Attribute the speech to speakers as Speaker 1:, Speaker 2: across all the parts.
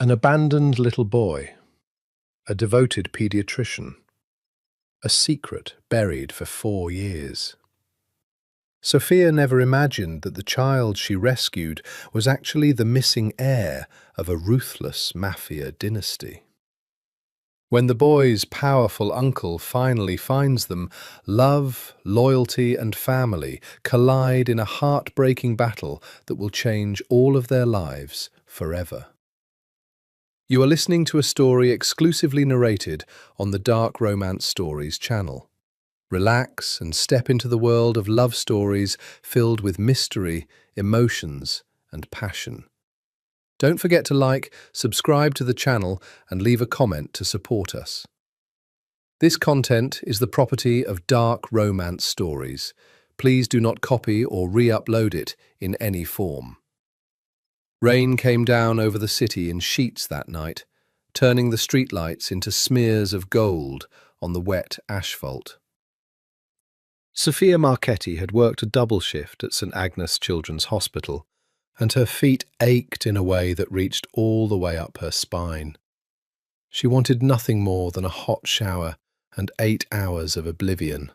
Speaker 1: An abandoned little boy, a devoted pediatrician, a secret buried for 4 years. Sophia never imagined that the child she rescued was actually the missing heir of a ruthless Mafia dynasty. When the boy's powerful uncle finally finds them, love, loyalty, and family collide in a heartbreaking battle that will change all of their lives forever. You are listening to a story exclusively narrated on the Dark Romance Stories channel. Relax and step into the world of love stories filled with mystery, emotions, and passion. Don't forget to like, subscribe to the channel, and leave a comment to support us. This content is the property of Dark Romance Stories. Please do not copy or re-upload it in any form. Rain came down over the city in sheets that night, turning the streetlights into smears of gold on the wet asphalt. Sophia Marchetti had worked a double shift at St Agnes Children's Hospital, and her feet ached in a way that reached all the way up her spine. She wanted nothing more than a hot shower and 8 hours of oblivion.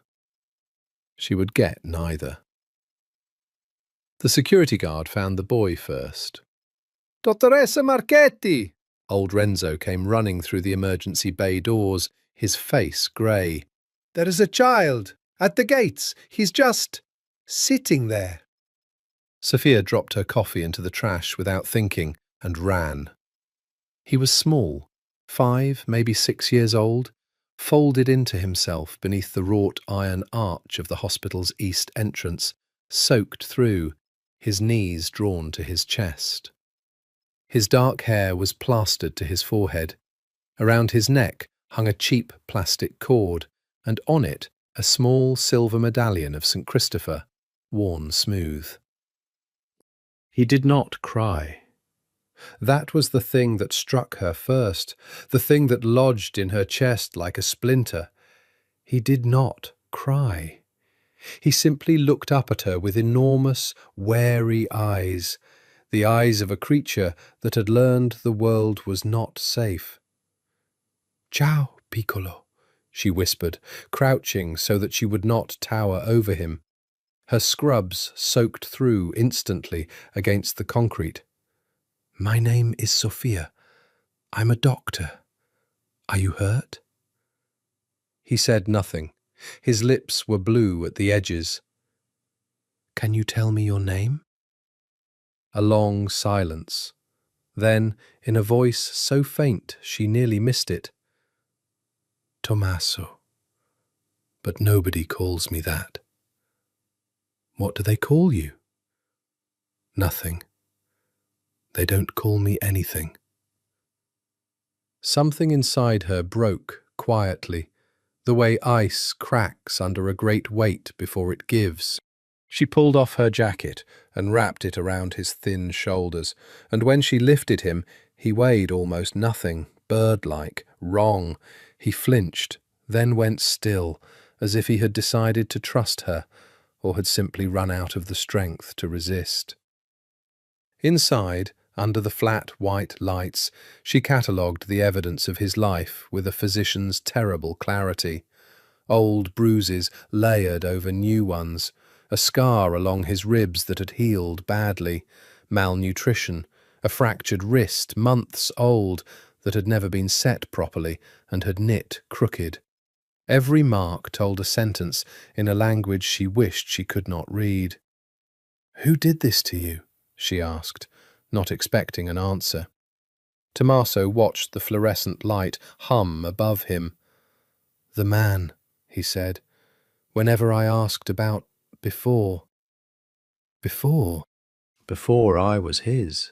Speaker 1: She would get neither. The security guard found the boy first. "Dottoressa Marchetti!" Old Renzo came running through the emergency bay doors, his face grey. "There is a child at the gates. He's just sitting there." Sophia dropped her coffee into the trash without thinking and ran. He was small, 5, maybe 6 years old, folded into himself beneath the wrought iron arch of the hospital's east entrance, soaked through, his knees drawn to his chest. His dark hair was plastered to his forehead. Around his neck hung a cheap plastic cord, and on it a small silver medallion of St. Christopher, worn smooth. He did not cry. That was the thing that struck her first, the thing that lodged in her chest like a splinter. He did not cry. He simply looked up at her with enormous, wary eyes, the eyes of a creature that had learned the world was not safe. "Ciao, piccolo," she whispered, crouching so that she would not tower over him. Her scrubs soaked through instantly against the concrete. "My name is Sophia. I'm a doctor. Are you hurt?" He said nothing. His lips were blue at the edges. "Can you tell me your name?" A long silence. Then, in a voice so faint she nearly missed it, "Tommaso. But nobody calls me that." "What do they call you?" "Nothing. They don't call me anything." Something inside her broke quietly, the way ice cracks under a great weight before it gives. She pulled off her jacket and wrapped it around his thin shoulders, and when she lifted him, he weighed almost nothing, bird-like, wrong. He flinched, then went still, as if he had decided to trust her, or had simply run out of the strength to resist. Inside, under the flat white lights, she catalogued the evidence of his life with a physician's terrible clarity. Old bruises layered over new ones, a scar along his ribs that had healed badly, malnutrition, a fractured wrist months old that had never been set properly and had knit crooked. Every mark told a sentence in a language she wished she could not read. "Who did this to you?" she asked, not expecting an answer. Tommaso watched the fluorescent light hum above him. "The man," he said. "Whenever I asked about before I was his."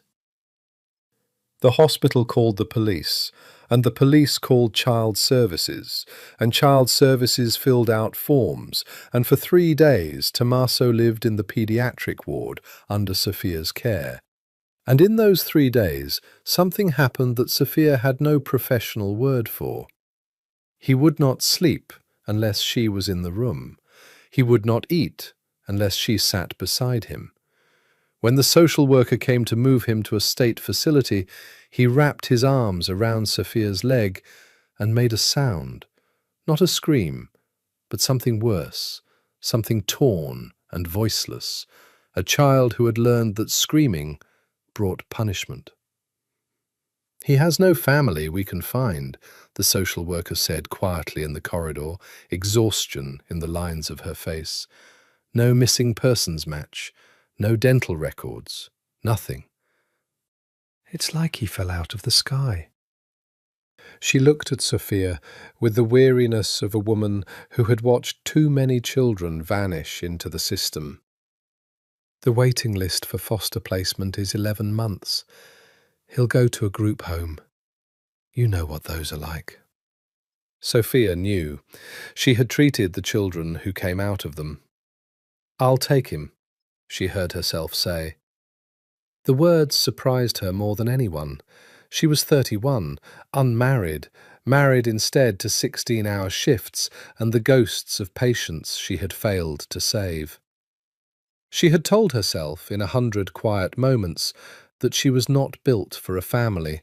Speaker 1: The hospital called the police, and the police called child services, and child services filled out forms, and for 3 days Tommaso lived in the paediatric ward under Sophia's care. And in those 3 days, something happened that Sophia had no professional word for. He would not sleep unless she was in the room. He would not eat unless she sat beside him. When the social worker came to move him to a state facility, He wrapped his arms around Sophia's leg and made a sound, not a scream, but something worse, something torn and voiceless, a child who had learned that screaming brought punishment. "He has no family we can find," the social worker said quietly in the corridor, exhaustion in the lines of her face. "No missing persons match, no dental records, nothing. It's like he fell out of the sky." She looked at Sophia with the weariness of a woman who had watched too many children vanish into the system. "The waiting list for foster placement is 11 months. He'll go to a group home. You know what those are like." Sophia knew. She had treated the children who came out of them. "I'll take him," she heard herself say. The words surprised her more than anyone. She was 31, unmarried, married instead to 16-hour shifts and the ghosts of patients she had failed to save. She had told herself in 100 quiet moments that she was not built for a family,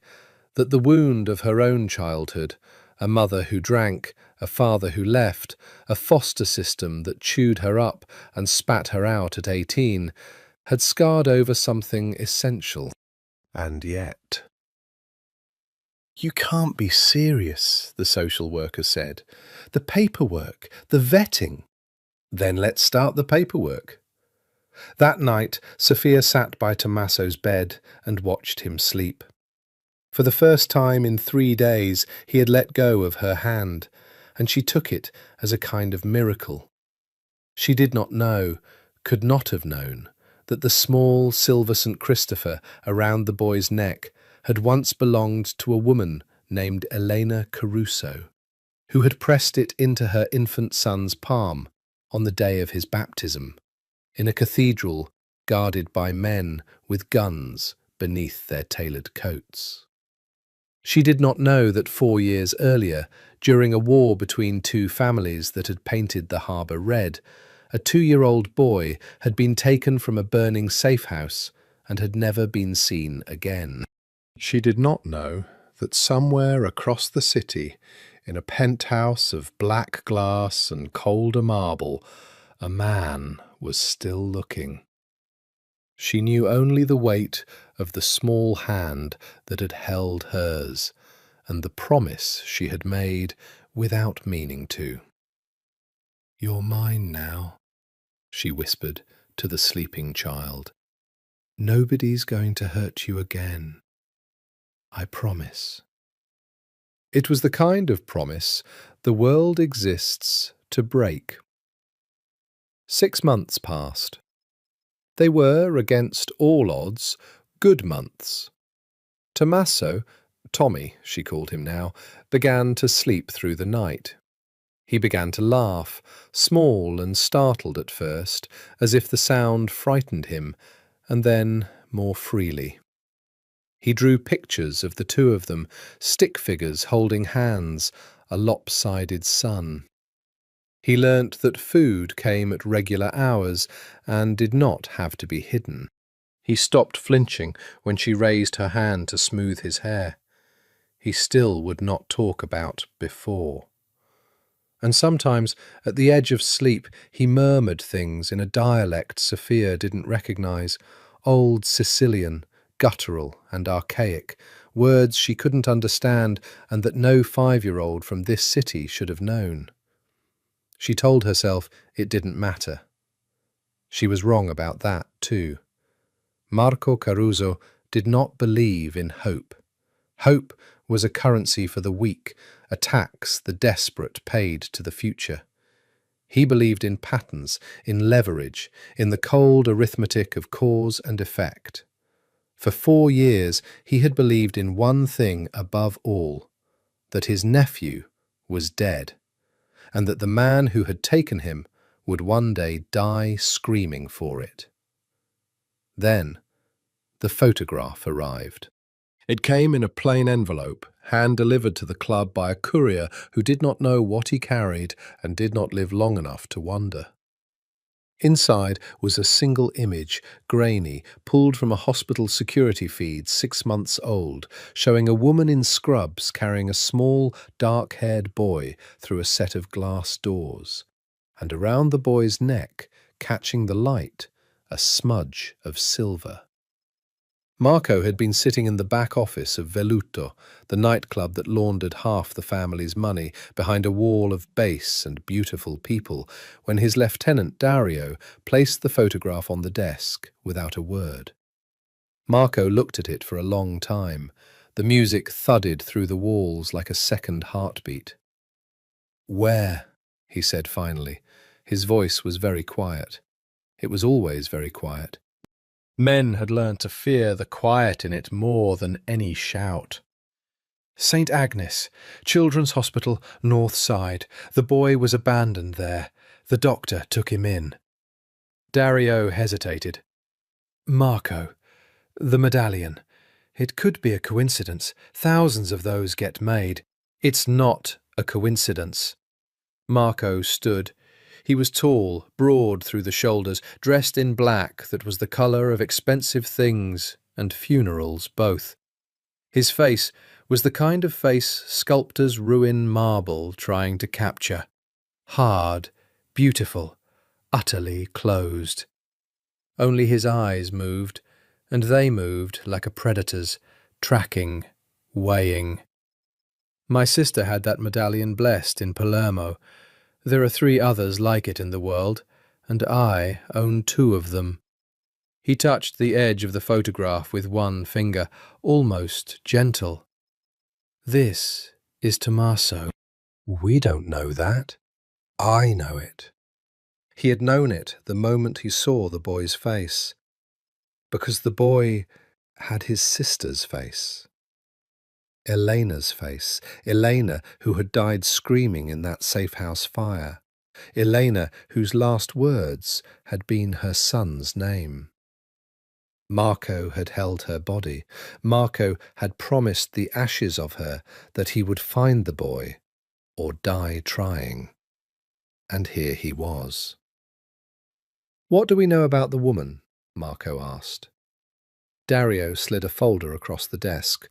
Speaker 1: that the wound of her own childhood, a mother who drank, a father who left, a foster system that chewed her up and spat her out at 18, had scarred over something essential. And yet... "You can't be serious," the social worker said. "The paperwork, the vetting." "Then let's start the paperwork." That night, Sophia sat by Tommaso's bed and watched him sleep. For the first time in 3 days, he had let go of her hand, and she took it as a kind of miracle. She did not know, could not have known, that the small silver St. Christopher around the boy's neck had once belonged to a woman named Elena Caruso, who had pressed it into her infant son's palm on the day of his baptism, in a cathedral guarded by men with guns beneath their tailored coats. She did not know that 4 years earlier, during a war between two families that had painted the harbour red, a 2-year-old boy had been taken from a burning safe house and had never been seen again. She did not know that somewhere across the city, in a penthouse of black glass and colder marble, a man was still looking. She knew only the weight of the small hand that had held hers, and the promise she had made without meaning to. "You're mine now," she whispered to the sleeping child. "Nobody's going to hurt you again. I promise." It was the kind of promise the world exists to break. 6 months passed. They were, against all odds, good months. Tommaso, Tommy she called him now, began to sleep through the night. He began to laugh, small and startled at first, as if the sound frightened him, and then more freely. He drew pictures of the two of them, stick figures holding hands, a lopsided sun. He learnt that food came at regular hours and did not have to be hidden. He stopped flinching when she raised her hand to smooth his hair. He still would not talk about before. And sometimes, at the edge of sleep, he murmured things in a dialect Sophia didn't recognise, old Sicilian, guttural and archaic, words she couldn't understand and that no 5-year-old from this city should have known. She told herself it didn't matter. She was wrong about that, too. Marco Caruso did not believe in hope. Hope was a currency for the weak, a tax the desperate paid to the future. He believed in patterns, in leverage, in the cold arithmetic of cause and effect. For 4 years he had believed in one thing above all, that his nephew was dead, and that the man who had taken him would one day die screaming for it. Then the photograph arrived. It came in a plain envelope, hand-delivered to the club by a courier who did not know what he carried and did not live long enough to wonder. Inside was a single image, grainy, pulled from a hospital security feed 6 months old, showing a woman in scrubs carrying a small, dark-haired boy through a set of glass doors. And around the boy's neck, catching the light, a smudge of silver. Marco had been sitting in the back office of Veluto, the nightclub that laundered half the family's money, behind a wall of base and beautiful people, when his lieutenant Dario placed the photograph on the desk without a word. Marco looked at it for a long time. The music thudded through the walls like a second heartbeat. "Where?" he said finally. His voice was very quiet. It was always very quiet. Men had learned to fear the quiet in it more than any shout. "St. Agnes, Children's Hospital, North Side. The boy was abandoned there. The doctor took him in." Dario hesitated. "Marco, the medallion. It could be a coincidence. Thousands of those get made. It's not a coincidence." Marco stood. He was tall, broad through the shoulders, dressed in black that was the colour of expensive things and funerals both. His face was the kind of face sculptors ruin marble trying to capture. Hard, beautiful, utterly closed. Only his eyes moved, and they moved like a predator's, tracking, weighing. "My sister had that medallion blessed in Palermo. There are 3 others like it in the world, and I own 2 of them." He touched the edge of the photograph with one finger, almost gentle. "This is Tommaso." "We don't know that. I know it." He had known it the moment he saw the boy's face, because the boy had his sister's face. Elena's face. Elena, who had died screaming in that safe-house fire. Elena, whose last words had been her son's name. Marco had held her body. Marco had promised the ashes of her that he would find the boy, or die trying. And here he was. "What do we know about the woman?" Marco asked. Dario slid a folder across the desk.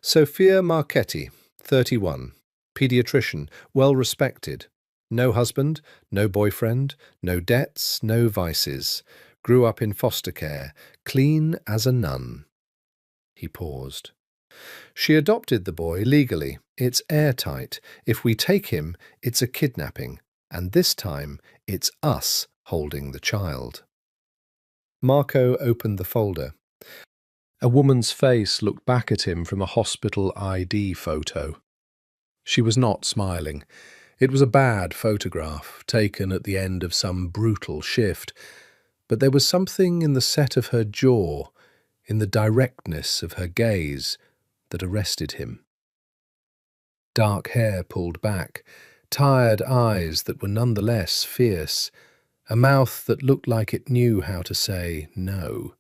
Speaker 1: "Sofia Marchetti, 31, paediatrician, well-respected. No husband, no boyfriend, no debts, no vices. Grew up in foster care, clean as a nun." He paused. "She adopted the boy legally. It's airtight. If we take him, it's a kidnapping. And this time, it's us holding the child." Marco opened the folder. A woman's face looked back at him from a hospital ID photo. She was not smiling. It was a bad photograph, taken at the end of some brutal shift, but there was something in the set of her jaw, in the directness of her gaze, that arrested him. Dark hair pulled back, tired eyes that were nonetheless fierce, a mouth that looked like it knew how to say no.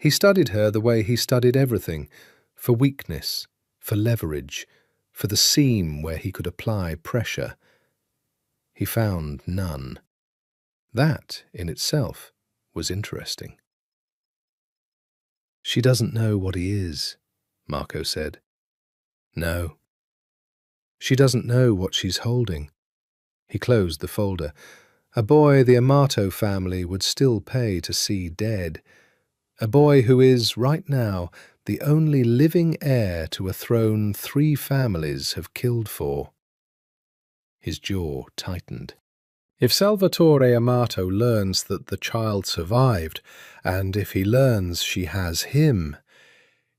Speaker 1: He studied her the way he studied everything, for weakness, for leverage, for the seam where he could apply pressure. He found none. That, in itself, was interesting. "She doesn't know what he is," Marco said. "No. She doesn't know what she's holding." He closed the folder. A boy the Amato family would still pay to see dead. A boy who is, right now, the only living heir to a throne 3 families have killed for. His jaw tightened. If Salvatore Amato learns that the child survived, and if he learns she has him—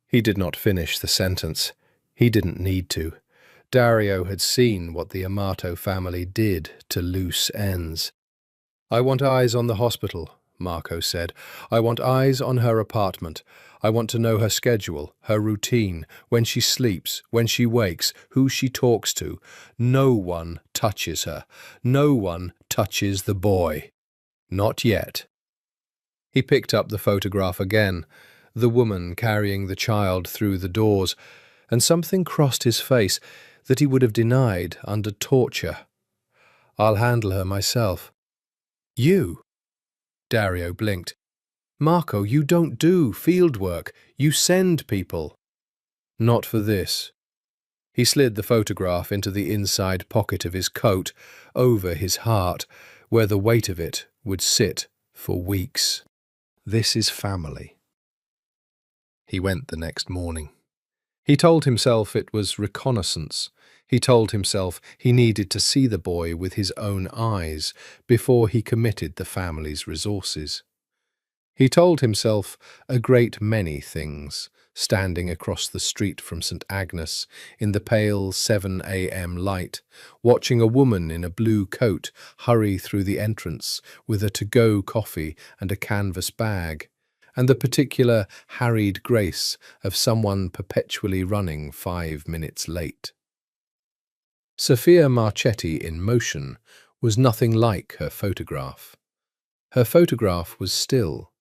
Speaker 1: He did not finish the sentence. He didn't need to. Dario had seen what the Amato family did to loose ends. "I want eyes on the hospital," Marco said. "I want eyes on her apartment. I want to know her schedule, her routine, when she sleeps, when she wakes, who she talks to. No one touches her. No one touches the boy. Not yet." He picked up the photograph again, the woman carrying the child through the doors, and something crossed his face that he would have denied under torture. "I'll handle her myself." You? Dario blinked. Marco, you don't do field work. You send people. Not for this. He slid the photograph into the inside pocket of his coat, over his heart, where the weight of it would sit for weeks. This is family. He went the next morning. He told himself it was reconnaissance. He told himself he needed to see the boy with his own eyes before he committed the family's resources. He told himself a great many things, standing across the street from St. Agnes in the pale 7 a.m. light, watching a woman in a blue coat hurry through the entrance with a to-go coffee and a canvas bag, and the particular harried grace of someone perpetually running 5 minutes late. Sophia Marchetti in motion was nothing like her photograph. Her photograph was still.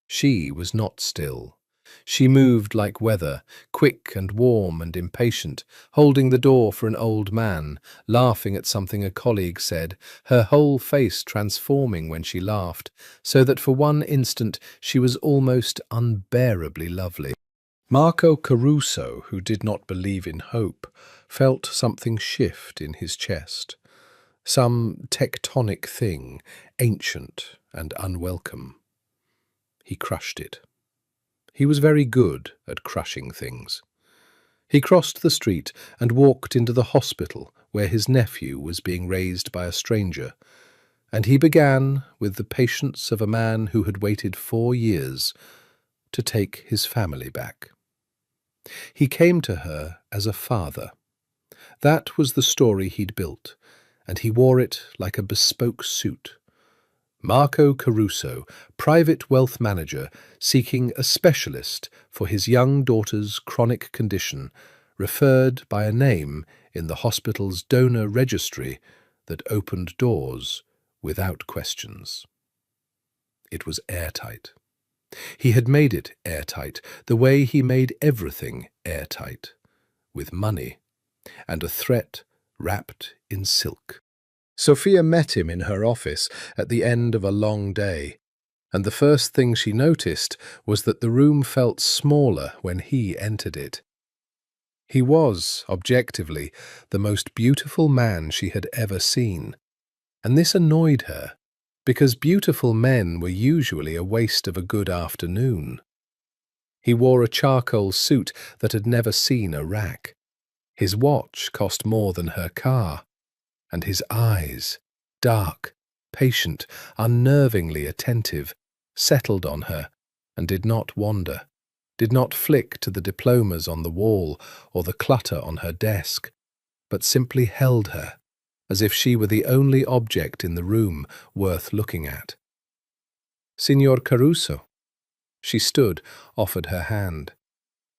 Speaker 1: She was not still. She moved like weather, quick and warm and impatient, holding the door for an old man, laughing at something a colleague said, her whole face transforming when she laughed, so that for one instant she was almost unbearably lovely. Marco Caruso, who did not believe in hope, felt something shift in his chest. Some tectonic thing, ancient and unwelcome. He crushed it. He was very good at crushing things. He crossed the street and walked into the hospital where his nephew was being raised by a stranger, and he began, with the patience of a man who had waited 4 years, to take his family back. He came to her as a father. That was the story he'd built, and he wore it like a bespoke suit. Marco Caruso, private wealth manager, seeking a specialist for his young daughter's chronic condition, referred by a name in the hospital's donor registry that opened doors without questions. It was airtight. He had made it airtight, the way he made everything airtight, with money and a threat wrapped in silk. Sophia met him in her office at the end of a long day, and the first thing she noticed was that the room felt smaller when he entered it. He was, objectively, the most beautiful man she had ever seen, and this annoyed her, because beautiful men were usually a waste of a good afternoon. He wore a charcoal suit that had never seen a rack. His watch cost more than her car. And his eyes, dark, patient, unnervingly attentive, settled on her and did not wander, did not flick to the diplomas on the wall or the clutter on her desk, but simply held her, as if she were the only object in the room worth looking at. Signor Caruso. She stood, offered her hand.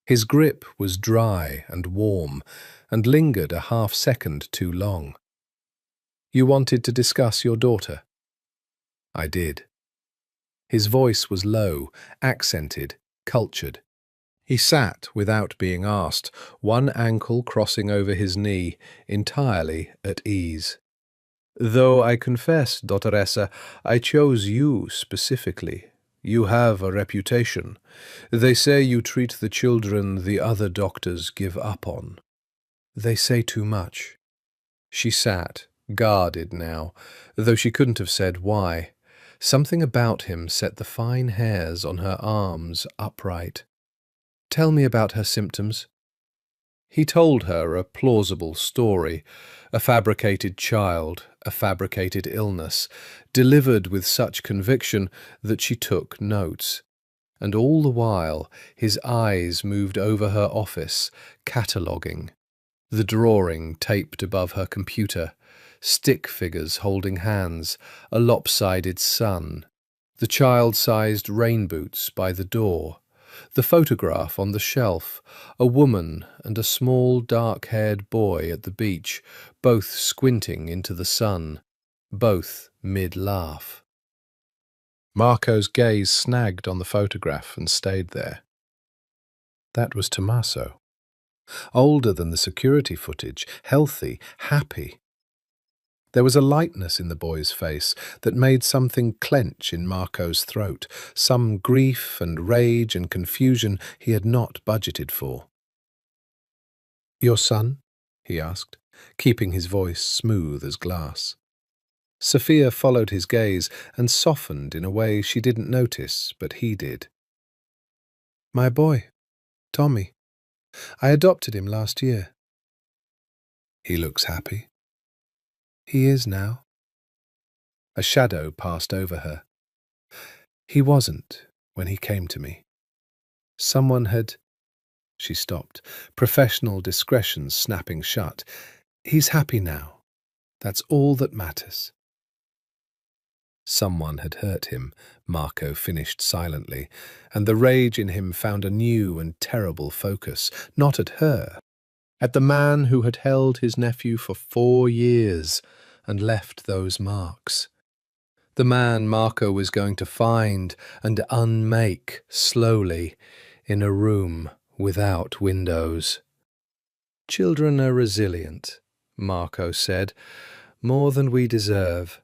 Speaker 1: His grip was dry and warm, and lingered a half-second too long. You wanted to discuss your daughter? I did. His voice was low, accented, cultured. He sat without being asked, one ankle crossing over his knee, entirely at ease. Though I confess, Dottoressa, I chose you specifically. You have a reputation. They say you treat the children the other doctors give up on. They say too much. She sat, guarded now, though she couldn't have said why. Something about him set the fine hairs on her arms upright. Tell me about her symptoms. He told her a plausible story, a fabricated child, a fabricated illness, delivered with such conviction that she took notes. And all the while his eyes moved over her office, cataloguing. The drawing taped above her computer, stick figures holding hands, a lopsided sun, the child-sized rain boots by the door, the photograph on the shelf, a woman and a small dark-haired boy at the beach, both squinting into the sun, both mid-laugh. Marco's gaze snagged on the photograph and stayed there. That was Tommaso. Older than the security footage, healthy, happy. There was a lightness in the boy's face that made something clench in Marco's throat, some grief and rage and confusion he had not budgeted for. "Your son?" he asked, keeping his voice smooth as glass. Sophia followed his gaze and softened in a way she didn't notice, but he did. "My boy, Tommy. I adopted him last year." "He looks happy." "He is now." A shadow passed over her. "He wasn't when he came to me. Someone had—" She stopped, professional discretion snapping shut. "He's happy now. That's all that matters." Someone had hurt him, Marco finished silently, and the rage in him found a new and terrible focus, not at her, at the man who had held his nephew for 4 years and left those marks. The man Marco was going to find and unmake slowly in a room without windows. "Children are resilient," Marco said, "more than we deserve."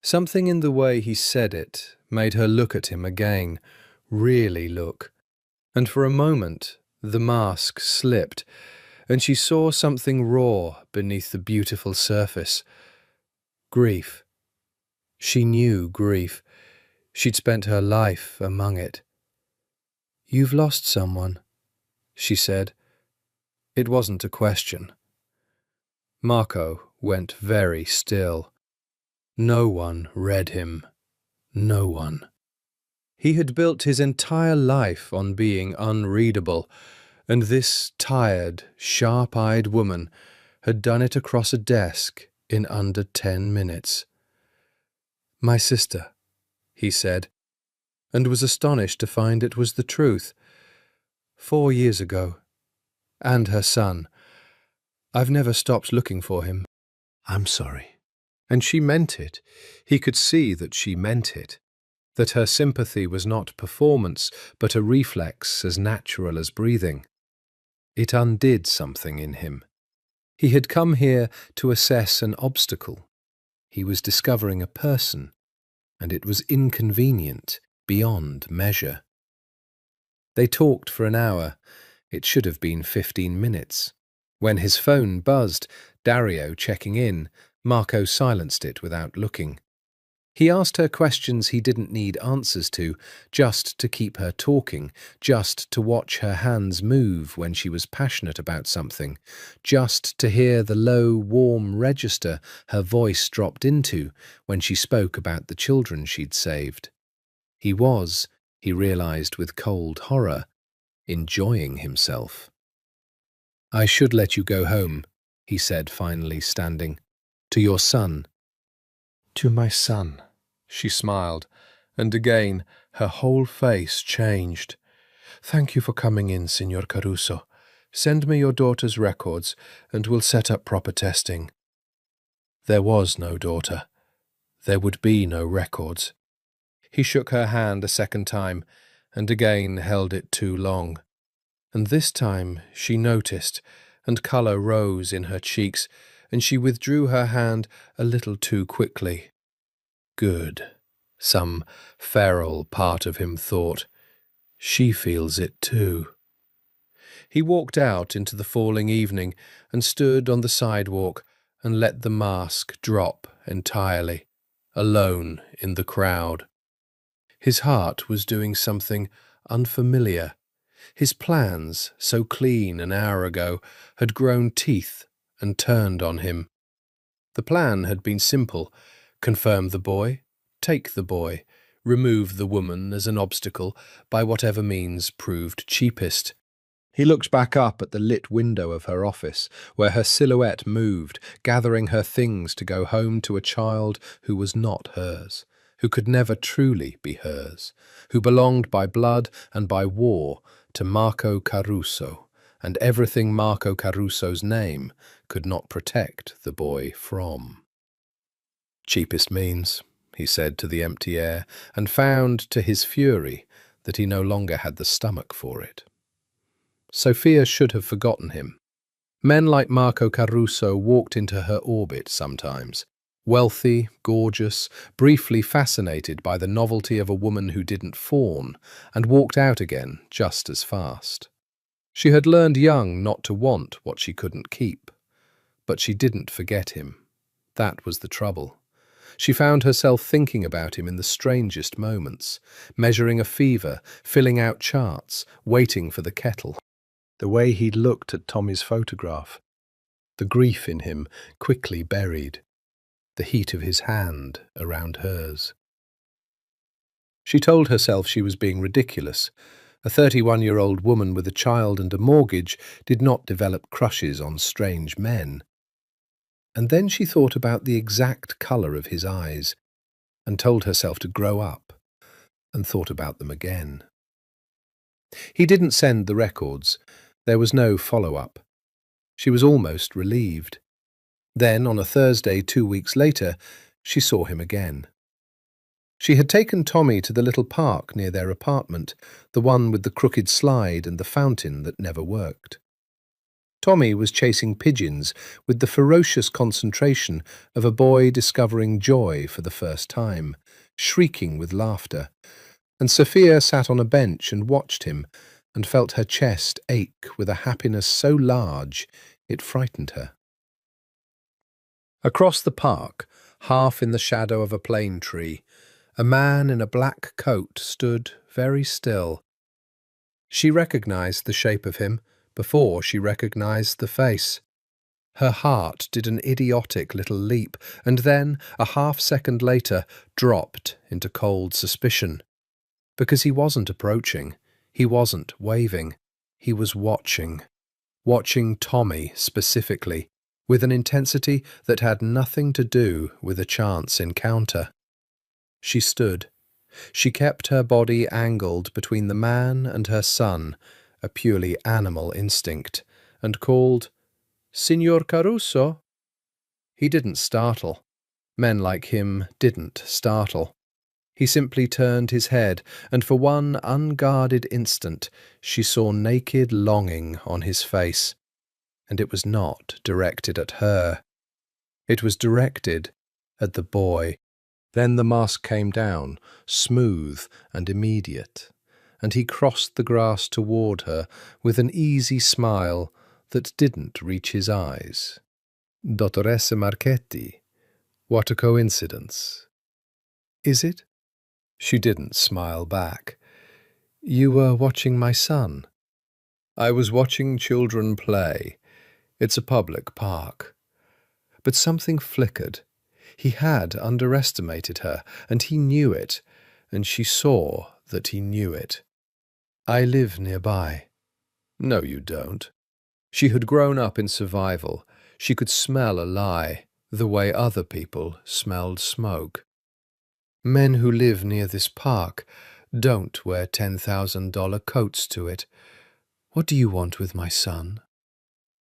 Speaker 1: Something in the way he said it made her look at him again, really look, and for a moment the mask slipped, and she saw something raw beneath the beautiful surface. Grief. She knew grief. She'd spent her life among it. "You've lost someone," she said. It wasn't a question. Marco went very still. No one read him. No one. He had built his entire life on being unreadable, and this tired, sharp-eyed woman had done it across a desk in under 10 minutes. "My sister," he said, and was astonished to find it was the truth. 4 years ago. And her son. I've never stopped looking for him." "I'm sorry." And she meant it. He could see that she meant it, that her sympathy was not performance, but a reflex as natural as breathing. It undid something in him. He had come here to assess an obstacle. He was discovering a person, and it was inconvenient beyond measure. They talked for an hour. It should have been 15 minutes. When his phone buzzed, Dario checking in, Marco silenced it without looking. He asked her questions he didn't need answers to, just to keep her talking, just to watch her hands move when she was passionate about something, just to hear the low, warm register her voice dropped into when she spoke about the children she'd saved. He was, he realized with cold horror, enjoying himself. "I should let you go home," he said, finally standing. "To your son." "To my son," she smiled, and again her whole face changed. "Thank you for coming in, Signor Caruso. Send me your daughter's records, and we'll set up proper testing." There was no daughter. There would be no records. He shook her hand a second time, and again held it too long. And this time she noticed, and colour rose in her cheeks, and she withdrew her hand a little too quickly. Good, some feral part of him thought. She feels it too. He walked out into the falling evening and stood on the sidewalk and let the mask drop entirely, alone in the crowd. His heart was doing something unfamiliar. His plans, so clean an hour ago, had grown teeth and turned on him. The plan had been simple: confirm the boy, take the boy, remove the woman as an obstacle by whatever means proved cheapest. He looked back up at the lit window of her office, where her silhouette moved, gathering her things to go home to a child who was not hers, who could never truly be hers, who belonged by blood and by war to Marco Caruso, and everything Marco Caruso's name could not protect the boy from. "Cheapest means," he said to the empty air, and found, to his fury, that he no longer had the stomach for it. Sophia should have forgotten him. Men like Marco Caruso walked into her orbit sometimes. Wealthy, gorgeous, briefly fascinated by the novelty of a woman who didn't fawn, and walked out again just as fast. She had learned young not to want what she couldn't keep. But she didn't forget him. That was the trouble. She found herself thinking about him in the strangest moments, measuring a fever, filling out charts, waiting for the kettle. The way he looked at Tommy's photograph, the grief in him quickly buried, the heat of his hand around hers. She told herself she was being ridiculous. A 31-year-old woman with a child and a mortgage did not develop crushes on strange men. And then she thought about the exact colour of his eyes and told herself to grow up, and thought about them again. He didn't send the records. There was no follow-up. She was almost relieved. Then, on a Thursday 2 weeks later, she saw him again. She had taken Tommy to the little park near their apartment, the one with the crooked slide and the fountain that never worked. Tommy was chasing pigeons with the ferocious concentration of a boy discovering joy for the first time, shrieking with laughter, and Sophia sat on a bench and watched him and felt her chest ache with a happiness so large it frightened her. Across the park, half in the shadow of a plane tree, a man in a black coat stood very still. She recognized the shape of him before she recognized the face. Her heart did an idiotic little leap, and then, a half-second later, dropped into cold suspicion. Because he wasn't approaching, he wasn't waving, he was watching. Watching Tommy specifically, with an intensity that had nothing to do with a chance encounter. She stood. She kept her body angled between the man and her son, a purely animal instinct, and called, "Signor Caruso." He didn't startle. Men like him didn't startle. He simply turned his head, and for one unguarded instant she saw naked longing on his face. And it was not directed at her. It was directed at the boy. Then the mask came down, smooth and immediate, and he crossed the grass toward her with an easy smile that didn't reach his eyes. "Dottoressa Marchetti, what a coincidence." "Is it?" She didn't smile back. "You were watching my son." "I was watching children play. It's a public park." But something flickered. He had underestimated her, and he knew it, and she saw that he knew it. "I live nearby." "No, you don't." She had grown up in survival. She could smell a lie, the way other people smelled smoke. "Men who live near this park don't wear $10,000 coats to it. What do you want with my son?"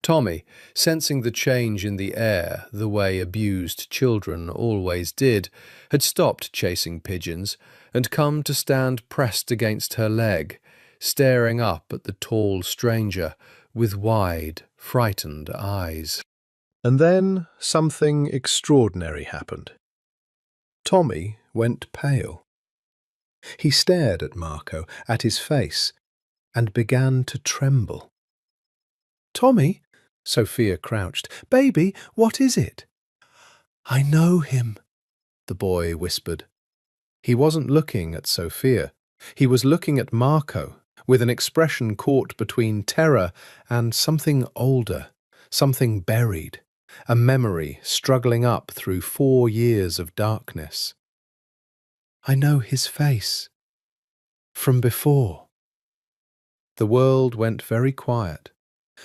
Speaker 1: Tommy, sensing the change in the air the way abused children always did, had stopped chasing pigeons and come to stand pressed against her leg, staring up at the tall stranger with wide, frightened eyes. And then something extraordinary happened. Tommy went pale. He stared at Marco, at his face, and began to tremble. "Tommy," Sophia crouched. "Baby, what is it?" "I know him," the boy whispered. He wasn't looking at Sophia. He was looking at Marco, with an expression caught between terror and something older, something buried, a memory struggling up through 4 years of darkness. "I know his face. From before." The world went very quiet.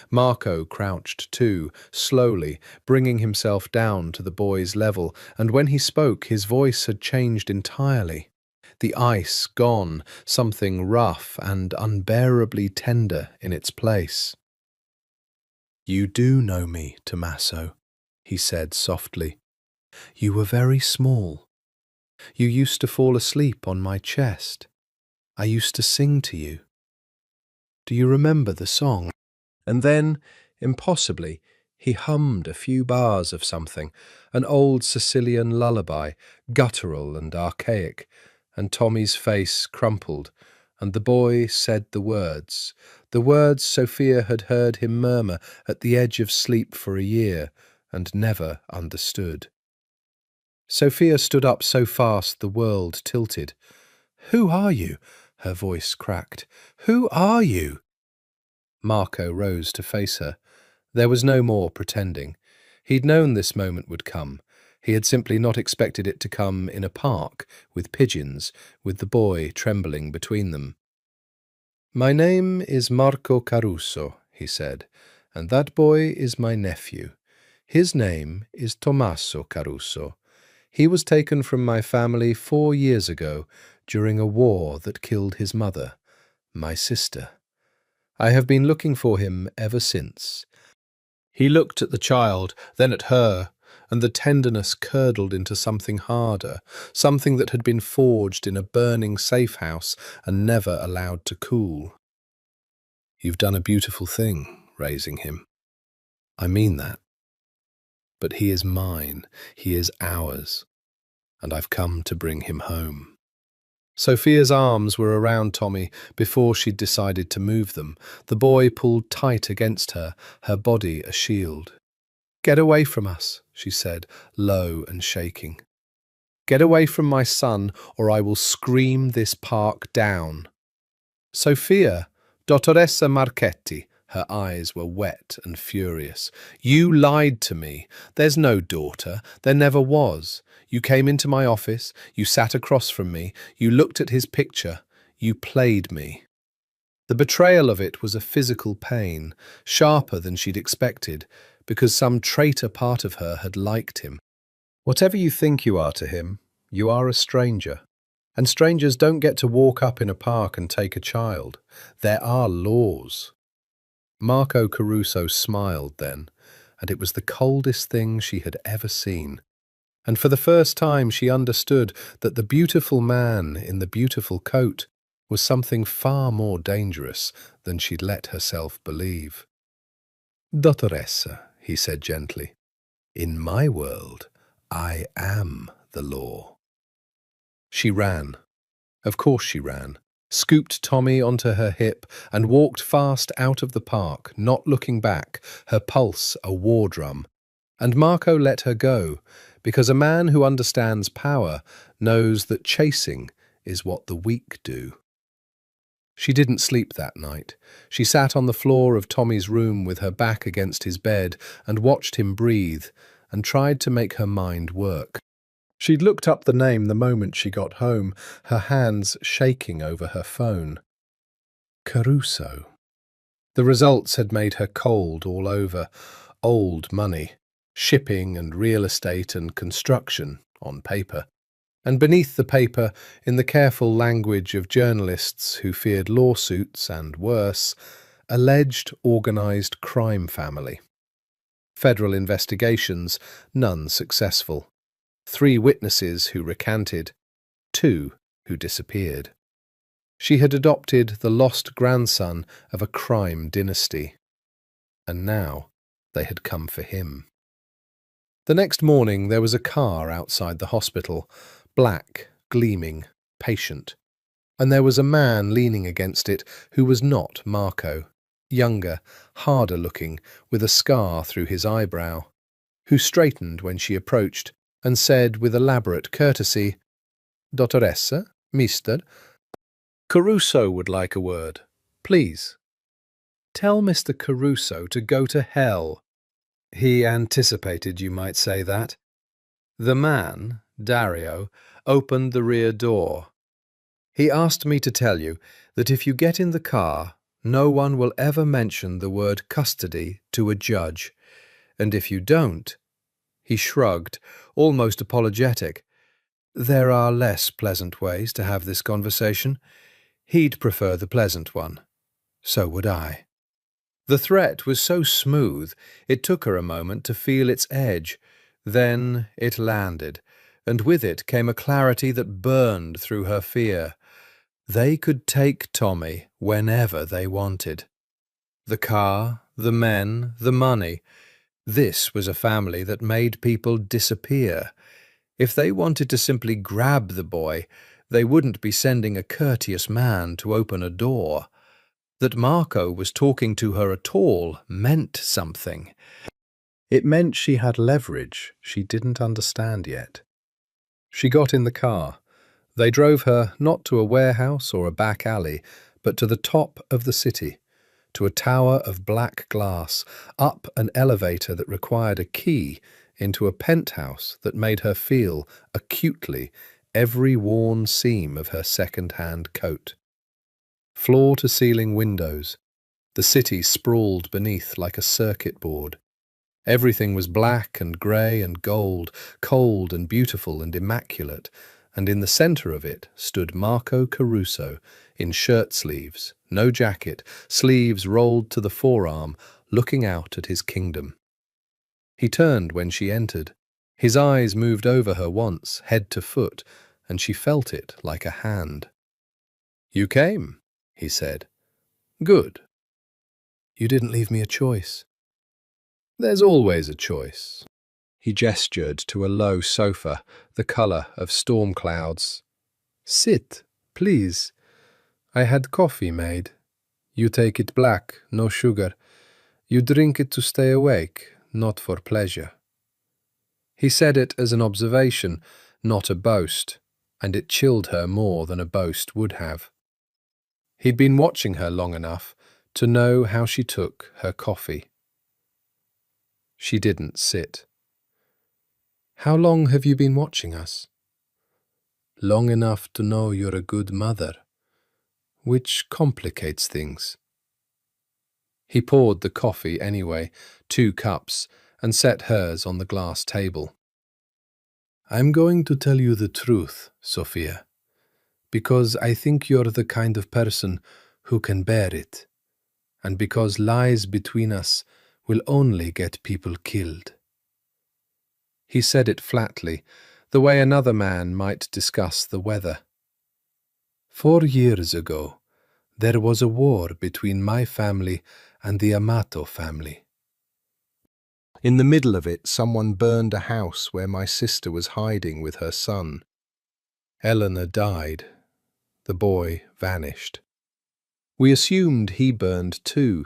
Speaker 1: Marco crouched too, slowly, bringing himself down to the boy's level, and when he spoke his voice had changed entirely. The ice gone, something rough and unbearably tender in its place. "You do know me, Tommaso," he said softly. "You were very small. You used to fall asleep on my chest. I used to sing to you. Do you remember the song?" And then, impossibly, He hummed a few bars of something, an old Sicilian lullaby, guttural and archaic, and Tommy's face crumpled, and the boy said the words Sophia had heard him murmur at the edge of sleep for a year, and never understood. Sophia stood up so fast the world tilted. "Who are you?" her voice cracked. "Who are you?" Marco rose to face her. There was no more pretending. He'd known this moment would come. He had simply not expected it to come in a park, with pigeons, with the boy trembling between them. "My name is Marco Caruso," he said, "and that boy is my nephew. His name is Tommaso Caruso. He was taken from my family 4 years ago during a war that killed his mother, my sister. I have been looking for him ever since." He looked at the child, then at her, and the tenderness curdled into something harder, something that had been forged in a burning safe house and never allowed to cool. "You've done a beautiful thing, raising him. I mean that. But he is mine, he is ours, and I've come to bring him home." Sophia's arms were around Tommy before she'd decided to move them. The boy pulled tight against her, her body a shield. "Get away from us," she said, low and shaking. "Get away from my son, or I will scream this park down." "Sophia, Dottoressa Marchetti," her eyes were wet and furious. "You lied to me. There's no daughter. There never was. You came into my office, you sat across from me, you looked at his picture, you played me." The betrayal of it was a physical pain, sharper than she'd expected, because some traitor part of her had liked him. Whatever you think you are to him, you are a stranger. And strangers don't get to walk up in a park and take a child. There are laws. Marco Caruso smiled then, and it was the coldest thing she had ever seen. And for the first time she understood that the beautiful man in the beautiful coat was something far more dangerous than she'd let herself believe. "Dottoressa," he said gently, "in my world, I am the law." She ran. Of course she ran, scooped Tommy onto her hip and walked fast out of the park, not looking back, her pulse a war drum. And Marco let her go, because a man who understands power knows that chasing is what the weak do. She didn't sleep that night. She sat on the floor of Tommy's room with her back against his bed and watched him breathe and tried to make her mind work. She'd looked up the name the moment she got home, her hands shaking over her phone. Caruso. The results had made her cold all over. Old money, shipping and real estate and construction on paper. And beneath the paper, in the careful language of journalists who feared lawsuits and, worse, alleged organised crime family. Federal investigations, none successful. 3 witnesses who recanted, 2 who disappeared. She had adopted the lost grandson of a crime dynasty. And now they had come for him. The next morning there was a car outside the hospital, black, gleaming, patient. And there was a man leaning against it who was not Marco, younger, harder looking, with a scar through his eyebrow, who straightened when she approached and said with elaborate courtesy, "Dottoressa, Mister, Caruso would like a word, please." "Tell Mr. Caruso to go to hell." He anticipated you might say that. The man, Dario, opened the rear door. "He asked me to tell you that if you get in the car, no one will ever mention the word custody to a judge, and if you don't—" He shrugged, almost apologetic. "There are less pleasant ways to have this conversation. He'd prefer the pleasant one. So would I." The threat was so smooth, it took her a moment to feel its edge. Then it landed, and with it came a clarity that burned through her fear. They could take Tommy whenever they wanted. The car, the men, the money. This was a family that made people disappear. If they wanted to simply grab the boy, they wouldn't be sending a courteous man to open a door. That Marco was talking to her at all meant something. It meant she had leverage she didn't understand yet. She got in the car. They drove her not to a warehouse or a back alley, but to the top of the city, to a tower of black glass, up an elevator that required a key, into a penthouse that made her feel acutely every worn seam of her second-hand coat. Floor-to-ceiling windows, the city sprawled beneath like a circuit board. Everything was black and grey and gold, cold and beautiful and immaculate, and in the centre of it stood Marco Caruso, in shirt-sleeves, no jacket, sleeves rolled to the forearm, looking out at his kingdom. He turned when she entered. His eyes moved over her once, head to foot, and she felt it like a hand. "You came," he said. "Good. You didn't leave me a choice." "There's always a choice." He gestured to a low sofa, the colour of storm clouds. "Sit, please. I had coffee made. You take it black, no sugar. You drink it to stay awake, not for pleasure." He said it as an observation, not a boast, and it chilled her more than a boast would have. He'd been watching her long enough to know how she took her coffee. She didn't sit. "How long have you been watching us?" "Long enough to know you're a good mother, which complicates things." He poured the coffee anyway, 2 cups, and set hers on the glass table. "I'm going to tell you the truth, Sophia, because I think you're the kind of person who can bear it, and because lies between us will only get people killed." He said it flatly, the way another man might discuss the weather. 4 years ago, there was a war between my family and the Amato family. In the middle of it, someone burned a house where my sister was hiding with her son. Eleanor died. The boy vanished. We assumed he burned too,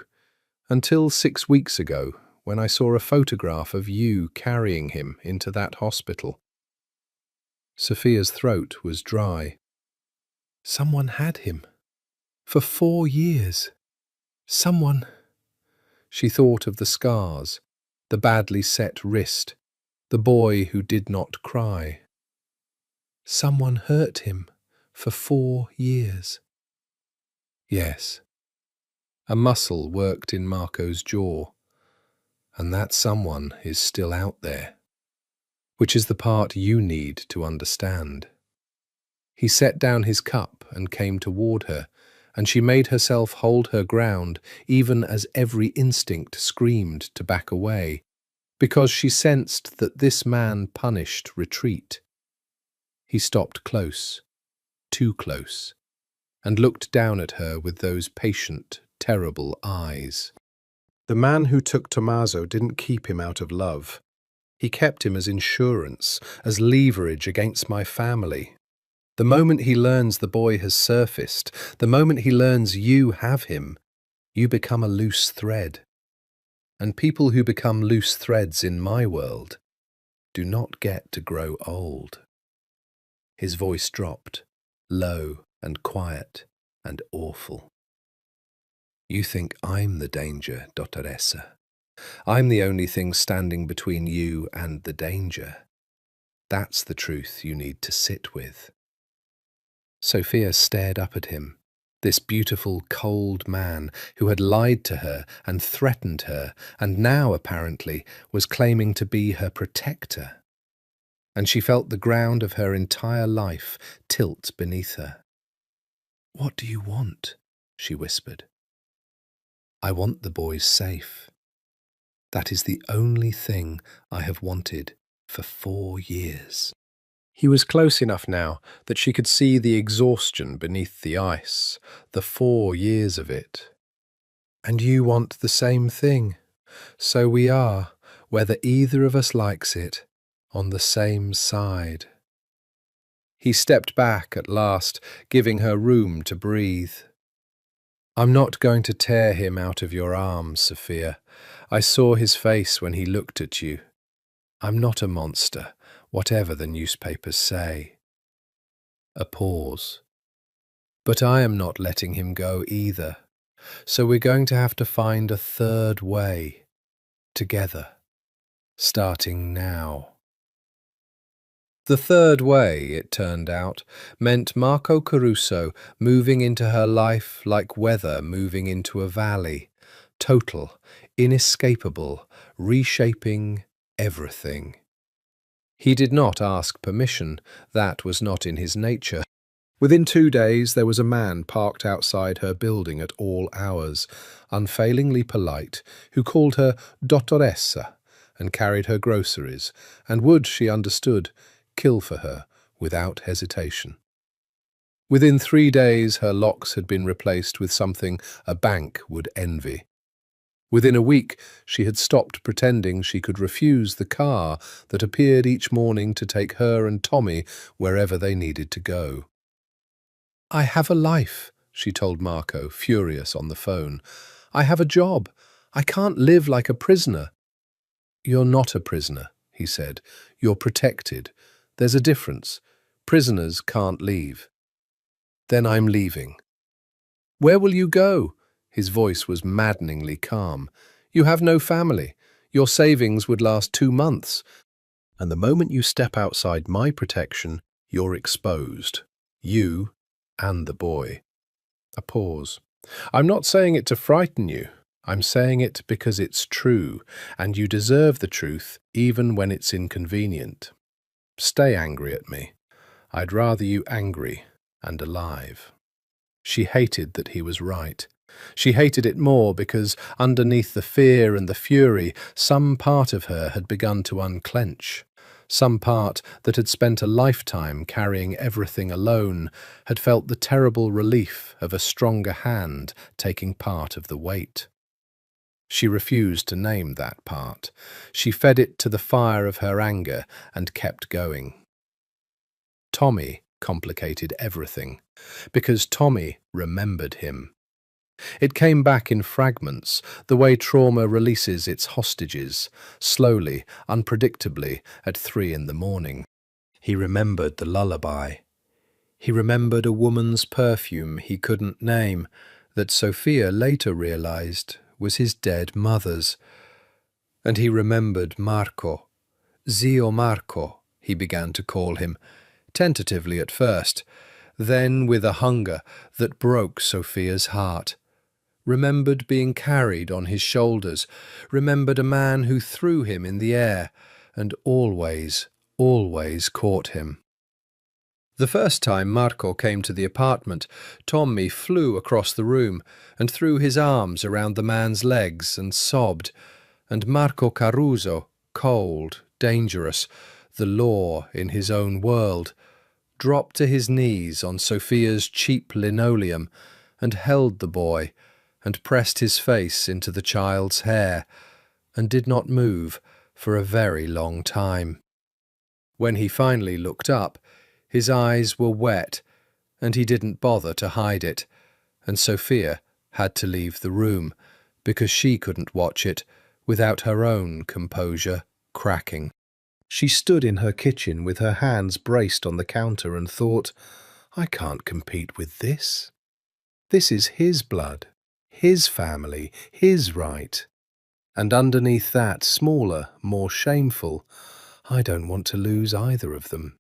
Speaker 1: until 6 weeks ago, when I saw a photograph of you carrying him into that hospital. Sophia's throat was dry. Someone had him. For 4 years. Someone... She thought of the scars, the badly set wrist, the boy who did not cry. Someone hurt him for 4 years. Yes. A muscle worked in Marco's jaw, and that someone is still out there, which is the part you need to understand. He set down his cup and came toward her, and she made herself hold her ground even as every instinct screamed to back away, because she sensed that this man punished retreat. He stopped close, too close, and looked down at her with those patient, terrible eyes. The man who took Tommaso didn't keep him out of love. He kept him as insurance, as leverage against my family. The moment he learns the boy has surfaced, the moment he learns you have him, you become a loose thread. And people who become loose threads in my world do not get to grow old. His voice dropped, low and quiet and awful. You think I'm the danger, Dottoressa. I'm the only thing standing between you and the danger. That's the truth you need to sit with. Sophia stared up at him, this beautiful, cold man who had lied to her and threatened her, and now, apparently, was claiming to be her protector. And she felt the ground of her entire life tilt beneath her. "What do you want?" she whispered. "I want the boys safe. That is the only thing I have wanted for 4 years." He was close enough now that she could see the exhaustion beneath the ice, the 4 years of it. "And you want the same thing. So we are. whether either of us likes it, on the same side. He stepped back at last, giving her room to breathe. I'm not going to tear him out of your arms, Sophia. I saw his face when he looked at you. I'm not a monster, whatever the newspapers say. A pause. But I am not letting him go either. So we're going to have to find a third way. Together. Starting now. The third way, it turned out, meant Marco Caruso moving into her life like weather moving into a valley, total, inescapable, reshaping everything. He did not ask permission, that was not in his nature. Within 2 days there was a man parked outside her building at all hours, unfailingly polite, who called her Dottoressa and carried her groceries, and would, she understood, kill for her without hesitation. Within 3 days her locks had been replaced with something a bank would envy. Within a week she had stopped pretending she could refuse the car that appeared each morning to take her and Tommy wherever they needed to go. I have a life, she told Marco, furious on the phone. I have a job. I can't live like a prisoner. You're not a prisoner, he said. You're protected. There's a difference. Prisoners can't leave. Then I'm leaving. Where will you go? His voice was maddeningly calm. You have no family. Your savings would last 2 months. And the moment you step outside my protection, you're exposed. You and the boy. A pause. I'm not saying it to frighten you. I'm saying it because it's true, and you deserve the truth even when it's inconvenient. Stay angry at me. I'd rather you angry and alive. She hated that he was right. She hated it more because underneath the fear and the fury, some part of her had begun to unclench. Some part that had spent a lifetime carrying everything alone had felt the terrible relief of a stronger hand taking part of the weight. She refused to name that part. She fed it to the fire of her anger and kept going. Tommy complicated everything, because Tommy remembered him. It came back in fragments, the way trauma releases its hostages, slowly, unpredictably, at 3 in the morning. He remembered the lullaby. He remembered a woman's perfume he couldn't name, that Sophia later realized was his dead mother's. And he remembered Marco. Zio Marco, he began to call him, tentatively at first, then with a hunger that broke Sophia's heart. Remembered being carried on his shoulders, remembered a man who threw him in the air, and always, always caught him. The first time Marco came to the apartment, Tommy flew across the room and threw his arms around the man's legs and sobbed, and Marco Caruso, cold, dangerous, the law in his own world, dropped to his knees on Sophia's cheap linoleum and held the boy, and pressed his face into the child's hair, and did not move for a very long time. When he finally looked up, his eyes were wet, and he didn't bother to hide it, and Sophia had to leave the room, because she couldn't watch it without her own composure cracking. She stood in her kitchen with her hands braced on the counter and thought, I can't compete with this. This is his blood. His family, his right. And underneath that, smaller, more shameful, I don't want to lose either of them.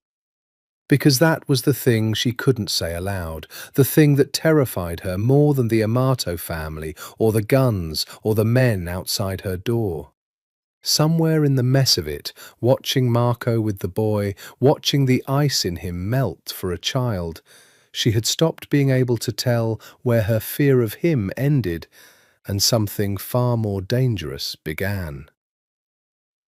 Speaker 1: Because that was the thing she couldn't say aloud, the thing that terrified her more than the Amato family, or the guns, or the men outside her door. Somewhere in the mess of it, watching Marco with the boy, watching the ice in him melt for a child, she had stopped being able to tell where her fear of him ended and something far more dangerous began.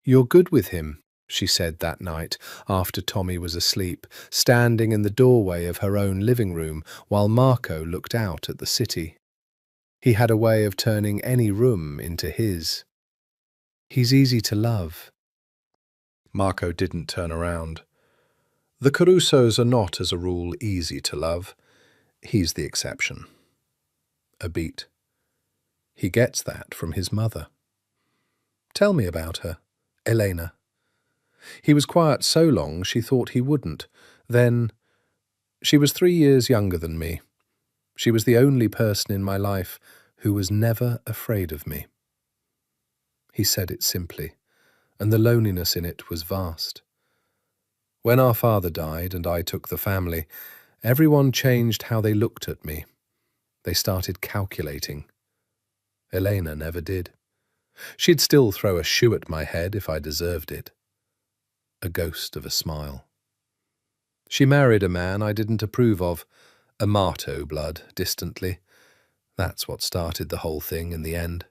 Speaker 1: You're good with him, she said that night after Tommy was asleep, standing in the doorway of her own living room while Marco looked out at the city. He had a way of turning any room into his. He's easy to love. Marco didn't turn around. The Carusos are not, as a rule, easy to love. He's the exception. A beat. He gets that from his mother. Tell me about her, Elena. He was quiet so long she thought he wouldn't. Then, she was 3 years younger than me. She was the only person in my life who was never afraid of me. He said it simply, and the loneliness in it was vast. When our father died and I took the family, everyone changed how they looked at me. They started calculating. Elena never did. She'd still throw a shoe at my head if I deserved it. A ghost of a smile. She married a man I didn't approve of, Amato blood, distantly. That's what started the whole thing in the end.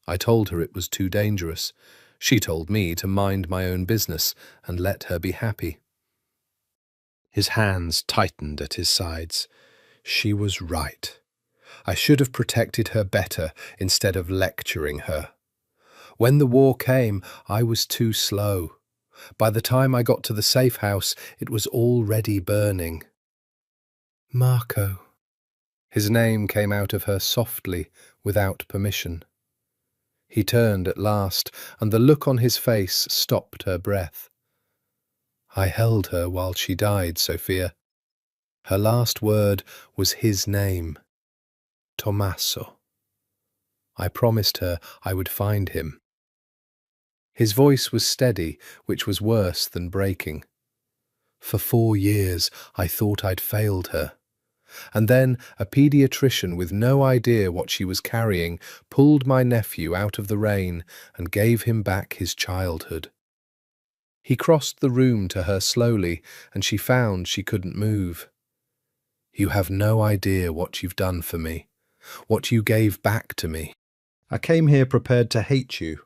Speaker 1: I told her it was too dangerous. She told me to mind my own business and let her be happy. His hands tightened at his sides. She was right. I should have protected her better instead of lecturing her. When the war came, I was too slow. By the time I got to the safe house, it was already burning. Marco. His name came out of her softly, without permission. He turned at last, and the look on his face stopped her breath. I held her while she died, Sophia. Her last word was his name. Tommaso. I promised her I would find him. His voice was steady, which was worse than breaking. For 4 years I thought I'd failed her. And then a paediatrician with no idea what she was carrying pulled my nephew out of the rain and gave him back his childhood. He crossed the room to her slowly, and she found she couldn't move. You have no idea what you've done for me, what you gave back to me. I came here prepared to hate you,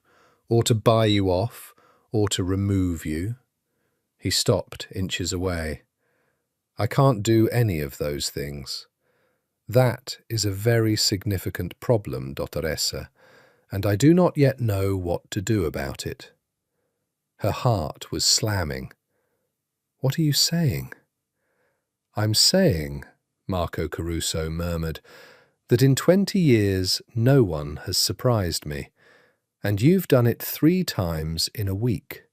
Speaker 1: or to buy you off, or to remove you. He stopped inches away. I can't do any of those things. That is a very significant problem, Dottoressa, and I do not yet know what to do about it. Her heart was slamming. What are you saying? I'm saying, Marco Caruso murmured, that in 20 years no one has surprised me, and you've done it 3 times in a week.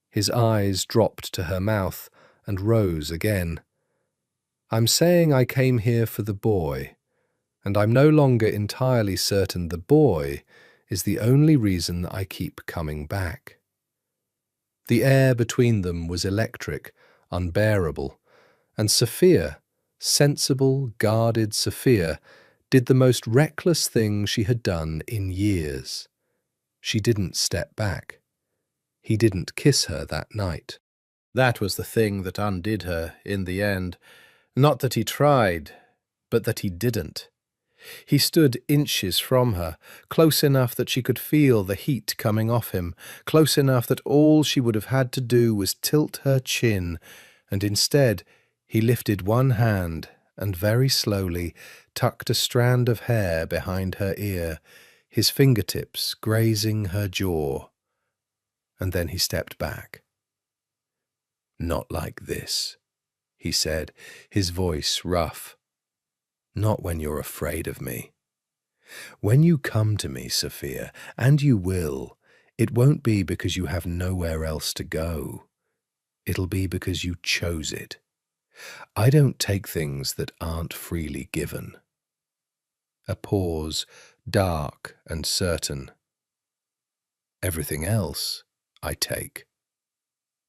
Speaker 1: His eyes dropped to her mouth and rose again. I'm saying I came here for the boy, and I'm no longer entirely certain the boy is the only reason I keep coming back. The air between them was electric, unbearable, and Sophia, sensible, guarded Sophia, did the most reckless thing she had done in years. She didn't step back. He didn't kiss her that night. That was the thing that undid her in the end. Not that he tried, but that he didn't. He stood inches from her, close enough that she could feel the heat coming off him, close enough that all she would have had to do was tilt her chin, and instead he lifted one hand and very slowly tucked a strand of hair behind her ear, his fingertips grazing her jaw. And then he stepped back. Not like this, he said, his voice rough. Not when you're afraid of me. When you come to me, Sophia, and you will, it won't be because you have nowhere else to go. It'll be because you chose it. I don't take things that aren't freely given. A pause, dark and certain. Everything else I take.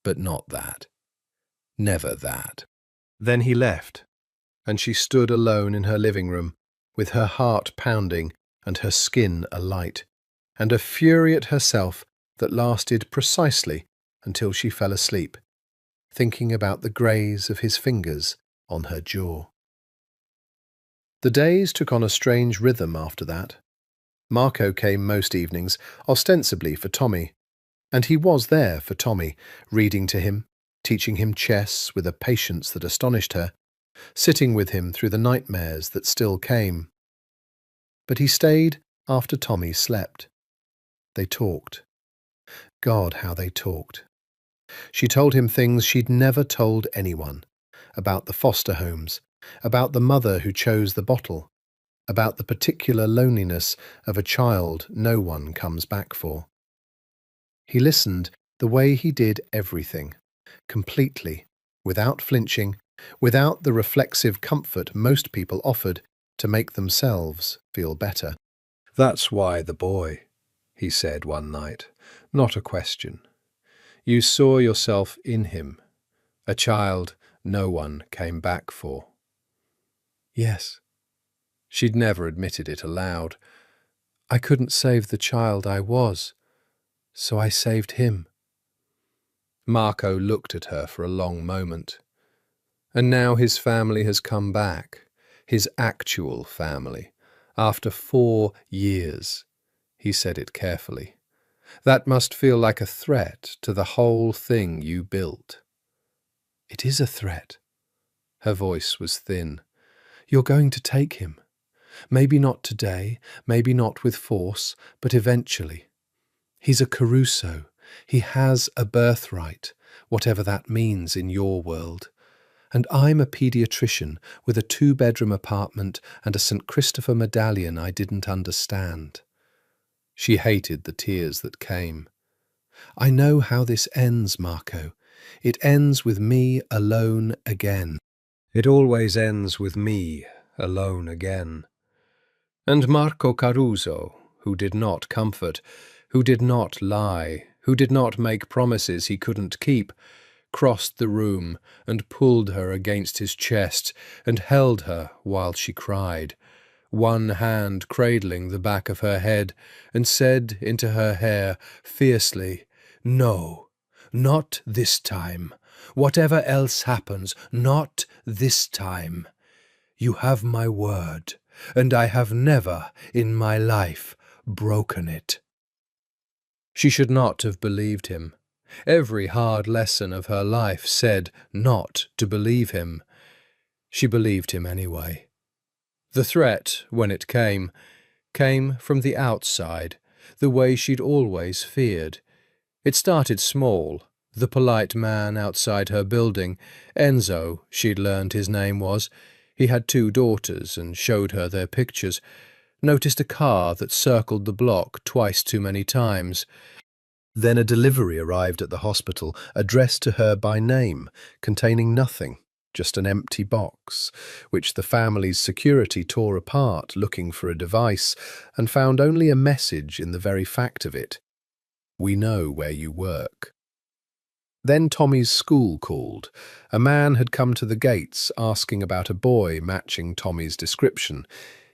Speaker 1: But not that. Never that. Then he left, and she stood alone in her living room, with her heart pounding and her skin alight, and a fury at herself that lasted precisely until she fell asleep, thinking about the graze of his fingers on her jaw. The days took on a strange rhythm after that. Marco came most evenings, ostensibly for Tommy, and he was there for Tommy, reading to him, teaching him chess with a patience that astonished her, sitting with him through the nightmares that still came. But he stayed after Tommy slept. They talked. God, how they talked. She told him things she'd never told anyone, about the foster homes, about the mother who chose the bottle, about the particular loneliness of a child no one comes back for. He listened the way he did everything, completely, without flinching, without the reflexive comfort most people offered to make themselves feel better. "That's why the boy," he said one night, not a question. "You saw yourself in him, a child no one came back for." Yes. She'd never admitted it aloud. "I couldn't save the child I was, so I saved him." Marco looked at her for a long moment. And now his family has come back, his actual family, after 4 years. He said it carefully. "That must feel like a threat to the whole thing you built." "It is a threat." Her voice was thin. "You're going to take him. Maybe not today, maybe not with force, but eventually. He's a Caruso. He has a birthright, whatever that means in your world. And I'm a paediatrician with a 2-bedroom apartment and a St. Christopher medallion I didn't understand." She hated the tears that came. "I know how this ends, Marco. It ends with me alone again." "It always ends with me alone again." And Marco Caruso, who did not comfort, who did not lie, who did not make promises he couldn't keep, crossed the room and pulled her against his chest and held her while she cried, one hand cradling the back of her head, and said into her hair fiercely, "No, not this time. Whatever else happens, not this time. You have my word, and I have never in my life broken it." She should not have believed him. Every hard lesson of her life said not to believe him. She believed him anyway. The threat, when it came from the outside, the way she'd always feared. It started small. The polite man outside her building, Enzo, she'd learned his name was. He had 2 daughters and showed her their pictures. Noticed a car that circled the block twice too many times. Then a delivery arrived at the hospital, addressed to her by name, containing nothing, just an empty box, which the family's security tore apart looking for a device, and found only a message in the very fact of it. "We know where you work." Then Tommy's school called. A man had come to the gates asking about a boy matching Tommy's description.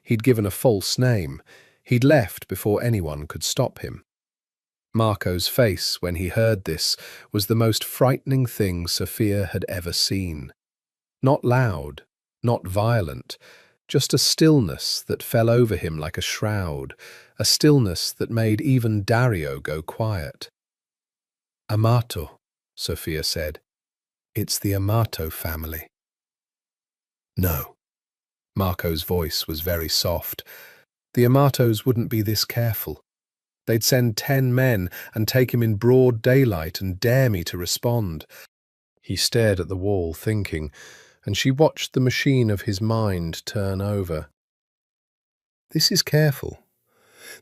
Speaker 1: He'd given a false name. He'd left before anyone could stop him. Marco's face, when he heard this, was the most frightening thing Sophia had ever seen. Not loud, not violent, just a stillness that fell over him like a shroud, a stillness that made even Dario go quiet. "Amato," Sophia said. "It's the Amato family." "No." Marco's voice was very soft. "The Amatos wouldn't be this careful. They'd send 10 men and take him in broad daylight and dare me to respond." He stared at the wall, thinking, and she watched the machine of his mind turn over. This is careful.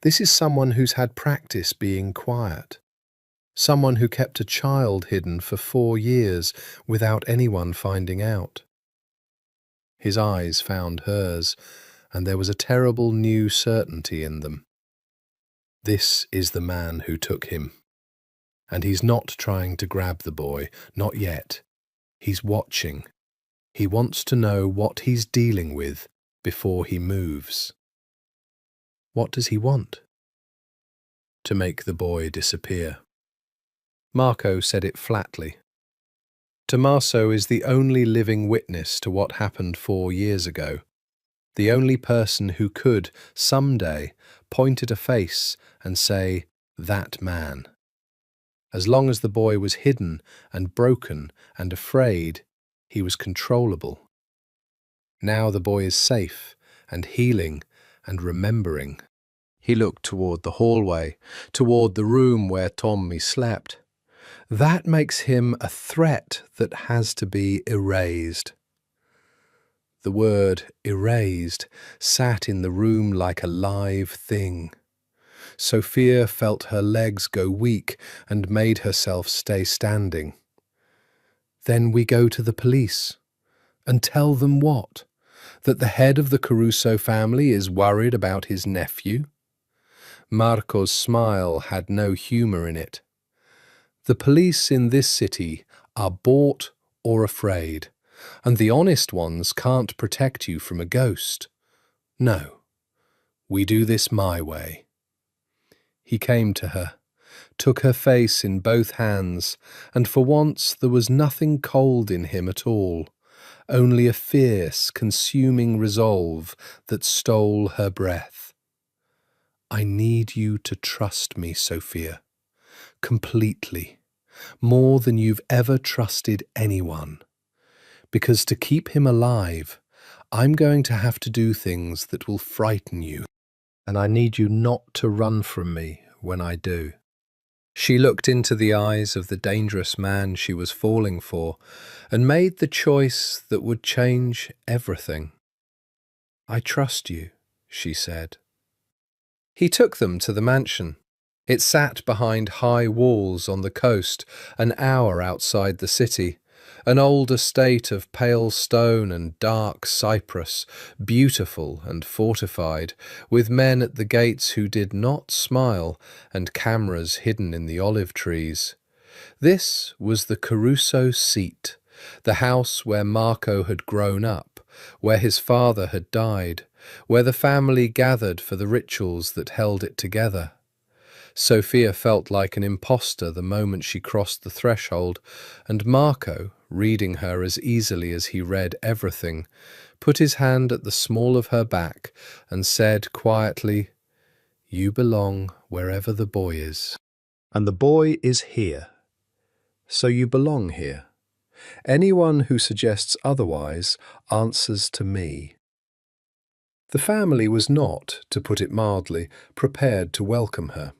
Speaker 1: This is someone who's had practice being quiet. Someone who kept a child hidden for 4 years without anyone finding out. His eyes found hers, and there was a terrible new certainty in them. This is the man who took him. And he's not trying to grab the boy, not yet. He's watching. He wants to know what he's dealing with before he moves. What does he want? To make the boy disappear. Marco said it flatly. Tommaso is the only living witness to what happened 4 years ago. The only person who could, someday, point at a face and say, "That man." As long as the boy was hidden and broken and afraid, he was controllable. Now the boy is safe and healing and remembering. He looked toward the hallway, toward the room where Tommy slept. That makes him a threat that has to be erased. The word erased sat in the room like a live thing. Sophia felt her legs go weak and made herself stay standing. Then we go to the police. And tell them what? That the head of the Caruso family is worried about his nephew? Marco's smile had no humour in it. The police in this city are bought or afraid, and the honest ones can't protect you from a ghost. No, we do this my way. He came to her, took her face in both hands, and for once there was nothing cold in him at all, only a fierce, consuming resolve that stole her breath. I need you to trust me, Sophia, completely, more than you've ever trusted anyone. Because to keep him alive, I'm going to have to do things that will frighten you, and I need you not to run from me when I do. She looked into the eyes of the dangerous man she was falling for and made the choice that would change everything. I trust you, she said. He took them to the mansion. It sat behind high walls on the coast, an hour outside the city, an old estate of pale stone and dark cypress, beautiful and fortified, with men at the gates who did not smile and cameras hidden in the olive trees. This was the Caruso seat, the house where Marco had grown up, where his father had died, where the family gathered for the rituals that held it together. Sophia felt like an impostor the moment she crossed the threshold, and Marco, reading her as easily as he read everything, put his hand at the small of her back and said quietly, "You belong wherever the boy is. And the boy is here. So you belong here. Anyone who suggests otherwise answers to me." The family was not, to put it mildly, prepared to welcome her.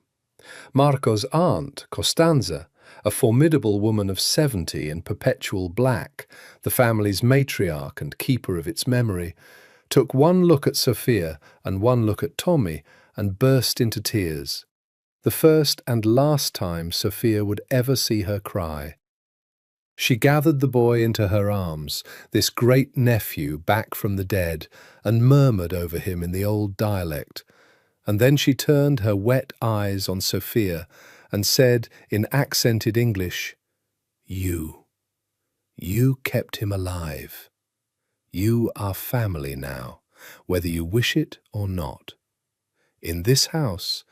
Speaker 1: Marco's aunt, Costanza, a formidable woman of 70 in perpetual black, the family's matriarch and keeper of its memory, took one look at Sophia and one look at Tommy and burst into tears. The first and last time Sophia would ever see her cry. She gathered the boy into her arms, this great nephew back from the dead, and murmured over him in the old dialect. And then she turned her wet eyes on Sophia and said in accented English, You kept him alive. You are family now, whether you wish it or not. In this house,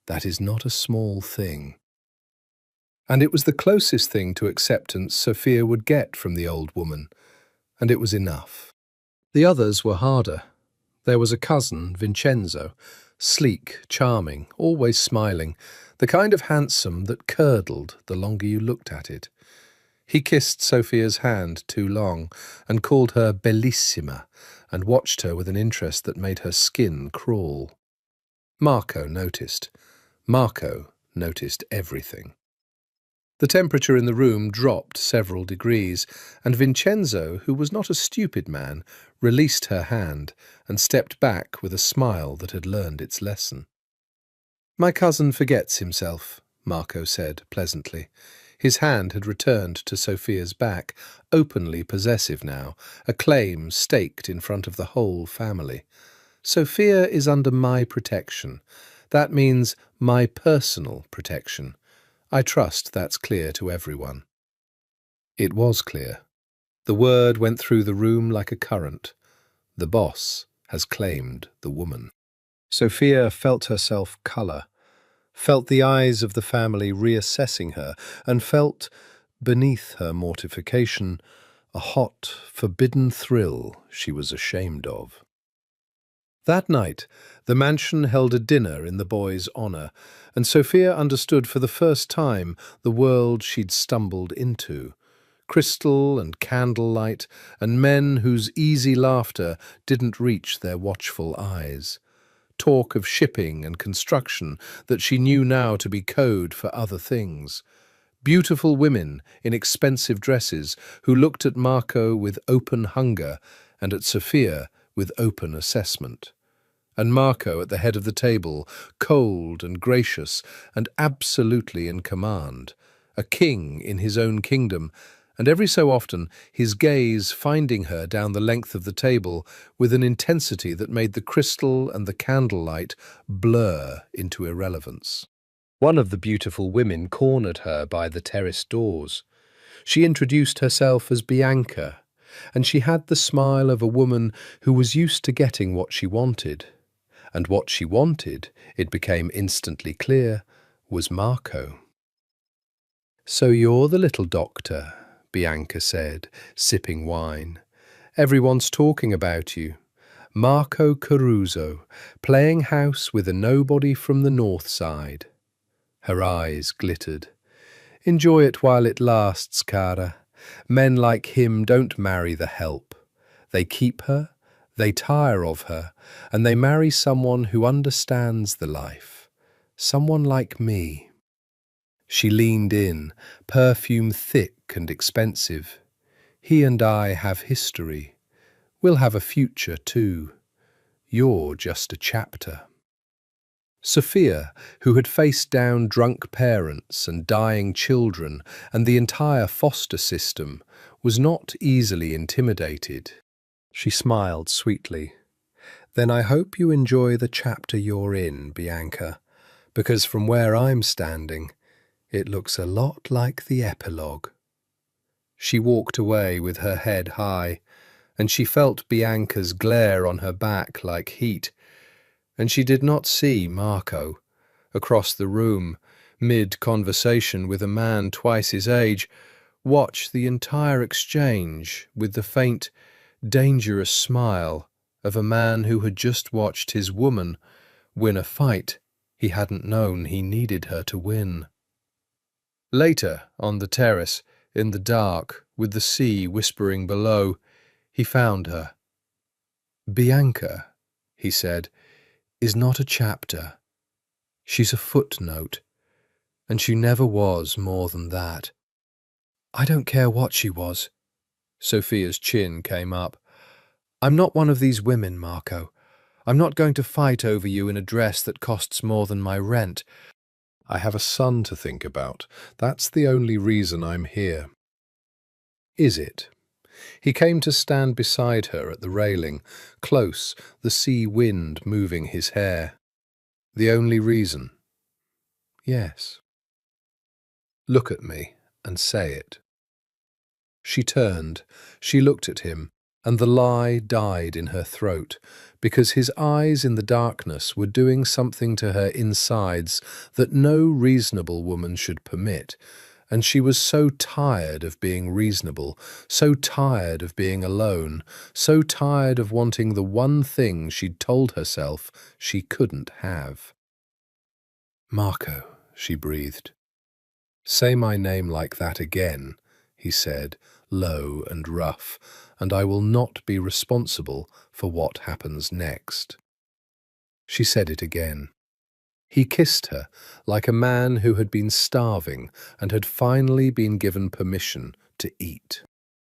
Speaker 1: that is not a small thing." And it was the closest thing to acceptance Sophia would get from the old woman, and it was enough. The others were harder. There was a cousin, Vincenzo, sleek, charming, always smiling, the kind of handsome that curdled the longer you looked at it. He kissed Sophia's hand too long and called her bellissima and watched her with an interest that made her skin crawl. Marco noticed. Marco noticed everything. The temperature in the room dropped several degrees, and Vincenzo, who was not a stupid man, released her hand and stepped back with a smile that had learned its lesson. "My cousin forgets himself," Marco said pleasantly. His hand had returned to Sophia's back, openly possessive now, a claim staked in front of the whole family. "Sophia is under my protection. That means my personal protection. I trust that's clear to everyone." It was clear. The word went through the room like a current. The boss has claimed the woman. Sophia felt herself colour, felt the eyes of the family reassessing her, and felt, beneath her mortification, a hot, forbidden thrill she was ashamed of. That night, the mansion held a dinner in the boy's honour, and Sophia understood for the first time the world she'd stumbled into. Crystal and candlelight, and men whose easy laughter didn't reach their watchful eyes. talk of shipping and construction that she knew now to be code for other things. Beautiful women in expensive dresses who looked at Marco with open hunger and at Sophia with open assessment. And Marco at the head of the table, cold and gracious and absolutely in command, a king in his own kingdom, and every so often his gaze finding her down the length of the table with an intensity that made the crystal and the candlelight blur into irrelevance. One of the beautiful women cornered her by the terrace doors. She introduced herself as Bianca, and she had the smile of a woman who was used to getting what she wanted. And what she wanted, it became instantly clear, was Marco. "So you're the little doctor," Bianca said, sipping wine. "Everyone's talking about you. Marco Caruso, playing house with a nobody from the north side." Her eyes glittered. "Enjoy it while it lasts, cara. Men like him don't marry the help. They keep her, they tire of her, and they marry someone who understands the life. Someone like me." She leaned in, perfume thick and expensive. "He and I have history. We'll have a future too. You're just a chapter." Sophia, who had faced down drunk parents and dying children and the entire foster system, was not easily intimidated. She smiled sweetly. "Then I hope you enjoy the chapter you're in, Bianca, because from where I'm standing, it looks a lot like the epilogue." She walked away with her head high, and she felt Bianca's glare on her back like heat. And she did not see Marco, across the room, mid-conversation with a man twice his age, watch the entire exchange with the faint, dangerous smile of a man who had just watched his woman win a fight he hadn't known he needed her to win. Later, on the terrace, in the dark, with the sea whispering below, he found her. "Bianca," he said, "is not a chapter. She's a footnote, and she never was more than that." "I don't care what she was." Sophia's chin came up. "I'm not one of these women, Marco. I'm not going to fight over you in a dress that costs more than my rent. I have a son to think about. That's the only reason I'm here." "Is it?" He came to stand beside her at the railing, close, the sea wind moving his hair. "The only reason?" "Yes." "Look at me and say it." She turned, she looked at him, and the lie died in her throat, because his eyes in the darkness were doing something to her insides that no reasonable woman should permit, and she was so tired of being reasonable, so tired of being alone, so tired of wanting the one thing she'd told herself she couldn't have. "Marco," she breathed. "Say my name like that again," he said, low and rough, "and I will not be responsible for what happens next." She said it again. He kissed her like a man who had been starving and had finally been given permission to eat.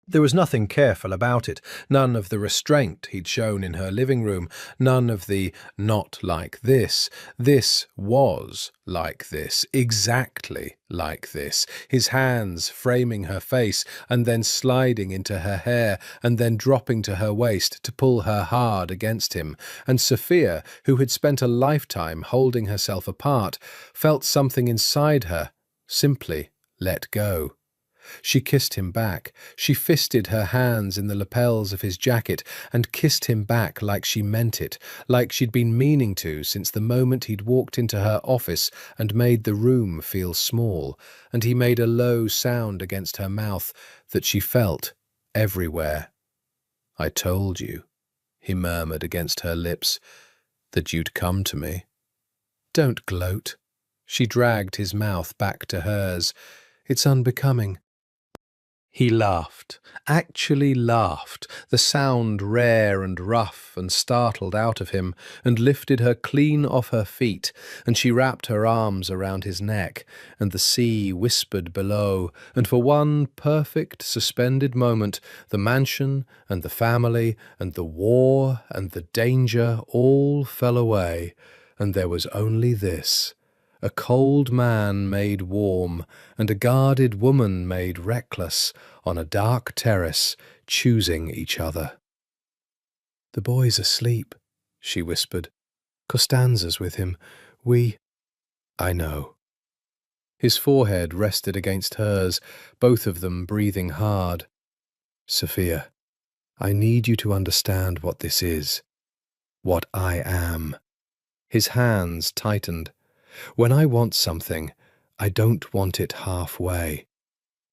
Speaker 1: There was nothing careful about it, none of the restraint he'd shown in her living room, none of the "not like this." This was like this, exactly like this, his hands framing her face and then sliding into her hair and then dropping to her waist to pull her hard against him. And Sophia, who had spent a lifetime holding herself apart, felt something inside her simply let go. She kissed him back. She fisted her hands in the lapels of his jacket and kissed him back like she meant it, like she'd been meaning to since the moment he'd walked into her office and made the room feel small, and he made a low sound against her mouth that she felt everywhere. "I told you," he murmured against her lips, "that you'd come to me." "Don't gloat." She dragged his mouth back to hers. "It's unbecoming." He laughed, actually laughed, the sound rare and rough and startled out of him, and lifted her clean off her feet, and she wrapped her arms around his neck, and the sea whispered below, and for one perfect suspended moment the mansion and the family and the war and the danger all fell away, and there was only this. A cold man made warm, and a guarded woman made reckless, on a dark terrace, choosing each other. "The boy's asleep," she whispered. "Costanza's with him. I know." His forehead rested against hers, both of them breathing hard. "Sophia, I need you to understand what this is, what I am." His hands tightened. "When I want something, I don't want it halfway.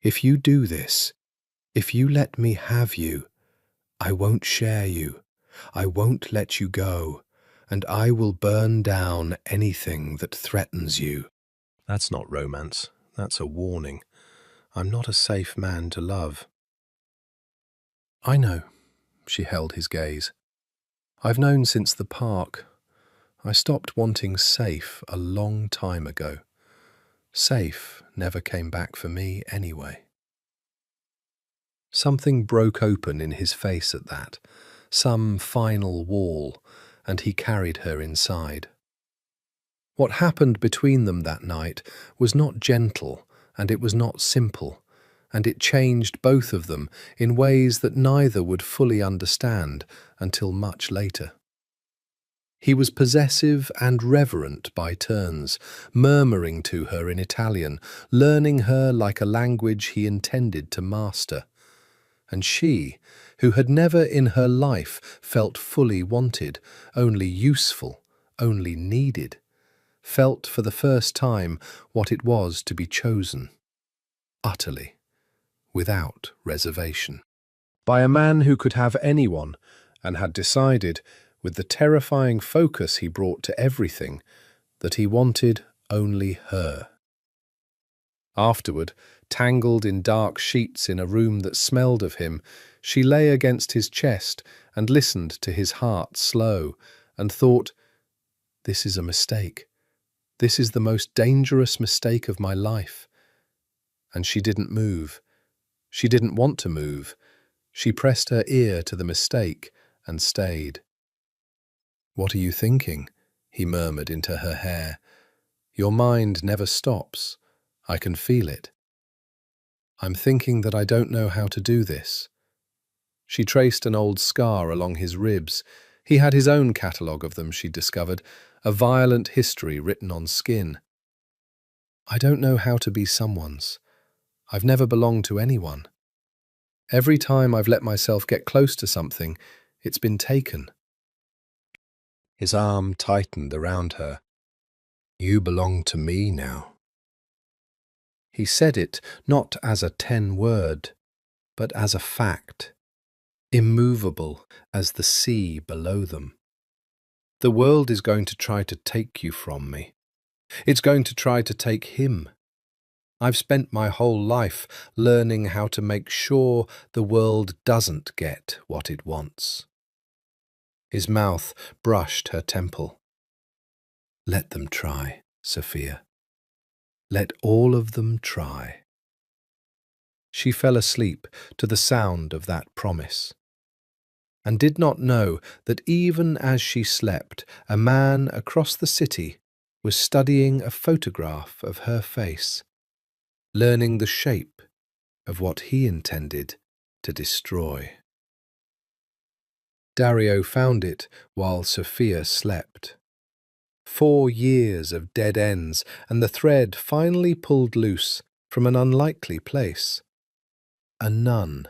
Speaker 1: If you do this, if you let me have you, I won't share you, I won't let you go, and I will burn down anything that threatens you." That's not romance, that's a warning. I'm not a safe man to love. I know, she held his gaze. I've known since the park. I stopped wanting safe a long time ago. Safe never came back for me anyway. Something broke open in his face at that, some final wall, and he carried her inside. What happened between them that night was not gentle, and it was not simple, and it changed both of them in ways that neither would fully understand until much later. He was possessive and reverent by turns, murmuring to her in Italian, learning her like a language he intended to master. And she, who had never in her life felt fully wanted, only useful, only needed, felt for the first time what it was to be chosen, utterly, without reservation, by a man who could have anyone, and had decided, with the terrifying focus he brought to everything, that he wanted only her. Afterward, tangled in dark sheets in a room that smelled of him, she lay against his chest and listened to his heart slow, and thought, "This is a mistake. This is the most dangerous mistake of my life." And she didn't move. She didn't want to move. She pressed her ear to the mistake and stayed. "What are you thinking?" he murmured into her hair. "Your mind never stops. I can feel it." "I'm thinking that I don't know how to do this." She traced an old scar along his ribs. He had his own catalogue of them, she discovered, a violent history written on skin. "I don't know how to be someone's. I've never belonged to anyone. Every time I've let myself get close to something, it's been taken." His arm tightened around her. "You belong to me now." He said it not as a 10-word, but as a fact, immovable as the sea below them. "The world is going to try to take you from me. It's going to try to take him. I've spent my whole life learning how to make sure the world doesn't get what it wants." His mouth brushed her temple. "Let them try, Sophia. Let all of them try." She fell asleep to the sound of that promise, and did not know that even as she slept, a man across the city was studying a photograph of her face, learning the shape of what he intended to destroy. Dario found it while Sophia slept. 4 years of dead ends, and the thread finally pulled loose from an unlikely place. A nun.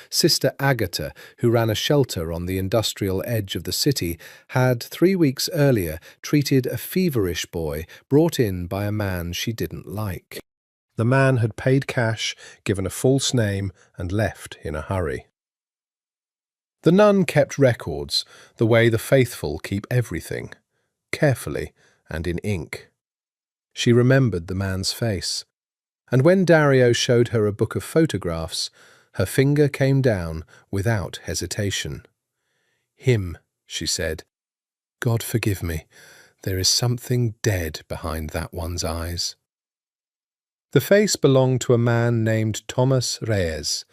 Speaker 1: Sister Agatha, who ran a shelter on the industrial edge of the city, had 3 weeks earlier treated a feverish boy brought in by a man she didn't like. The man had paid cash, given a false name, and left in a hurry. The nun kept records, the way the faithful keep everything, carefully and in ink. She remembered the man's face, And when Dario showed her a book of photographs, her finger came down without hesitation. "Him," she said. "God forgive me, there is something dead behind that one's eyes." The face belonged to a man named Thomas Reyes,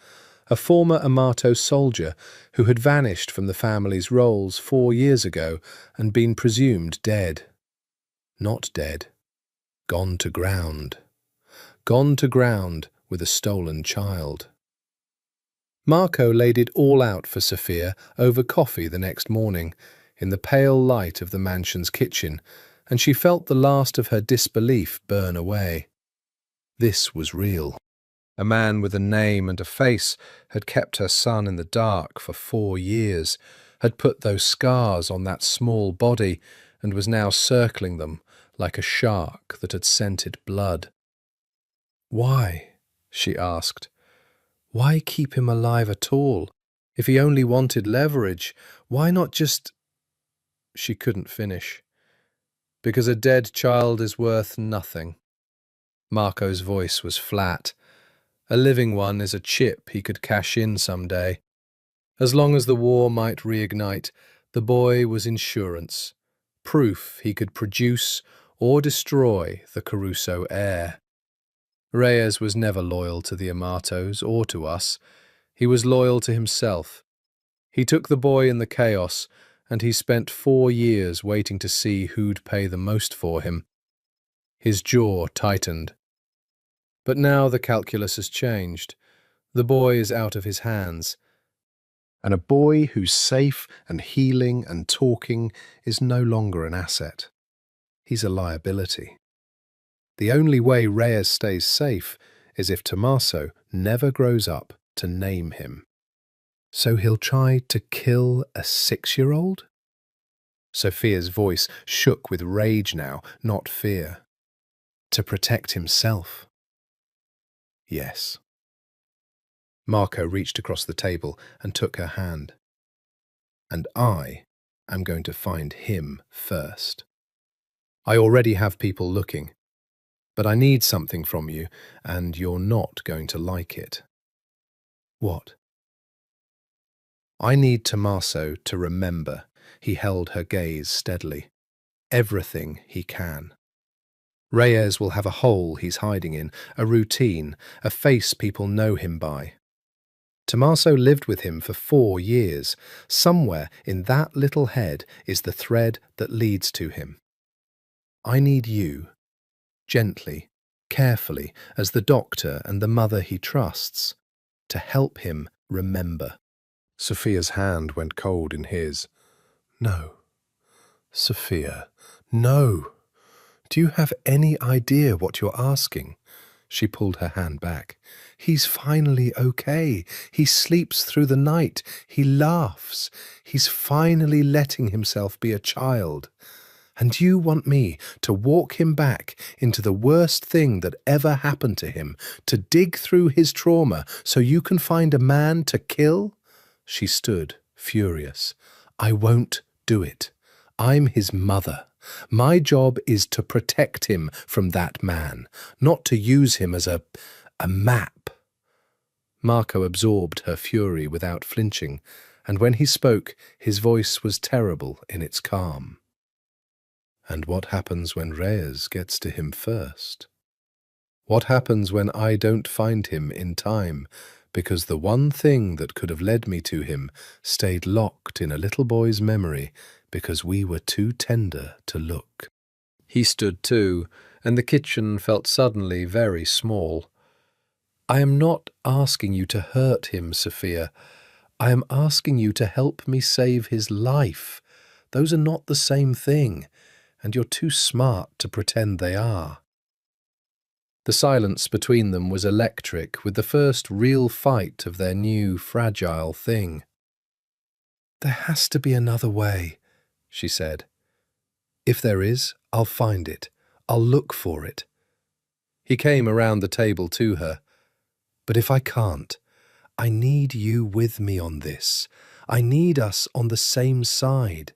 Speaker 1: a former Amato soldier who had vanished from the family's rolls 4 years ago and been presumed dead. Not dead. Gone to ground. Gone to ground with a stolen child. Marco laid it all out for Sophia over coffee the next morning, in the pale light of the mansion's kitchen, and she felt the last of her disbelief burn away. This was real. A man with a name and a face had kept her son in the dark for 4 years, had put those scars on that small body, and was now circling them like a shark that had scented blood. "Why?" she asked. "Why keep him alive at all? If he only wanted leverage, why not just—" She couldn't finish. "Because a dead child is worth nothing." Marco's voice was flat. "A living one is a chip he could cash in someday. As long as the war might reignite, the boy was insurance, proof he could produce or destroy the Caruso heir. Reyes was never loyal to the Amatos or to us. He was loyal to himself. He took the boy in the chaos, and he spent 4 years waiting to see who'd pay the most for him." His jaw tightened. "But now the calculus has changed. The boy is out of his hands. And a boy who's safe and healing and talking is no longer an asset. He's a liability. The only way Reyes stays safe is if Tommaso never grows up to name him." "So he'll try to kill a 6-year-old? Sophia's voice shook with rage now, not fear. "To protect himself?" "Yes." Marco reached across the table and took her hand. "And I am going to find him first. I already have people looking. But I need something from you, and you're not going to like it." "What?" "I need Tommaso to remember," he held her gaze steadily, "everything he can. Reyes will have a hole he's hiding in, a routine, a face people know him by. Tommaso lived with him for 4 years. Somewhere in that little head is the thread that leads to him. I need you, gently, carefully, as the doctor and the mother he trusts, to help him remember." Sophia's hand went cold in his. "No, Sophia, no. Do you have any idea what you're asking?" She pulled her hand back. "He's finally okay. He sleeps through the night. He laughs. He's finally letting himself be a child. And you want me to walk him back into the worst thing that ever happened to him, to dig through his trauma so you can find a man to kill?" She stood, furious. "I won't do it. I'm his mother. My job is to protect him from that man, not to use him as a map." Marco absorbed her fury without flinching, and when he spoke, his voice was terrible in its calm. "And what happens when Reyes gets to him first? What happens when I don't find him in time, because the one thing that could have led me to him stayed locked in a little boy's memory because we were too tender to look?" He stood too, and the kitchen felt suddenly very small. "I am not asking you to hurt him, Sophia. I am asking you to help me save his life. Those are not the same thing, and you're too smart to pretend they are." The silence between them was electric, with the first real fight of their new, fragile thing. "There has to be another way," she said. "If there is, I'll find it. I'll look for it." He came around the table to her. "But if I can't, I need you with me on this. I need us on the same side.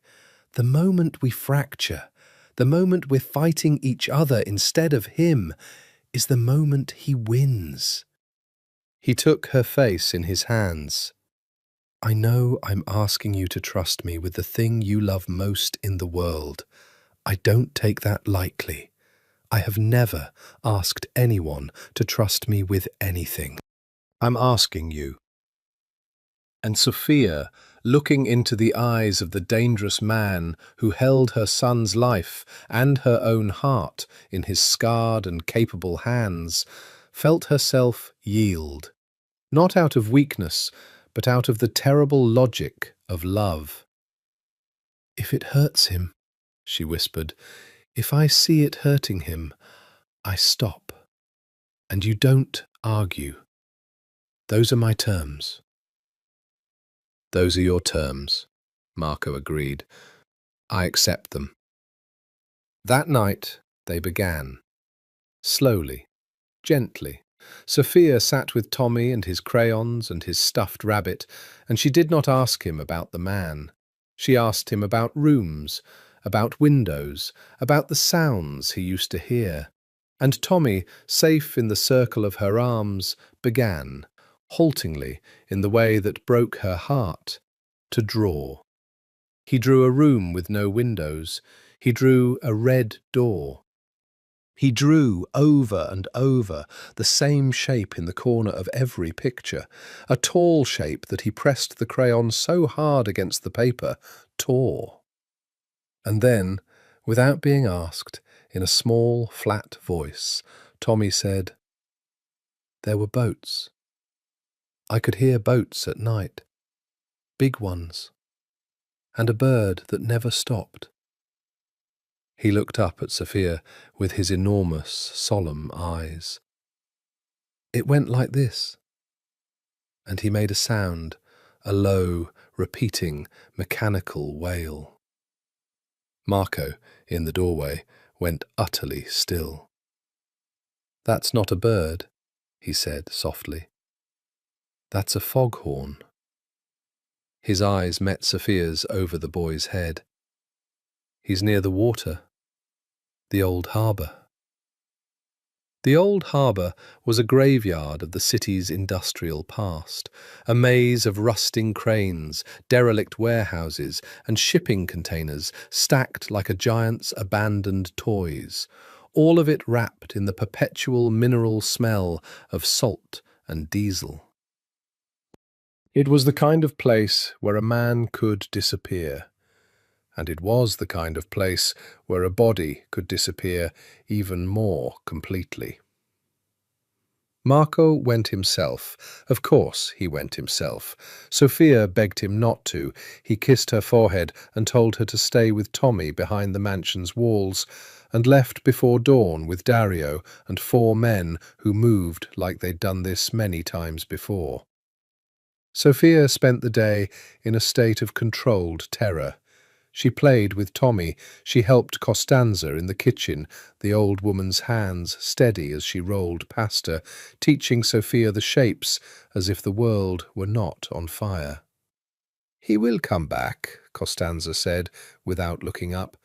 Speaker 1: The moment we fracture, the moment we're fighting each other instead of him, is the moment he wins. He took her face in his hands. I know I'm asking you to trust me with the thing you love most in the world. I don't take that lightly. I have never asked anyone to trust me with anything. I'm asking you. And Sophia, looking into the eyes of the dangerous man who held her son's life and her own heart in his scarred and capable hands, felt herself yield, not out of weakness, but out of the terrible logic of love. If it hurts him, she whispered, if I see it hurting him, I stop. And you don't argue. Those are my terms. Those are your terms, Marco agreed. I accept them. That night they began. Slowly, gently. Sophia sat with Tommy and his crayons and his stuffed rabbit, and she did not ask him about the man. She asked him about rooms, about windows, about the sounds he used to hear. And Tommy, safe in the circle of her arms, began, haltingly, in the way that broke her heart, to draw. He drew a room with no windows. He drew a red door. He drew over and over the same shape in the corner of every picture, a tall shape that he pressed the crayon so hard against the paper, tore. And then, without being asked, in a small, flat voice, Tommy said, there were boats. I could hear boats at night, big ones, and a bird that never stopped. He looked up at Sophia with his enormous, solemn eyes. It went like this. And he made a sound, a low, repeating, mechanical wail. Marco, in the doorway, went utterly still. That's not a bird, he said softly. That's a foghorn. His eyes met Sophia's over the boy's head. He's near the water. The old harbour. The old harbour was a graveyard of the city's industrial past, a maze of rusting cranes, derelict warehouses, and shipping containers stacked like a giant's abandoned toys, all of it wrapped in the perpetual mineral smell of salt and diesel. It was the kind of place where a man could disappear, and it was the kind of place where a body could disappear even more completely. Marco went himself. Of course he went himself. Sophia begged him not to. He kissed her forehead and told her to stay with Tommy behind the mansion's walls, and left before dawn with Dario and 4 men who moved like they'd done this many times before. Sophia spent the day in a state of controlled terror. She played with Tommy. She helped Costanza in the kitchen, the old woman's hands steady as she rolled pasta, teaching Sophia the shapes as if the world were not on fire. He will come back, Costanza said, without looking up.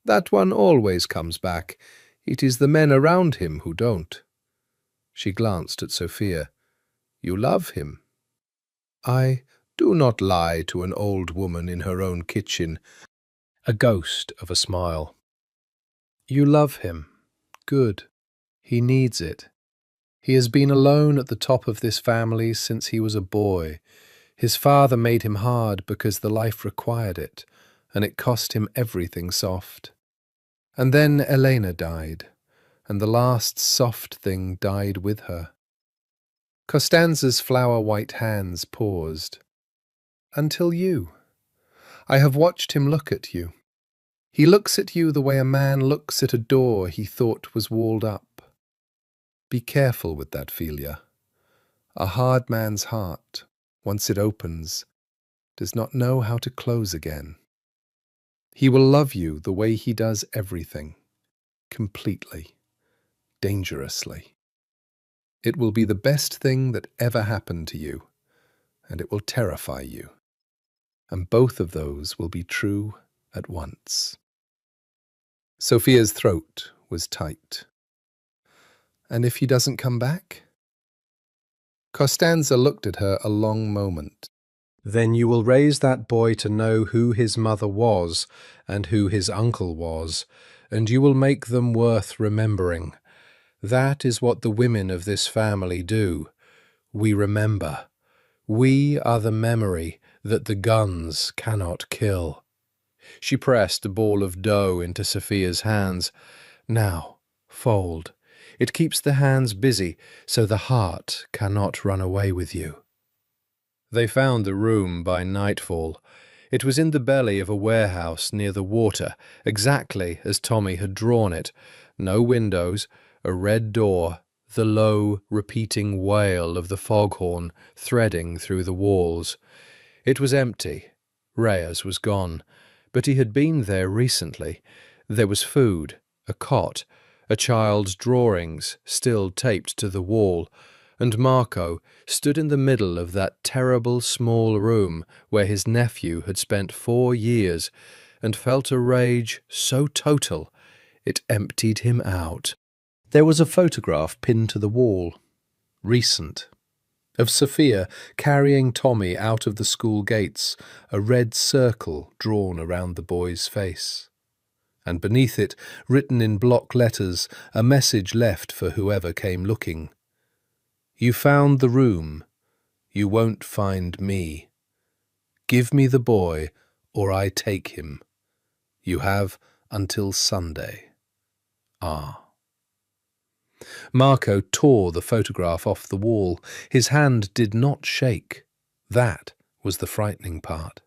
Speaker 1: That one always comes back. It is the men around him who don't. She glanced at Sophia. You love him. I do not lie to an old woman in her own kitchen. A ghost of a smile. You love him. Good. He needs it. He has been alone at the top of this family since he was a boy. His father made him hard because the life required it, and it cost him everything soft. And then Elena died, and the last soft thing died with her. Costanza's flower-white hands paused. Until you. I have watched him look at you. He looks at you the way a man looks at a door he thought was walled up. Be careful with that, Philia. A hard man's heart, once it opens, does not know how to close again. He will love you the way he does everything, completely, dangerously. It will be the best thing that ever happened to you, and it will terrify you. And both of those will be true at once. Sophia's throat was tight. And if he doesn't come back? Costanza looked at her a long moment. Then you will raise that boy to know who his mother was and who his uncle was, and you will make them worth remembering. That is what the women of this family do. We remember. We are the memory that the guns cannot kill. She pressed a ball of dough into Sophia's hands. Now, fold. It keeps the hands busy, so the heart cannot run away with you. They found the room by nightfall. It was in the belly of a warehouse near the water, exactly as Tommy had drawn it. No windows, a red door, the low, repeating wail of the foghorn threading through the walls. It was empty. Reyes was gone, but he had been there recently. There was food, a cot, a child's drawings still taped to the wall, and Marco stood in the middle of that terrible small room where his nephew had spent 4 years and felt a rage so total it emptied him out. There was a photograph pinned to the wall, recent, of Sophia carrying Tommy out of the school gates, a red circle drawn around the boy's face. And beneath it, written in block letters, a message left for whoever came looking. You found the room. You won't find me. Give me the boy, or I take him. You have until Sunday. Ah. Marco tore the photograph off the wall. His hand did not shake. That was the frightening part.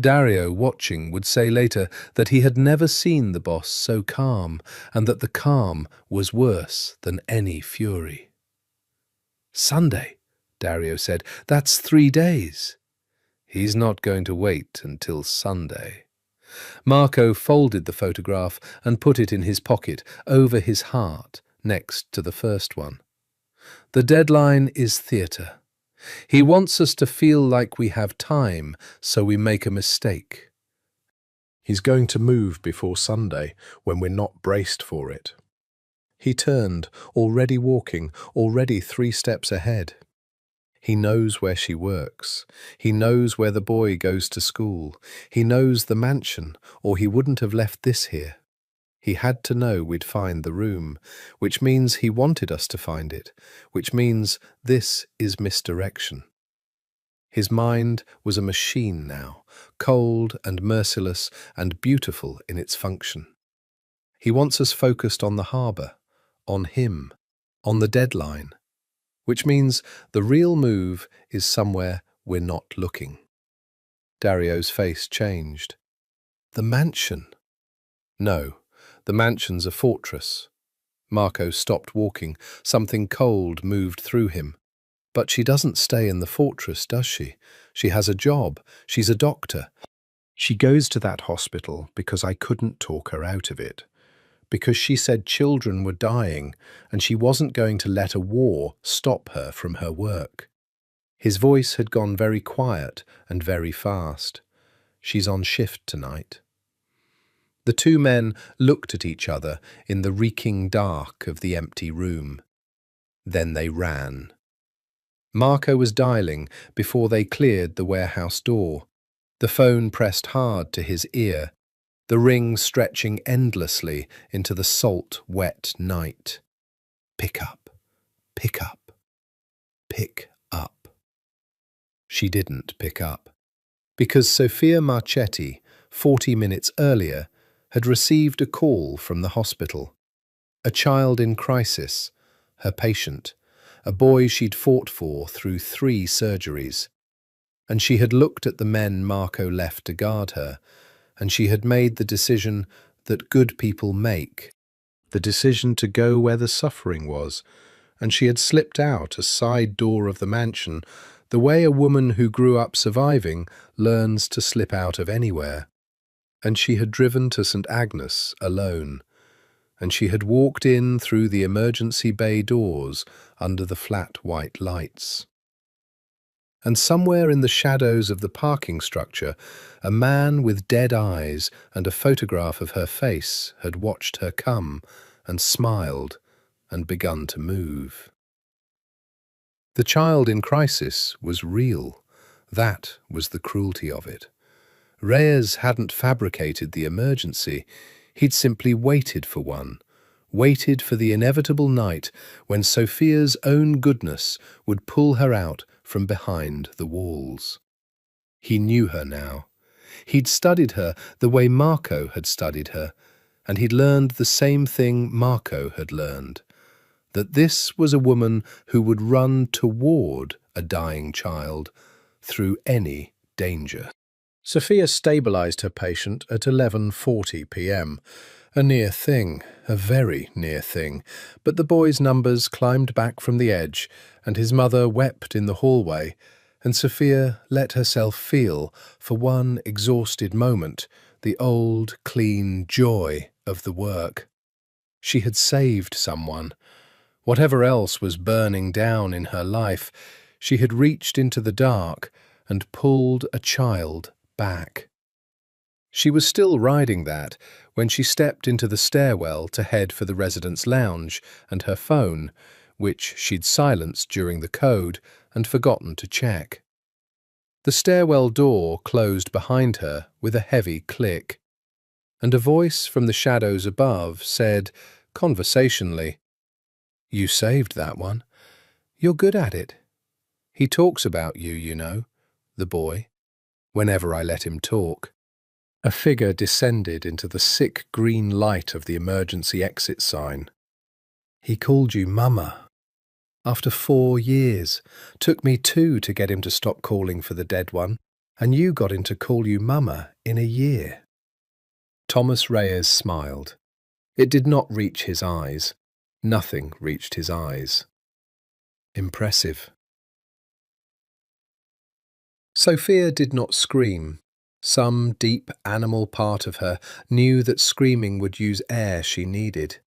Speaker 1: Dario, watching, would say later that he had never seen the boss so calm, and that the calm was worse than any fury. Sunday, Dario said. That's 3 days. He's not going to wait until Sunday. Marco folded the photograph and put it in his pocket, over his heart, next to the first one. The deadline is theatre. He wants us to feel like we have time, so we make a mistake. He's going to move before Sunday, when we're not braced for it. He turned, already walking, already 3 steps ahead. He knows where she works. He knows where the boy goes to school. He knows the mansion, or he wouldn't have left this here. He had to know we'd find the room, which means he wanted us to find it, which means this is misdirection. His mind was a machine now, cold and merciless and beautiful in its function. He wants us focused on the harbour, on him, on the deadline, which means the real move is somewhere we're not looking. Dario's face changed. The mansion? No. The mansion's a fortress. Marco stopped walking. Something cold moved through him. But she doesn't stay in the fortress, does she? She has a job. She's a doctor. She goes to that hospital because I couldn't talk her out of it. Because she said children were dying and she wasn't going to let a war stop her from her work. His voice had gone very quiet and very fast. She's on shift tonight. The 2 men looked at each other in the reeking dark of the empty room. Then they ran. Marco was dialing before they cleared the warehouse door. The phone pressed hard to his ear, the ring stretching endlessly into the salt, wet night. Pick up, pick up, pick up. She didn't pick up, because Sophia Marchetti, 40 minutes earlier, had received a call from the hospital. A child in crisis, her patient, a boy she'd fought for through 3 surgeries. And she had looked at the men Marco left to guard her, and she had made the decision that good people make, the decision to go where the suffering was, and she had slipped out a side door of the mansion, the way a woman who grew up surviving learns to slip out of anywhere. And she had driven to St. Agnes alone, and she had walked in through the emergency bay doors under the flat white lights. And somewhere in the shadows of the parking structure, a man with dead eyes and a photograph of her face had watched her come and smiled and begun to move. The child in crisis was real. That was the cruelty of it. Reyes hadn't fabricated the emergency. He'd simply waited for one, waited for the inevitable night when Sophia's own goodness would pull her out from behind the walls. He knew her now. He'd studied her the way Marco had studied her, and he'd learned the same thing Marco had learned, that this was a woman who would run toward a dying child through any danger. Sophia stabilized her patient at 11:40 p.m. A near thing, a very near thing, but the boy's numbers climbed back from the edge, and his mother wept in the hallway, and Sophia let herself feel, for one exhausted moment, the old, clean joy of the work. She had saved someone. Whatever else was burning down in her life, she had reached into the dark and pulled a child back. She was still riding that when she stepped into the stairwell to head for the residence lounge and her phone, which she'd silenced during the code and forgotten to check. The stairwell door closed behind her with a heavy click, and a voice from the shadows above said, conversationally, "You saved that one. You're good at it. He talks about you, you know, the boy, whenever I let him talk." A figure descended into the sick green light of the emergency exit sign. "He called you Mama. After 4 years. Took me 2 to get him to stop calling for the dead one, and you got him to call you Mama in a year." Thomas Reyes smiled. It did not reach his eyes. Nothing reached his eyes. Impressive. Sophia did not scream. Some deep animal part of her knew that screaming would use air she needed.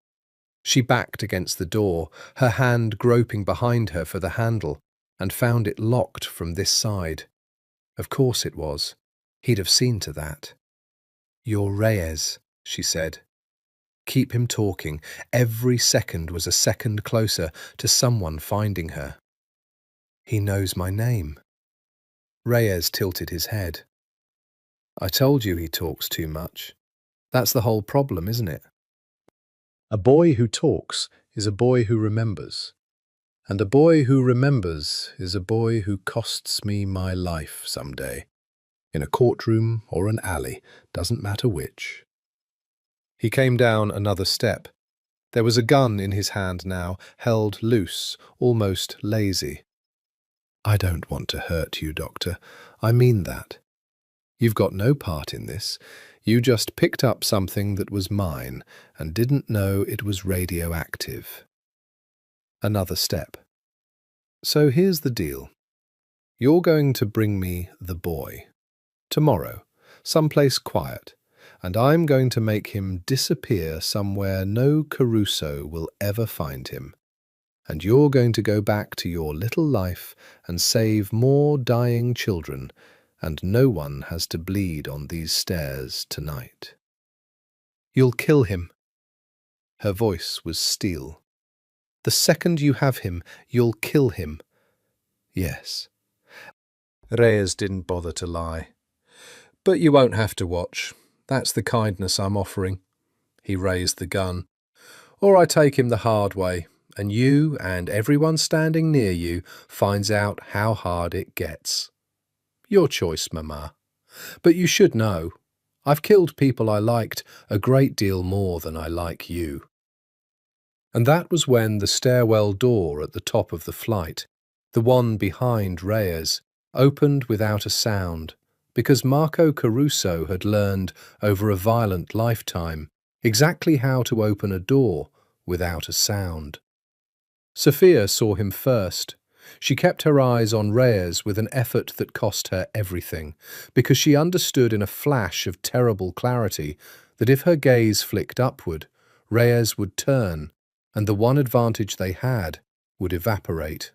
Speaker 1: She backed against the door, her hand groping behind her for the handle, and found it locked from this side. Of course it was. He'd have seen to that. "You're Reyes," she said. Keep him talking. Every second was a second closer to someone finding her. "He knows my name." Reyes tilted his head. "I told you he talks too much. That's the whole problem, isn't it? A boy who talks is a boy who remembers. And a boy who remembers is a boy who costs me my life someday. In a courtroom or an alley, doesn't matter which." He came down another step. There was a gun in his hand now, held loose, almost lazy. "I don't want to hurt you, Doctor. I mean that. You've got no part in this. You just picked up something that was mine and didn't know it was radioactive." Another step. "So here's the deal. You're going to bring me the boy. Tomorrow, someplace quiet, and I'm going to make him disappear somewhere no Caruso will ever find him. And you're going to go back to your little life and save more dying children, and no one has to bleed on these stairs tonight." "You'll kill him." Her voice was steel. "The second you have him, you'll kill him." "Yes." Reyes didn't bother to lie. "But you won't have to watch. That's the kindness I'm offering." He raised the gun. "Or I take him the hard way, and you and everyone standing near you finds out how hard it gets. Your choice, Mama. But you should know, I've killed people I liked a great deal more than I like you." And that was when the stairwell door at the top of the flight, the one behind Reyes, opened without a sound, because Marco Caruso had learned over a violent lifetime exactly how to open a door without a sound. Sophia saw him first. She kept her eyes on Reyes with an effort that cost her everything, because she understood in a flash of terrible clarity that if her gaze flicked upward, Reyes would turn, and the one advantage they had would evaporate.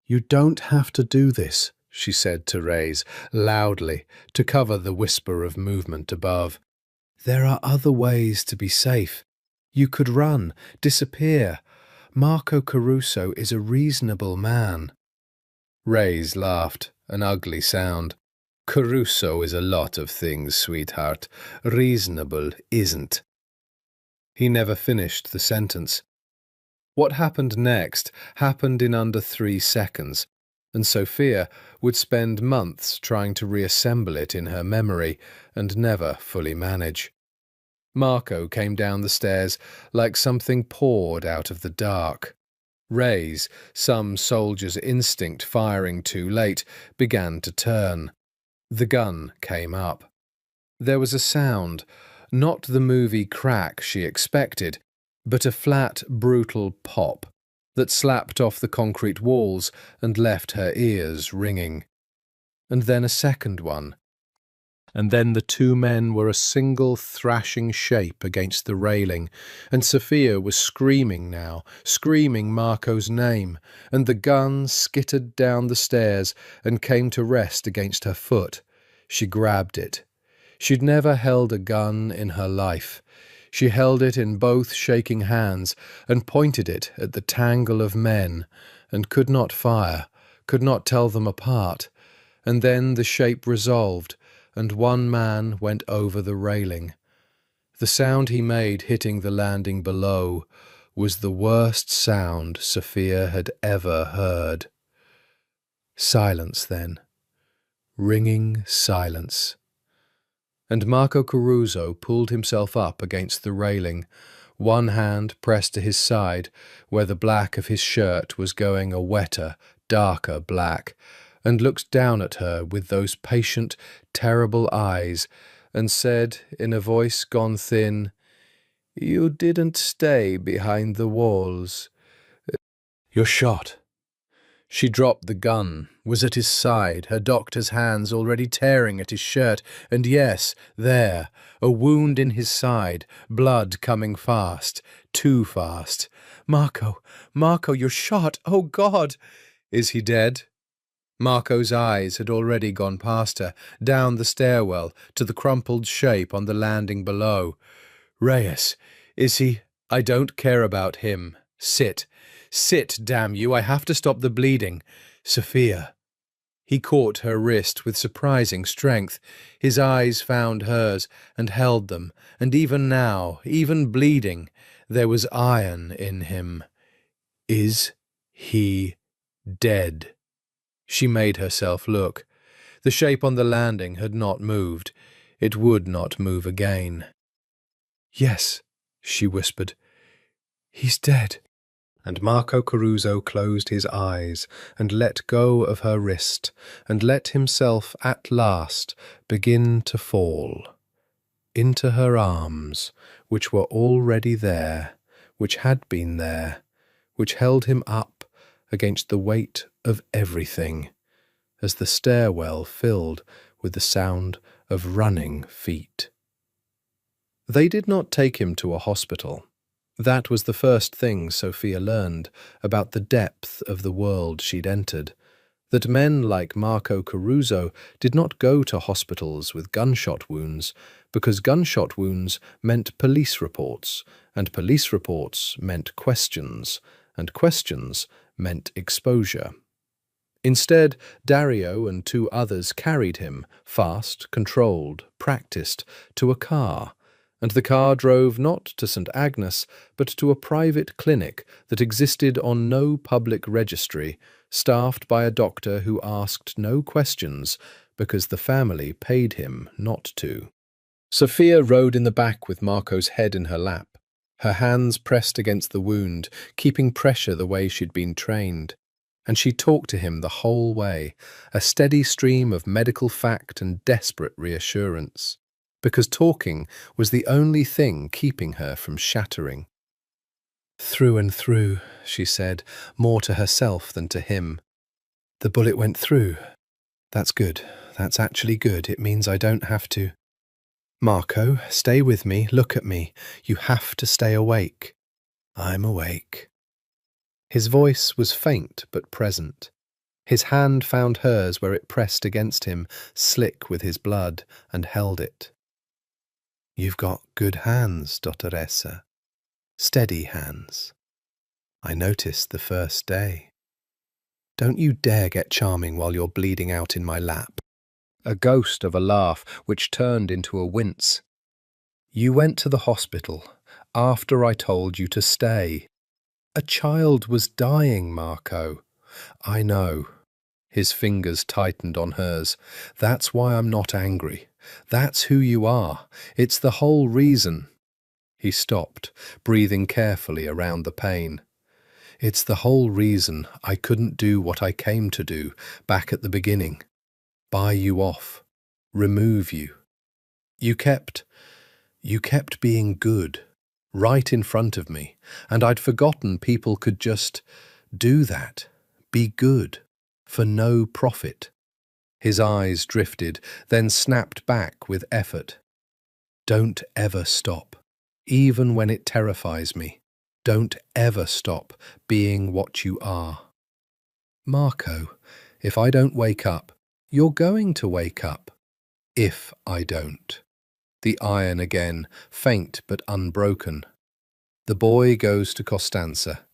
Speaker 1: "You don't have to do this," she said to Reyes, loudly, to cover the whisper of movement above. "There are other ways to be safe. You could run, disappear. Marco Caruso is a reasonable man. Reyes laughed, an ugly sound. Caruso is a lot of things, sweetheart. Reasonable isn't. He never finished the sentence. What happened next happened in under 3 seconds, and Sophia would spend months trying to reassemble it in her memory and never fully manage. Marco came down the stairs like something poured out of the dark. Reyes, some soldier's instinct firing too late, began to turn. The gun came up. There was a sound, not the movie crack she expected, but a flat, brutal pop that slapped off the concrete walls and left her ears ringing. And then a second one. And then the two men were a single thrashing shape against the railing, and Sophia was screaming now, screaming Marco's name, and the gun skittered down the stairs and came to rest against her foot. She grabbed it. She'd never held a gun in her life. She held it in both shaking hands and pointed it at the tangle of men, and could not fire, could not tell them apart. And then the shape resolved, and one man went over the railing. The sound he made hitting the landing below was the worst sound Sophia had ever heard. Silence then. Ringing silence. And Marco Caruso pulled himself up against the railing, one hand pressed to his side, where the black of his shirt was going a wetter, darker black, and looked down at her with those patient, terrible eyes, and said, in a voice gone thin, "You didn't stay behind the walls. You're shot." She dropped the gun, was at his side, her doctor's hands already tearing at his shirt, and yes, there, a wound in his side, blood coming fast, too fast. "Marco, Marco, you're shot! Oh, God!" "Is he dead?" Marco's eyes had already gone past her, down the stairwell, to the crumpled shape on the landing below. "Reyes, is he—" "I don't care about him. Sit. Sit, damn you, I have to stop the bleeding. Sophia." He caught her wrist with surprising strength. His eyes found hers and held them, and even now, even bleeding, there was iron in him. "Is he dead?" She made herself look. The shape on the landing had not moved. It would not move again. "Yes," she whispered. "He's dead." And Marco Caruso closed his eyes and let go of her wrist and let himself at last begin to fall into her arms, which were already there, which had been there, which held him up against the weight of everything, as the stairwell filled with the sound of running feet. They did not take him to a hospital. That was the first thing Sophia learned about the depth of the world she'd entered, that men like Marco Caruso did not go to hospitals with gunshot wounds, because gunshot wounds meant police reports, and police reports meant questions, and questions meant exposure. Instead, Dario and 2 others carried him, fast, controlled, practiced, to a car, and the car drove not to St. Agnes, but to a private clinic that existed on no public registry, staffed by a doctor who asked no questions because the family paid him not to. Sophia rode in the back with Marco's head in her lap, her hands pressed against the wound, keeping pressure the way she'd been trained. And she talked to him the whole way, a steady stream of medical fact and desperate reassurance, because talking was the only thing keeping her from shattering. "Through and through," she said, more to herself than to him. "The bullet went through. That's good. That's actually good. It means I don't have to. Marco, stay with me. Look at me. You have to stay awake." "I'm awake." His voice was faint but present. His hand found hers where it pressed against him, slick with his blood, and held it. "You've got good hands, Dottoressa." Steady hands. I noticed the first day. Don't you dare get charming while you're bleeding out in my lap. A ghost of a laugh which turned into a wince. You went to the hospital after I told you to stay. A child was dying, Marco. I know. His fingers tightened on hers. That's why I'm not angry. That's who you are. It's the whole reason. He stopped, breathing carefully around the pain. It's the whole reason I couldn't do what I came to do back at the beginning. Buy you off. Remove you. You kept being good, right in front of me, and I'd forgotten people could just do that, be good, for no profit. His eyes drifted, then snapped back with effort. Don't ever stop, even when it terrifies me. Don't ever stop being what you are. Marco, if I don't wake up, you're going to wake up. If I don't. The iron again, faint but unbroken. The boy goes to Costanza.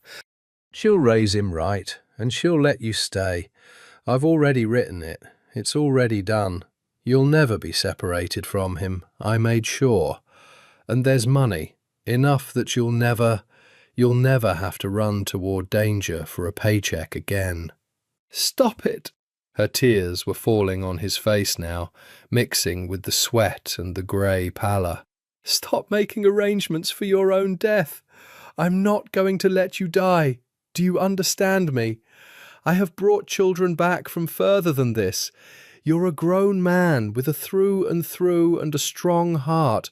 Speaker 1: She'll raise him right, and she'll let you stay. I've already written it. It's already done. You'll never be separated from him, I made sure. And there's money, enough that you'll never have to run toward danger for a paycheck again. Stop it! Her tears were falling on his face now, mixing with the sweat and the grey pallor. Stop making arrangements for your own death. I'm not going to let you die. Do you understand me? I have brought children back from further than this. You're a grown man with a through and a strong heart,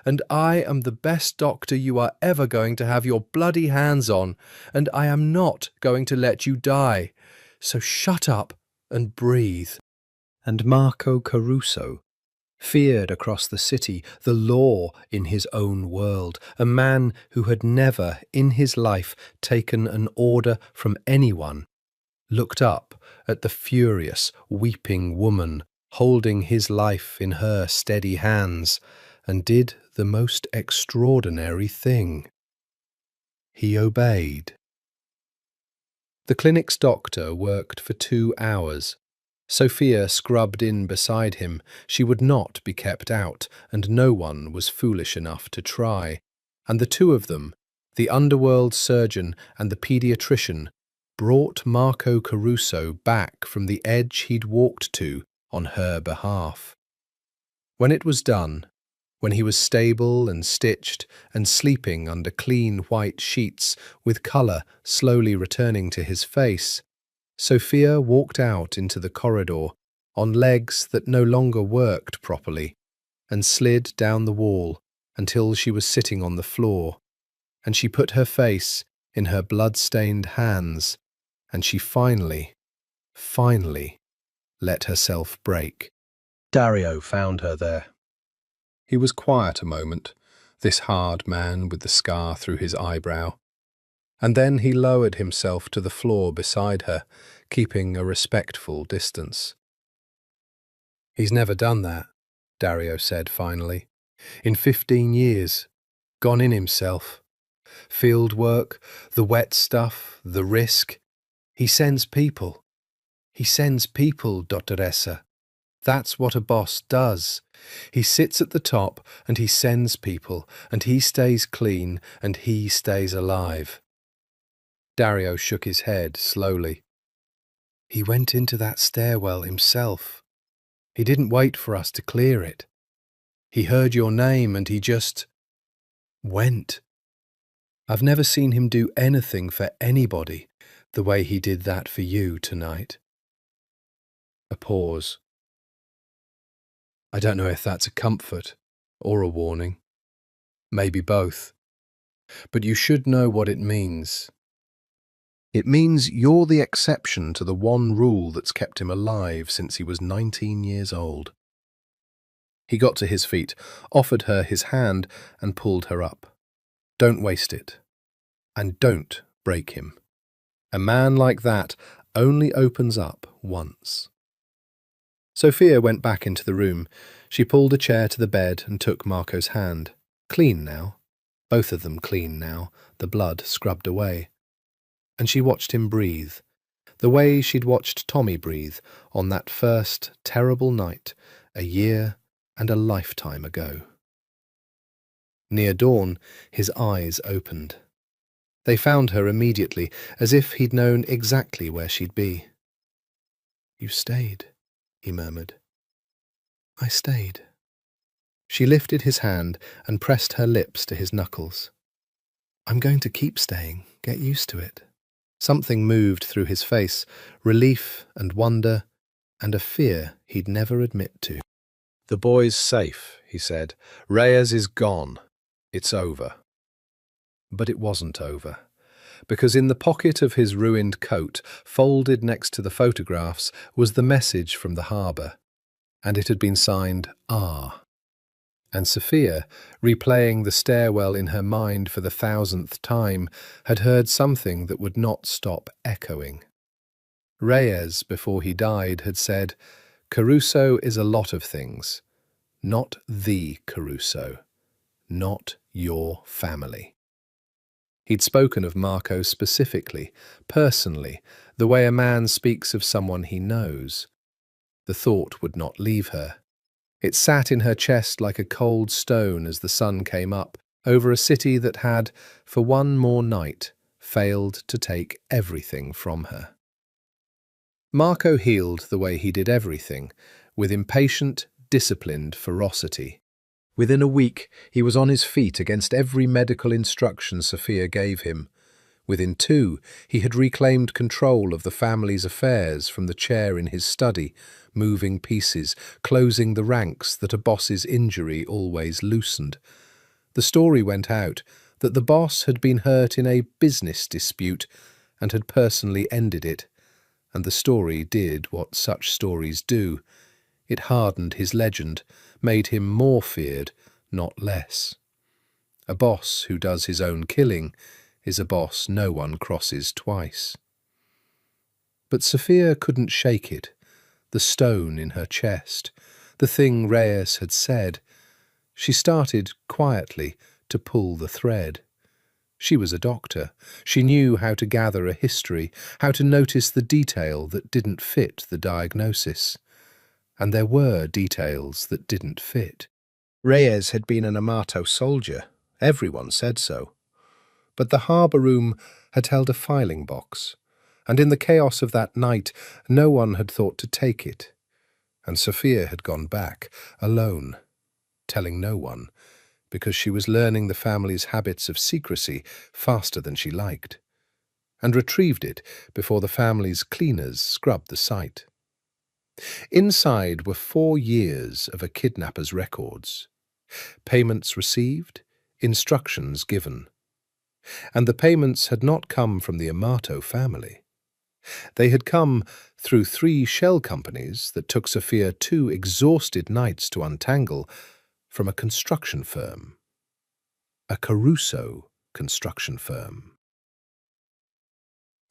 Speaker 1: and I am the best doctor you are ever going to have your bloody hands on, and I am not going to let you die. So shut up and breathe. And Marco Caruso feared across the city the law in his own world, a man who had never in his life taken an order from anyone, looked up at the furious, weeping woman holding his life in her steady hands, and did the most extraordinary thing. He obeyed. The clinic's doctor worked for 2 hours. Sophia scrubbed in beside him. She would not be kept out, and no one was foolish enough to try. And the two of them, the underworld surgeon and the paediatrician, brought Marco Caruso back from the edge he'd walked to on her behalf. When it was done, when he was stable and stitched and sleeping under clean white sheets with colour slowly returning to his face, Sophia walked out into the corridor on legs that no longer worked properly and slid down the wall until she was sitting on the floor, and she put her face in her blood-stained hands, and she finally let herself break. Dario found her there. He was quiet a moment, this hard man with the scar through his eyebrow, and then he lowered himself to the floor beside her, keeping a respectful distance. He's never done that, Dario said finally. In 15 years, gone in himself. Field work, the wet stuff, the risk. He sends people. He sends people, Dottoressa. That's what a boss does. He sits at the top and he sends people, and he stays clean and he stays alive. Dario shook his head slowly. He went into that stairwell himself. He didn't wait for us to clear it. He heard your name and he just went. I've never seen him do anything for anybody the way he did that for you tonight. A pause. I don't know if that's a comfort or a warning. Maybe both. But you should know what it means. It means you're the exception to the one rule that's kept him alive since he was 19 years old. He got to his feet, offered her his hand, and pulled her up. Don't waste it. And don't break him. A man like that only opens up once. Sophia went back into the room. She pulled a chair to the bed and took Marco's hand. Clean now. both of them clean now, the blood scrubbed away. And she watched him breathe, the way she'd watched Tommy breathe on that first terrible night, a year and a lifetime ago. Near dawn, his eyes opened. They found her immediately, as if he'd known exactly where she'd be. "You stayed," he murmured. "I stayed." She lifted his hand and pressed her lips to his knuckles. "I'm going to keep staying. Get used to it." Something moved through his face, relief and wonder, and a fear he'd never admit to. "The boy's safe," he said. "Reyes is gone. It's over." But it wasn't over, because in the pocket of his ruined coat, folded next to the photographs, was the message from the harbour, and it had been signed R. And Sophia, replaying the stairwell in her mind for the 1,000th time, had heard something that would not stop echoing. Reyes, before he died, had said, "Caruso is a lot of things. Not the Caruso. Not your family." He'd spoken of Marco specifically, personally, the way a man speaks of someone he knows. The thought would not leave her. It sat in her chest like a cold stone as the sun came up over a city that had, for one more night, failed to take everything from her. Marco healed the way he did everything, with impatient, disciplined ferocity. Within a week, he was on his feet against every medical instruction Sophia gave him. Within 2, he had reclaimed control of the family's affairs from the chair in his study, moving pieces, closing the ranks that a boss's injury always loosened. The story went out that the boss had been hurt in a business dispute and had personally ended it, and the story did what such stories do. It hardened his legend, made him more feared, not less. A boss who does his own killing is a boss no one crosses twice. But Sophia couldn't shake it, the stone in her chest, the thing Reyes had said. She started, quietly, to pull the thread. She was a doctor. She knew how to gather a history, how to notice the detail that didn't fit the diagnosis. And there were details that didn't fit. Reyes had been an Amato soldier. Everyone said so. But the harbour room had held a filing box, and in the chaos of that night no one had thought to take it. And Sophia had gone back, alone, telling no one, because she was learning the family's habits of secrecy faster than she liked, and retrieved it before the family's cleaners scrubbed the site. Inside were 4 years of a kidnapper's records. Payments received, instructions given. And the payments had not come from the Amato family. They had come through 3 shell companies that took Sophia 2 exhausted nights to untangle, from a construction firm. A Caruso construction firm.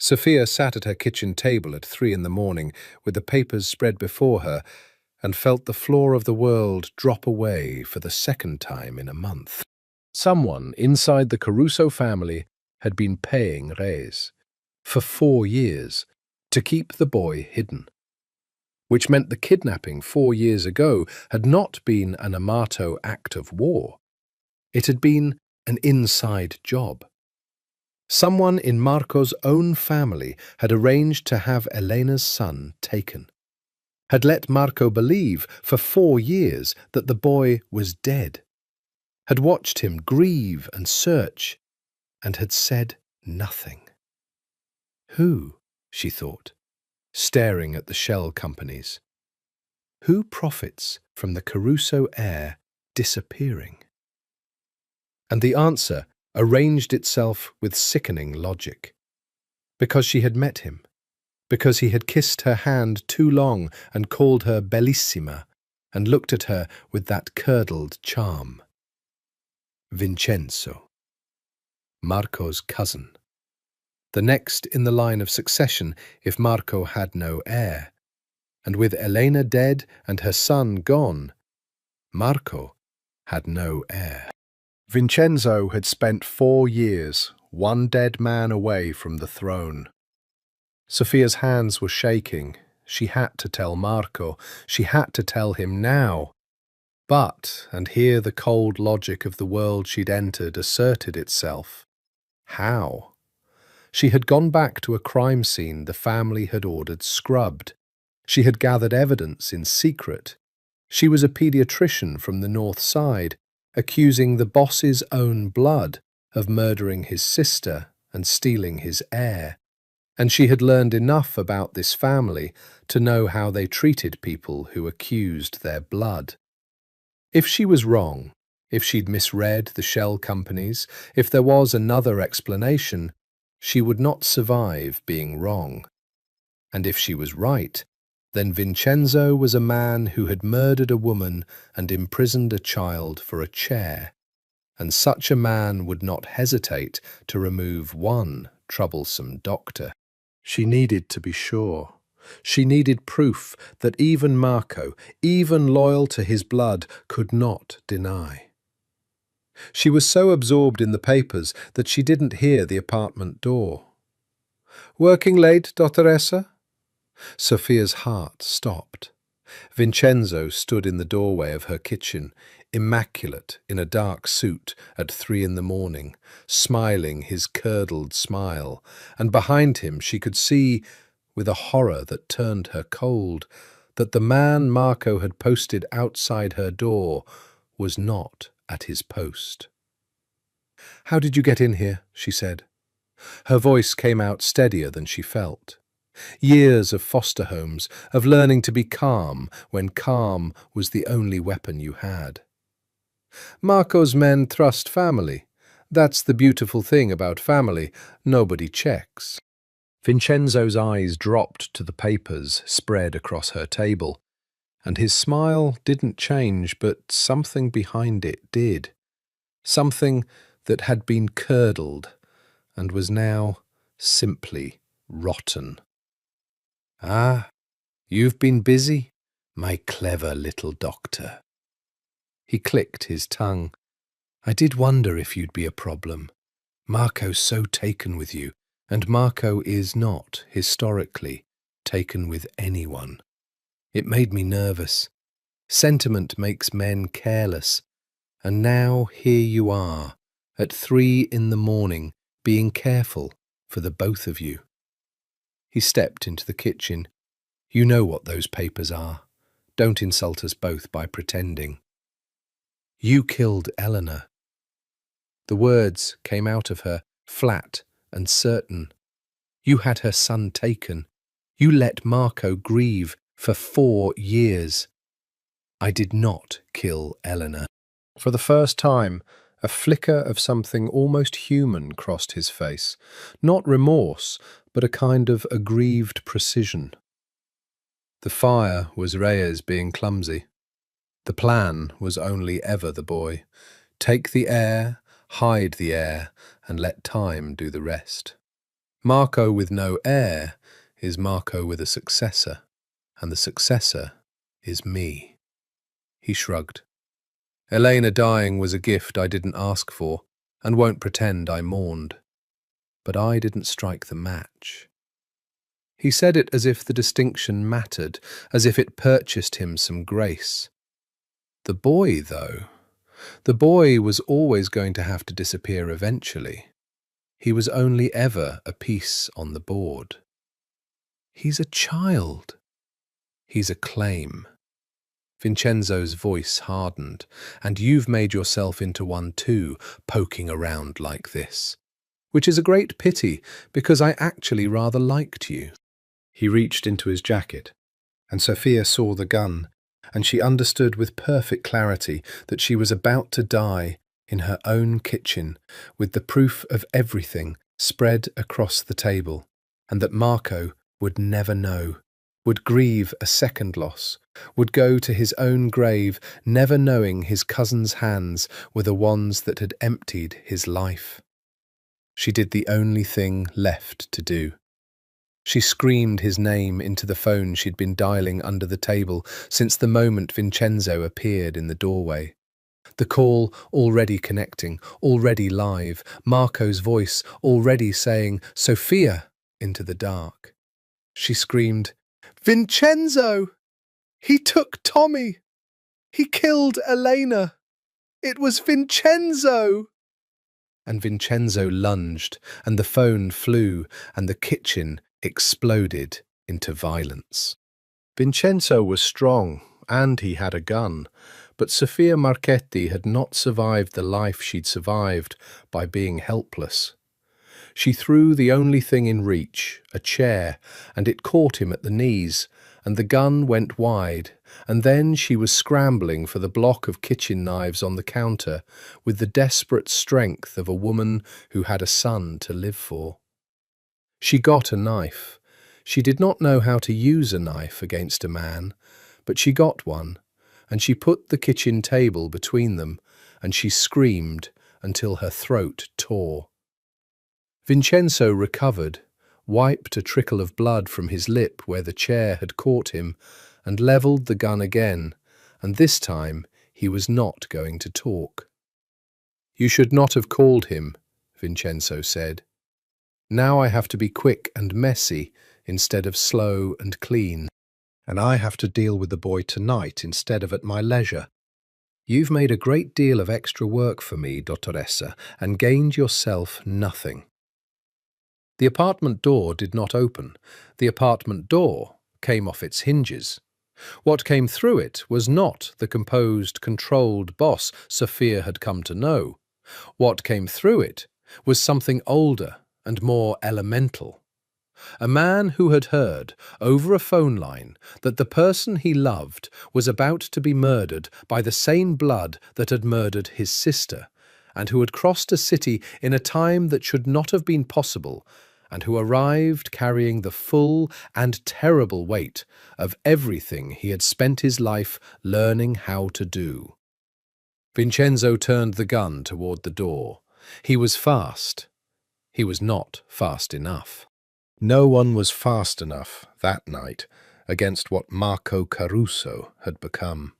Speaker 1: Sophia sat at her kitchen table at 3 in the morning with the papers spread before her and felt the floor of the world drop away for the 2nd time in a month. Someone inside the Caruso family had been paying Reyes for 4 years to keep the boy hidden, which meant the kidnapping 4 years ago had not been an Amato act of war. It had been an inside job. Someone in Marco's own family had arranged to have Elena's son taken, had let Marco believe for 4 years that the boy was dead, had watched him grieve and search, and had said nothing. Who, she thought, staring at the shell companies, who profits from the Caruso heir disappearing? And the answer arranged itself with sickening logic. Because she had met him, because he had kissed her hand too long and called her bellissima, and looked at her with that curdled charm. Vincenzo, Marco's cousin, the next in the line of succession if Marco had no heir, and with Elena dead and her son gone, Marco had no heir. Vincenzo had spent 4 years, one dead man away from the throne. Sophia's hands were shaking. She had to tell Marco. She had to tell him now. But, and here the cold logic of the world she'd entered asserted itself. How? She had gone back to a crime scene the family had ordered scrubbed. She had gathered evidence in secret. She was a paediatrician from the North Side, accusing the boss's own blood of murdering his sister and stealing his heir. And she had learned enough about this family to know how they treated people who accused their blood. If she was wrong, if she'd misread the shell companies, if there was another explanation, she would not survive being wrong. And if she was right, then Vincenzo was a man who had murdered a woman and imprisoned a child for a chair, and such a man would not hesitate to remove one troublesome doctor. She needed to be sure. She needed proof that even Marco, even loyal to his blood, could not deny. She was so absorbed in the papers that she didn't hear the apartment door. "Working late, Dottoressa?" Sophia's heart stopped. Vincenzo stood in the doorway of her kitchen, immaculate in a dark suit at 3 a.m, smiling his curdled smile, and behind him she could see, with a horror that turned her cold, that the man Marco had posted outside her door was not at his post. "How did you get in here?" she said. Her voice came out steadier than she felt. Years of foster homes, of learning to be calm when calm was the only weapon you had. "Marco's men trust family. That's the beautiful thing about family. Nobody checks." Vincenzo's eyes dropped to the papers spread across her table, and his smile didn't change, but something behind it did. Something that had been curdled and was now simply rotten. "Ah, you've been busy, my clever little doctor." He clicked his tongue. "I did wonder if you'd be a problem. Marco's so taken with you, and Marco is not, historically, taken with anyone. It made me nervous. Sentiment makes men careless. And now here you are, at 3 a.m, being careful for the both of you." He stepped into the kitchen. "You know what those papers are. Don't insult us both by pretending." "You killed Eleanor." The words came out of her, flat and certain. "You had her son taken. You let Marco grieve for 4 years." "I did not kill Eleanor." For the first time, a flicker of something almost human crossed his face. Not remorse, but a kind of aggrieved precision. The fire was Reyes being clumsy. The plan was only ever the boy. Take the heir, hide the heir, and let time do the rest. Marco with no heir is Marco with a successor, and the successor is me. He shrugged. "Elena dying was a gift I didn't ask for, and won't pretend I mourned. But I didn't strike the match." He said it as if the distinction mattered, as if it purchased him some grace. The boy, though, the boy was always going to have to disappear eventually. He was only ever a piece on the board. He's a child. He's a claim. Vincenzo's voice hardened. "And you've made yourself into one too, poking around like this. Which is a great pity, because I actually rather liked you." He reached into his jacket, and Sophia saw the gun, and she understood with perfect clarity that she was about to die in her own kitchen, with the proof of everything spread across the table, and that Marco would never know, would grieve a second loss, would go to his own grave, never knowing his cousin's hands were the ones that had emptied his life. She did the only thing left to do. She screamed his name into the phone she'd been dialing under the table since the moment Vincenzo appeared in the doorway. The call already connecting, already live, Marco's voice already saying, "Sophia," into the dark. She screamed, "Vincenzo! He took Tommy! He killed Elena! It was Vincenzo!" And Vincenzo lunged, and the phone flew, and the kitchen exploded into violence. Vincenzo was strong, and he had a gun, but Sophia Marchetti had not survived the life she'd survived by being helpless. She threw the only thing in reach, a chair, and it caught him at the knees, and the gun went wide, and then she was scrambling for the block of kitchen knives on the counter with the desperate strength of a woman who had a son to live for. She got a knife. She did not know how to use a knife against a man, but she got one, and she put the kitchen table between them, and she screamed until her throat tore. Vincenzo recovered, wiped a trickle of blood from his lip where the chair had caught him, and levelled the gun again, and this time he was not going to talk. "You should not have called him," Vincenzo said. "Now I have to be quick and messy instead of slow and clean, and I have to deal with the boy tonight instead of at my leisure. You've made a great deal of extra work for me, Dottoressa, and gained yourself nothing." The apartment door did not open. The apartment door came off its hinges. What came through it was not the composed, controlled boss Sophia had come to know. What came through it was something older and more elemental. A man who had heard, over a phone line, that the person he loved was about to be murdered by the same blood that had murdered his sister, and who had crossed a city in a time that should not have been possible, and who arrived carrying the full and terrible weight of everything he had spent his life learning how to do. Vincenzo turned the gun toward the door. He was fast. He was not fast enough. No one was fast enough that night against what Marco Caruso had become.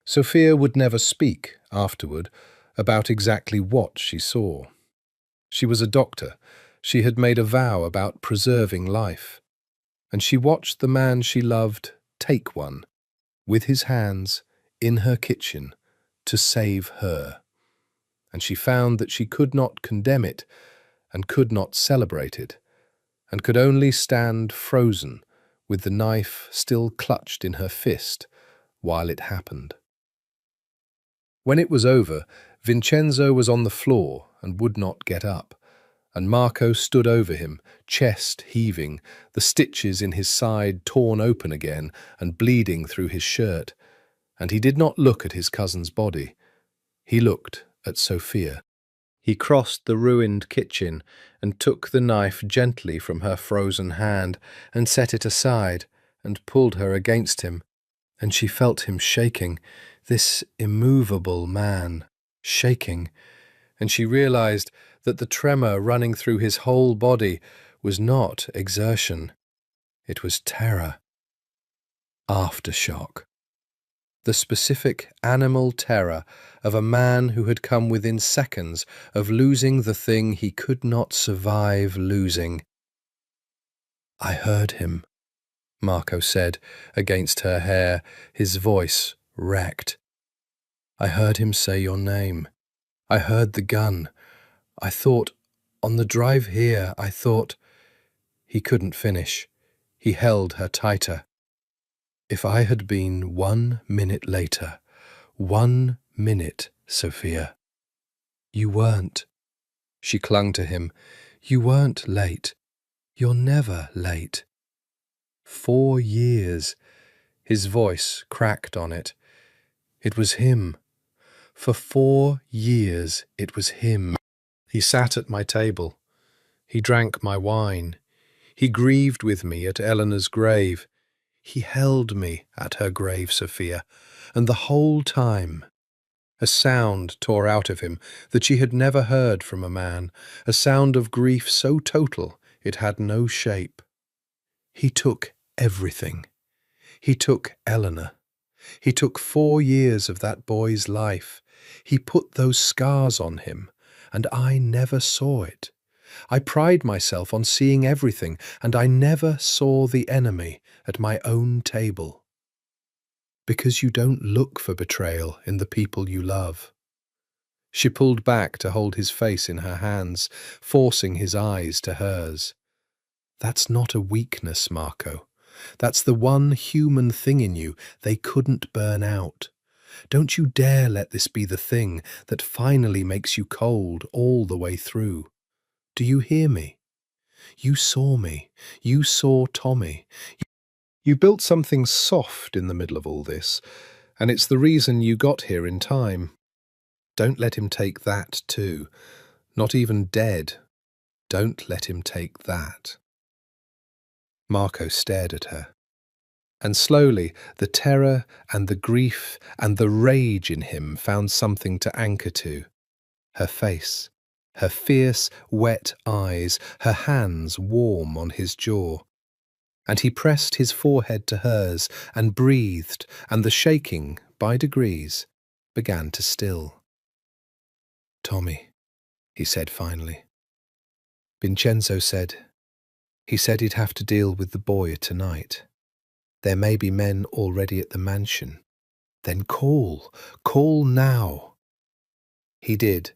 Speaker 1: Sophia would never speak afterward about exactly what she saw. She was a doctor. She had made a vow about preserving life, and she watched the man she loved take one, with his hands, in her kitchen, to save her. And she found that she could not condemn it, and could not celebrate it, and could only stand frozen, with the knife still clutched in her fist, while it happened. When it was over, Vincenzo was on the floor and would not get up, and Marco stood over him, chest heaving, the stitches in his side torn open again and bleeding through his shirt, and he did not look at his cousin's body. He looked at Sophia. He crossed the ruined kitchen and took the knife gently from her frozen hand and set it aside and pulled her against him, and she felt him shaking, this immovable man, shaking, and she realized that the tremor running through his whole body was not exertion. It was terror. Aftershock. The specific animal terror of a man who had come within seconds of losing the thing he could not survive losing. "I heard him," Marco said against her hair, his voice wrecked. "I heard him say your name. I heard the gun. I thought, on the drive here, I thought—" He couldn't finish. He held her tighter. "If I had been 1 minute later, 1 minute, Sophia." "You weren't." She clung to him. "You weren't late. You're never late." 4 years. His voice cracked on it. It was him. For 4 years it was him. He sat at my table. He drank my wine. He grieved with me at Eleanor's grave. He held me at her grave, Sophia, and the whole time a sound tore out of him that she had never heard from a man, a sound of grief so total it had no shape. He took everything. He took Eleanor. He took 4 years of that boy's life. He put those scars on him, and I never saw it. I pride myself on seeing everything, and I never saw the enemy at my own table. Because you don't look for betrayal in the people you love. She pulled back to hold his face in her hands, forcing his eyes to hers. That's not a weakness, Marco. That's the one human thing in you they couldn't burn out. Don't you dare let this be the thing that finally makes you cold all the way through. Do you hear me? You saw me. You saw Tommy. You built something soft in the middle of all this, and it's the reason you got here in time. Don't let him take that too. Not even dead. Don't let him take that. Marco stared at her. And slowly the terror and the grief and the rage in him found something to anchor to. Her face, her fierce, wet eyes, her hands warm on his jaw. And he pressed his forehead to hers and breathed, and the shaking, by degrees, began to still. Tommy, he said finally. Vincenzo said he'd have to deal with the boy tonight. There may be men already at the mansion. Then call now. He did,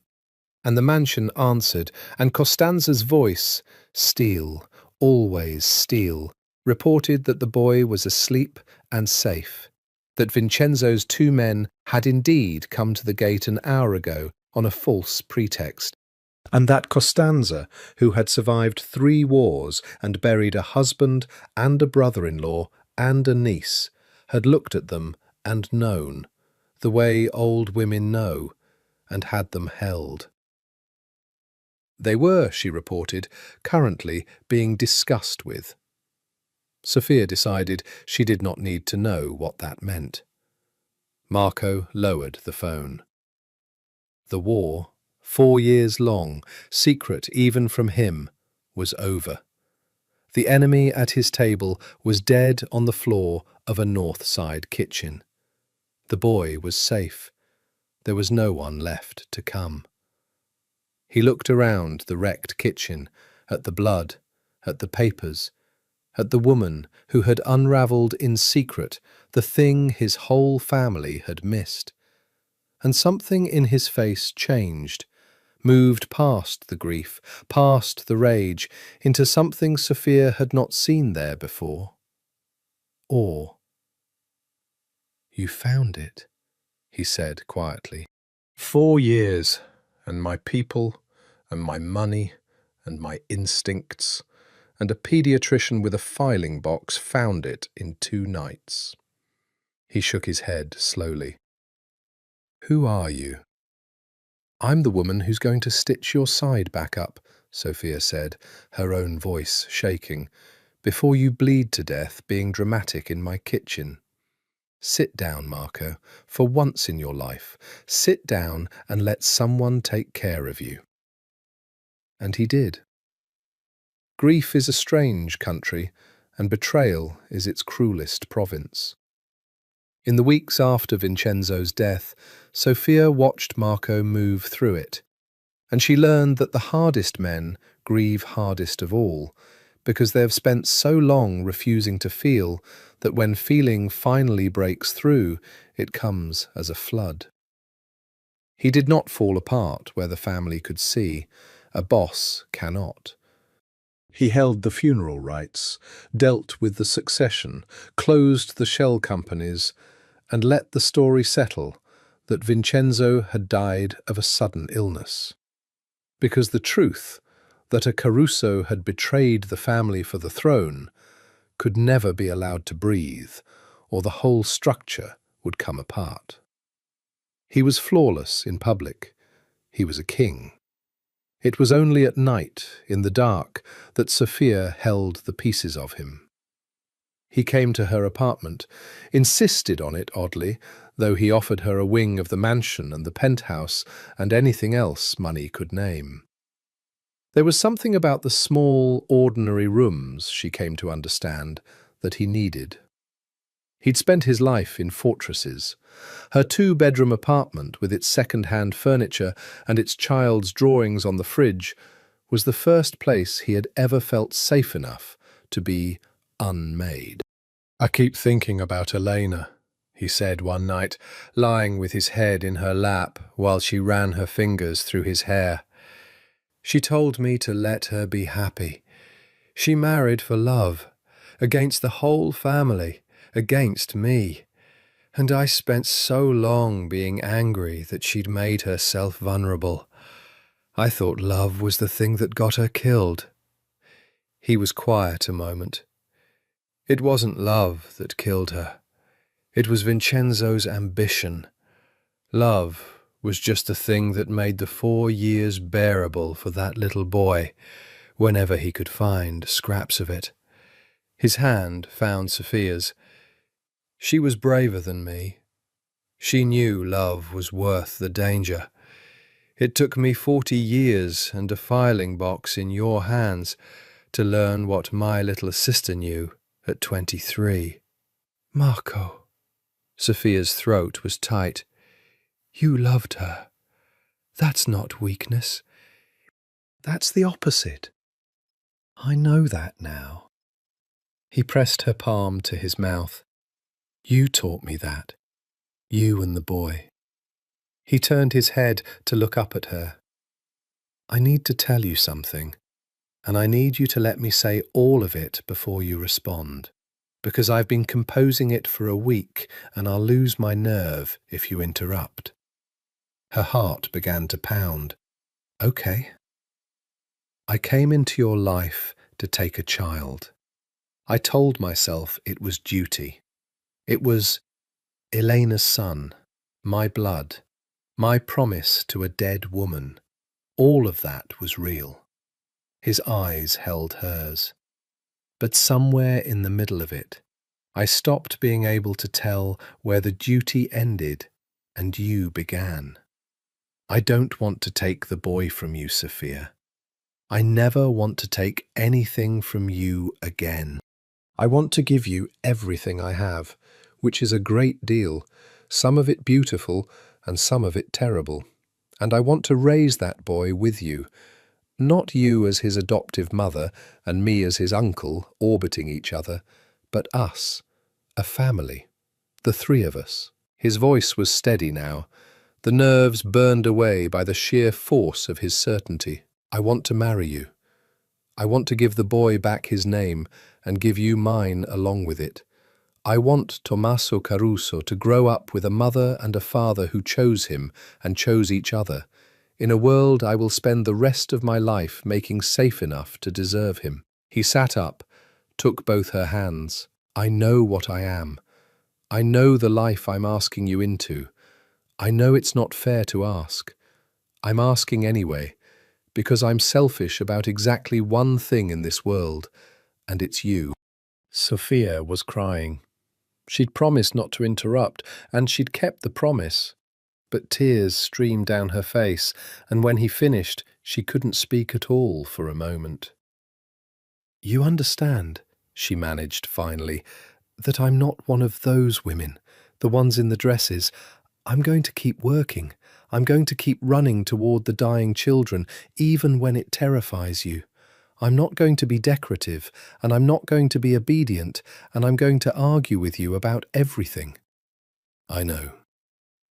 Speaker 1: and the mansion answered, and Costanza's voice, steel, always steel, reported that the boy was asleep and safe, that Vincenzo's 2 men had indeed come to the gate an hour ago on a false pretext, and that Costanza, who had survived 3 wars and buried a husband and a brother-in-law and a niece, had looked at them and known, the way old women know, and had them held. They were, she reported, currently being discussed with. Sophia decided she did not need to know what that meant. Marco lowered the phone. The war, 4 years long, secret even from him, was over. The enemy at his table was dead on the floor of a north side kitchen. The boy was safe. There was no one left to come. He looked around the wrecked kitchen, at the blood, at the papers, at the woman who had unravelled in secret the thing his whole family had missed. And something in his face changed, moved past the grief, past the rage, into something Sophia had not seen there before. Awe. You found it, he said quietly. 4 years, and my people, and my money, and my instincts, and a paediatrician with a filing box found it in 2 nights. He shook his head slowly. Who are you? I'm the woman who's going to stitch your side back up, Sophia said, her own voice shaking, before you bleed to death being dramatic in my kitchen. Sit down, Marco, for once in your life. Sit down and let someone take care of you. And he did. Grief is a strange country, and betrayal is its cruelest province. In the weeks after Vincenzo's death, Sophia watched Marco move through it, and she learned that the hardest men grieve hardest of all, because they have spent so long refusing to feel that when feeling finally breaks through, it comes as a flood. He did not fall apart where the family could see. A boss cannot. He held the funeral rites, dealt with the succession, closed the shell companies, and let the story settle that Vincenzo had died of a sudden illness. Because the truth that a Caruso had betrayed the family for the throne could never be allowed to breathe, or the whole structure would come apart. He was flawless in public. He was a king. It was only at night, in the dark, that Sophia held the pieces of him. He came to her apartment, insisted on it oddly, though he offered her a wing of the mansion and the penthouse and anything else money could name. There was something about the small, ordinary rooms, she came to understand, that he needed. He'd spent his life in fortresses. Her two-bedroom apartment, with its second-hand furniture and its child's drawings on the fridge, was the first place he had ever felt safe enough to be unmade. "I keep thinking about Elena," he said one night, lying with his head in her lap while she ran her fingers through his hair. "She told me to let her be happy. She married for love, against the whole family, against me. And I spent so long being angry that she'd made herself vulnerable. I thought love was the thing that got her killed." He was quiet a moment. "It wasn't love that killed her. It was Vincenzo's ambition. Love was just the thing that made the 4 years bearable for that little boy, whenever he could find scraps of it." His hand found Sophia's. "She was braver than me. She knew love was worth the danger. It took me 40 years and a filing box in your hands to learn what my little sister knew at 23. "Marco." Sophia's throat was tight. "You loved her. That's not weakness. That's the opposite. I know that now." He pressed her palm to his mouth. "You taught me that. You and the boy." He turned his head to look up at her. "I need to tell you something, and I need you to let me say all of it before you respond, because I've been composing it for a week and I'll lose my nerve if you interrupt." Her heart began to pound. "Okay." "I came into your life to take a child. I told myself it was duty. It was Elena's son, my blood, my promise to a dead woman. All of that was real." His eyes held hers. "But somewhere in the middle of it, I stopped being able to tell where the duty ended and you began. I don't want to take the boy from you, Sophia. I never want to take anything from you again. I want to give you everything I have, which is a great deal, some of it beautiful and some of it terrible. And I want to raise that boy with you, not you as his adoptive mother and me as his uncle orbiting each other, but us, a family, the three of us." His voice was steady now, the nerves burned away by the sheer force of his certainty. "I want to marry you. I want to give the boy back his name and give you mine along with it. I want Tommaso Caruso to grow up with a mother and a father who chose him and chose each other, in a world I will spend the rest of my life making safe enough to deserve him." He sat up, took both her hands. "I know what I am. I know the life I'm asking you into. I know it's not fair to ask. I'm asking anyway, because I'm selfish about exactly one thing in this world, and it's you." Sophia was crying. She'd promised not to interrupt, and she'd kept the promise. But tears streamed down her face, and when he finished, she couldn't speak at all for a moment. "You understand," she managed finally, "that I'm not one of those women, the ones in the dresses. I'm going to keep working. I'm going to keep running toward the dying children, even when it terrifies you. I'm not going to be decorative, and I'm not going to be obedient, and I'm going to argue with you about everything." "I know.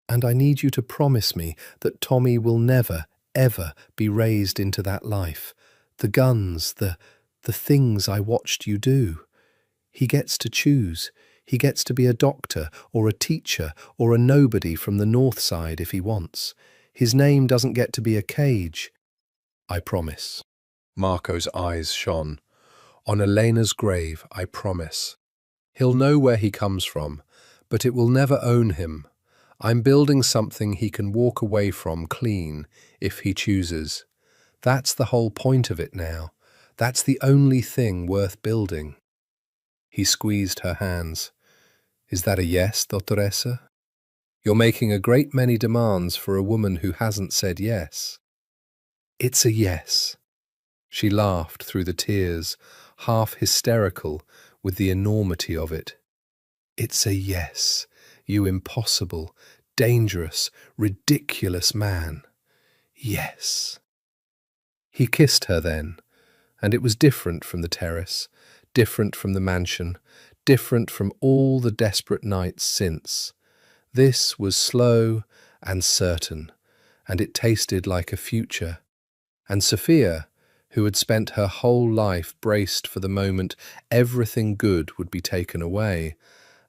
Speaker 1: And I need you to promise me that Tommy will never, ever be raised into that life. The guns, the things I watched you do. He gets to choose. He gets to be a doctor or a teacher or a nobody from the North Side if he wants. His name doesn't get to be a cage." "I promise." Marco's eyes shone. "On Elena's grave, I promise. He'll know where he comes from, but it will never own him. I'm building something he can walk away from clean, if he chooses. That's the whole point of it now. That's the only thing worth building." He squeezed her hands. "Is that a yes, Dottoressa? You're making a great many demands for a woman who hasn't said yes." "It's a yes." She laughed through the tears, half hysterical with the enormity of it. It's a yes, you impossible, dangerous, ridiculous man. Yes. He kissed her then, and it was different from the terrace, different from the mansion, different from all the desperate nights since. This was slow and certain, and it tasted like a future. And Sophia, who had spent her whole life braced for the moment everything good would be taken away,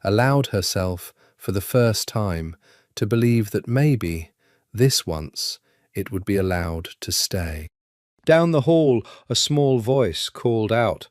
Speaker 1: allowed herself, for the first time, to believe that maybe, this once, it would be allowed to stay. Down the hall, a small voice called out,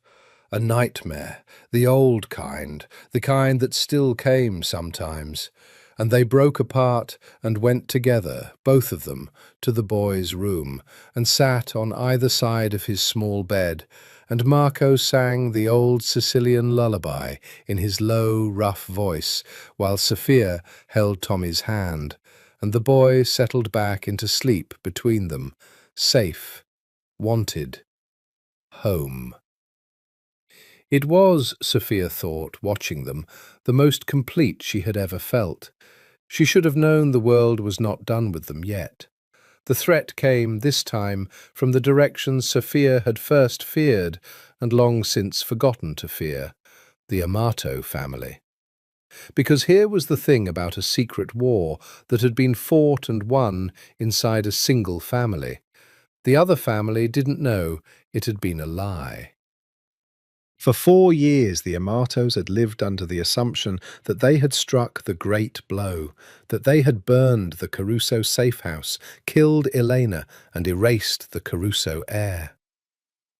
Speaker 1: "A nightmare, the old kind, the kind that still came sometimes." And they broke apart and went together, both of them, to the boy's room, and sat on either side of his small bed, and Marco sang the old Sicilian lullaby in his low, rough voice, while Sophia held Tommy's hand, and the boy settled back into sleep between them, safe, wanted, home. It was, Sophia thought, watching them, the most complete she had ever felt. She should have known the world was not done with them yet. The threat came, this time, from the direction Sophia had first feared, and long since forgotten to fear, the Amato family. Because here was the thing about a secret war that had been fought and won inside a single family. The other family didn't know it had been a lie. For 4 years the Amatos had lived under the assumption that they had struck the great blow, that they had burned the Caruso safe house, killed Elena, and erased the Caruso heir.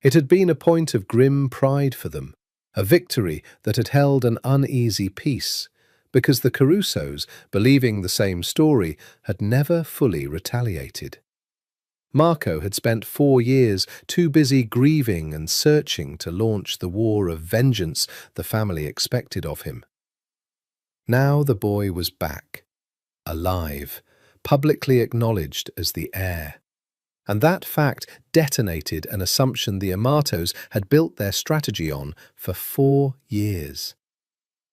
Speaker 1: It had been a point of grim pride for them, a victory that had held an uneasy peace, because the Carusos, believing the same story, had never fully retaliated. Marco had spent 4 years too busy grieving and searching to launch the war of vengeance the family expected of him. Now the boy was back, alive, publicly acknowledged as the heir. And that fact detonated an assumption the Amatos had built their strategy on for 4 years.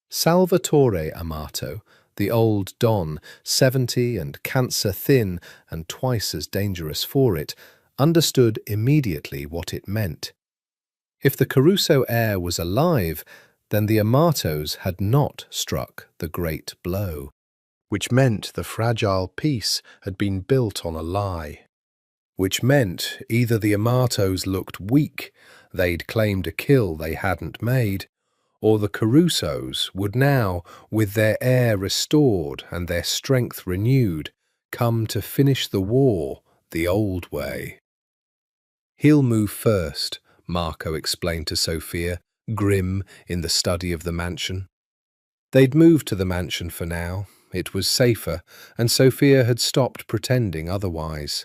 Speaker 1: Salvatore Amato, the old Don, 70 and cancer-thin and twice as dangerous for it, understood immediately what it meant. If the Caruso heir was alive, then the Amatos had not struck the great blow, which meant the fragile peace had been built on a lie. Which meant either the Amatos looked weak, they'd claimed a kill they hadn't made, or the Carusos would now, with their heir restored and their strength renewed, come to finish the war the old way. "He'll move first," Marco explained to Sophia, grim in the study of the mansion. They'd moved to the mansion for now. It was safer, and Sophia had stopped pretending otherwise.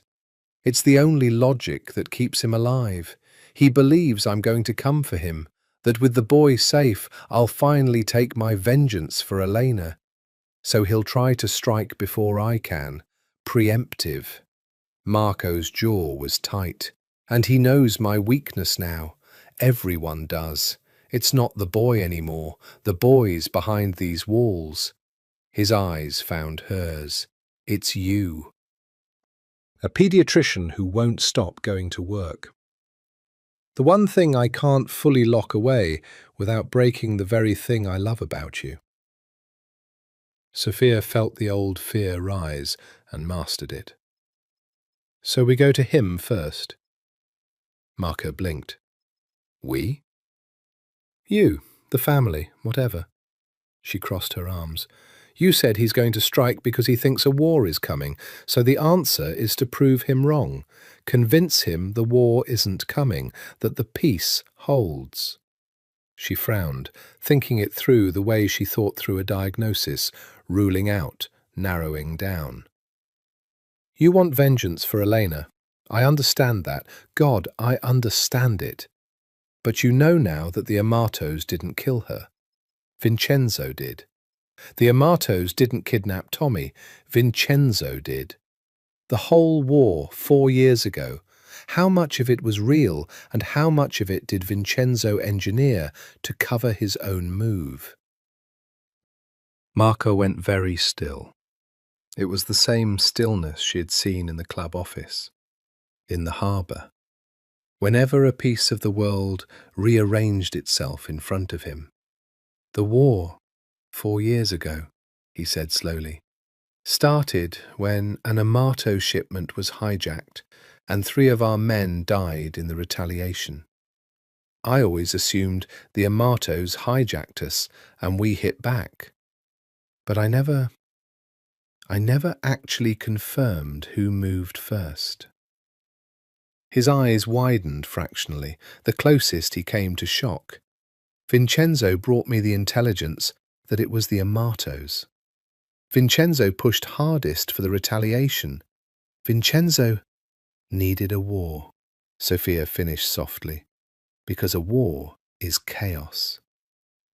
Speaker 1: "It's the only logic that keeps him alive. He believes I'm going to come for him, that with the boy safe, I'll finally take my vengeance for Elena. So he'll try to strike before I can. Preemptive." Marco's jaw was tight. "And he knows my weakness now. Everyone does. It's not the boy anymore. The boy's behind these walls." His eyes found hers. "It's you." A pediatrician who won't stop going to work. "The one thing I can't fully lock away without breaking the very thing I love about you." Sophia felt the old fear rise and mastered it. "So we go to him first." Marco blinked. "We?" "You, the family, whatever." She crossed her arms. "You said he's going to strike because he thinks a war is coming, so the answer is to prove him wrong. Convince him the war isn't coming, that the peace holds." She frowned, thinking it through the way she thought through a diagnosis, ruling out, narrowing down. "You want vengeance for Elena. I understand that. God, I understand it. But you know now that the Amatos didn't kill her. Vincenzo did. The Amatos didn't kidnap Tommy. Vincenzo did. The whole war 4 years ago, how much of it was real and how much of it did Vincenzo engineer to cover his own move?" Marco went very still. It was the same stillness she had seen in the club office, in the harbour. Whenever a piece of the world rearranged itself in front of him. The war, 4 years ago, he said slowly, started when an Amato shipment was hijacked and 3 of our men died in the retaliation. I always assumed the Amatos hijacked us and we hit back. But I never actually confirmed who moved first. His eyes widened fractionally, the closest he came to shock. Vincenzo brought me the intelligence that it was the Amatos. Vincenzo pushed hardest for the retaliation. Vincenzo needed a war, Sophia finished softly, because a war is chaos.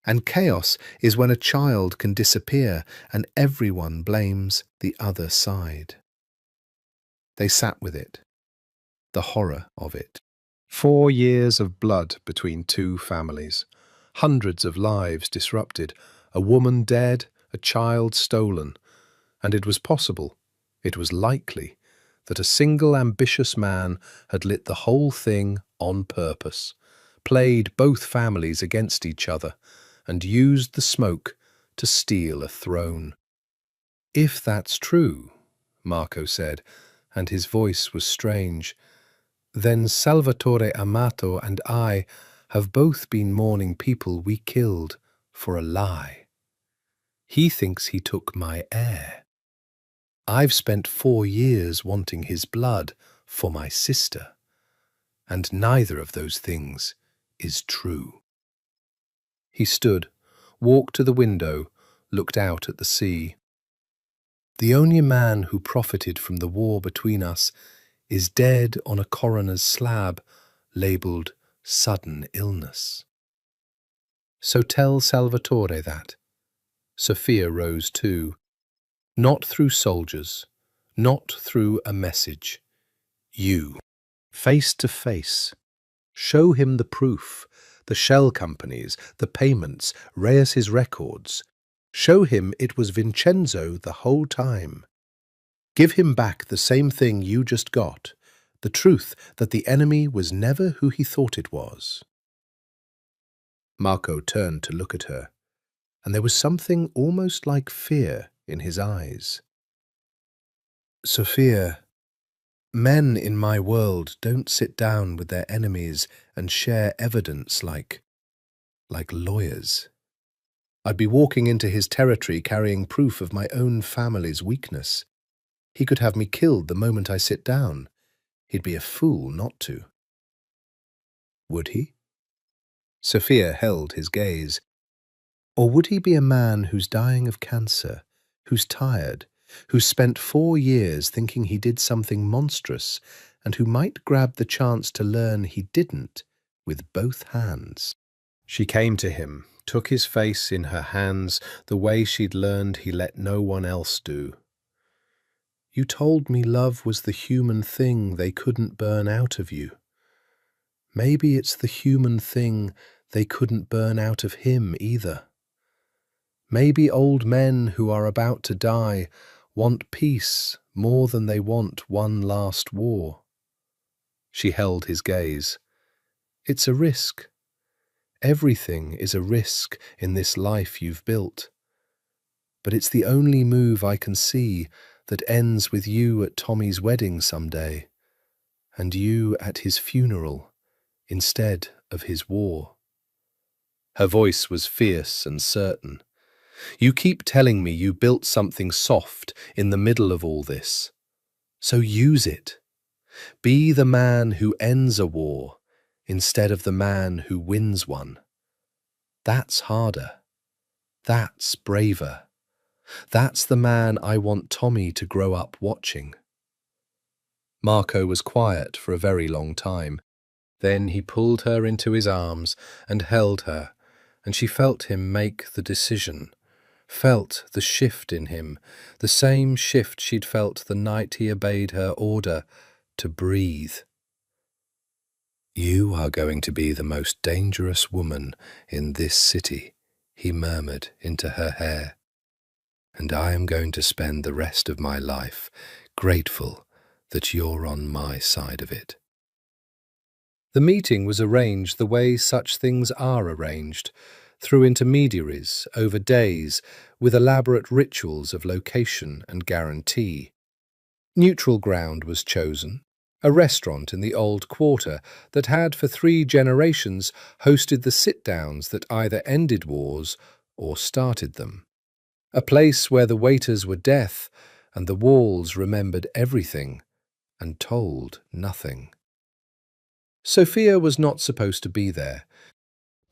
Speaker 1: And chaos is when a child can disappear and everyone blames the other side. They sat with it, the horror of it. 4 years of blood between 2 families, hundreds of lives disrupted, a woman dead, a child stolen, and it was possible, it was likely, that a single ambitious man had lit the whole thing on purpose, played both families against each other, and used the smoke to steal a throne. If that's true, Marco said, and his voice was strange, then Salvatore Amato and I have both been mourning people we killed for a lie. He thinks he took my heir. I've spent 4 years wanting his blood for my sister, and neither of those things is true. He stood, walked to the window, looked out at the sea. The only man who profited from the war between us is dead on a coroner's slab, labelled sudden illness. So tell Salvatore that. Sophia rose too. Not through soldiers, not through a message. You, face to face. Show him the proof, the shell companies, the payments, Reyes's records. Show him it was Vincenzo the whole time. Give him back the same thing you just got, the truth that the enemy was never who he thought it was. Marco turned to look at her, and there was something almost like fear in his eyes. Sophia, men in my world don't sit down with their enemies and share evidence like lawyers. I'd be walking into his territory carrying proof of my own family's weakness. He could have me killed the moment I sit down. He'd be a fool not to. Would he? Sophia held his gaze. Or would he be a man who's dying of cancer, who's tired, who's spent 4 years thinking he did something monstrous, and who might grab the chance to learn he didn't with both hands? She came to him, took his face in her hands the way she'd learned he let no one else do. You told me love was the human thing they couldn't burn out of you. Maybe it's the human thing they couldn't burn out of him either. Maybe old men who are about to die want peace more than they want one last war. She held his gaze. It's a risk. Everything is a risk in this life you've built. But it's the only move I can see that ends with you at Tommy's wedding someday, and you at his funeral instead of his war. Her voice was fierce and certain. You keep telling me you built something soft in the middle of all this. So use it. Be the man who ends a war instead of the man who wins one. That's harder. That's braver. That's the man I want Tommy to grow up watching. Marco was quiet for a very long time. Then he pulled her into his arms and held her, and she felt him make the decision, felt the shift in him, the same shift she'd felt the night he obeyed her order to breathe. You are going to be the most dangerous woman in this city, he murmured into her hair. and I am going to spend the rest of my life grateful that you're on my side of it." The meeting was arranged the way such things are arranged, through intermediaries, over days, with elaborate rituals of location and guarantee. Neutral ground was chosen, a restaurant in the old quarter that had for 3 generations hosted the sit-downs that either ended wars or started them. A place where the waiters were death and the walls remembered everything and told nothing. Sophia was not supposed to be there.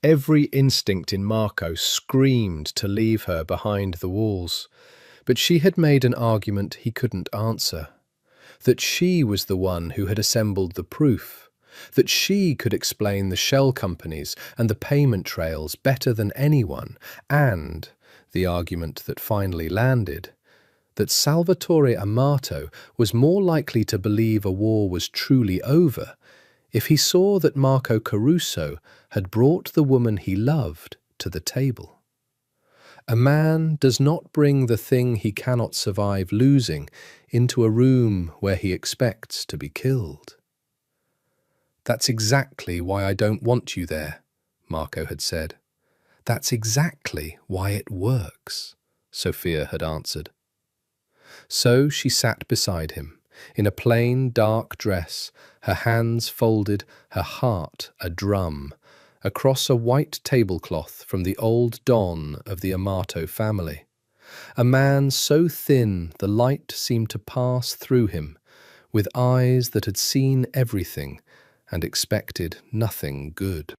Speaker 1: Every instinct in Marco screamed to leave her behind the walls, but she had made an argument he couldn't answer. That she was the one who had assembled the proof, that she could explain the shell companies and the payment trails better than anyone, and, the argument that finally landed, that Salvatore Amato was more likely to believe a war was truly over if he saw that Marco Caruso had brought the woman he loved to the table. A man does not bring the thing he cannot survive losing into a room where he expects to be killed. "That's exactly why I don't want you there," Marco had said. "That's exactly why it works," Sophia had answered. So she sat beside him, in a plain, dark dress, her hands folded, her heart a drum, across a white tablecloth from the old Don of the Amato family. A man so thin the light seemed to pass through him, with eyes that had seen everything and expected nothing good.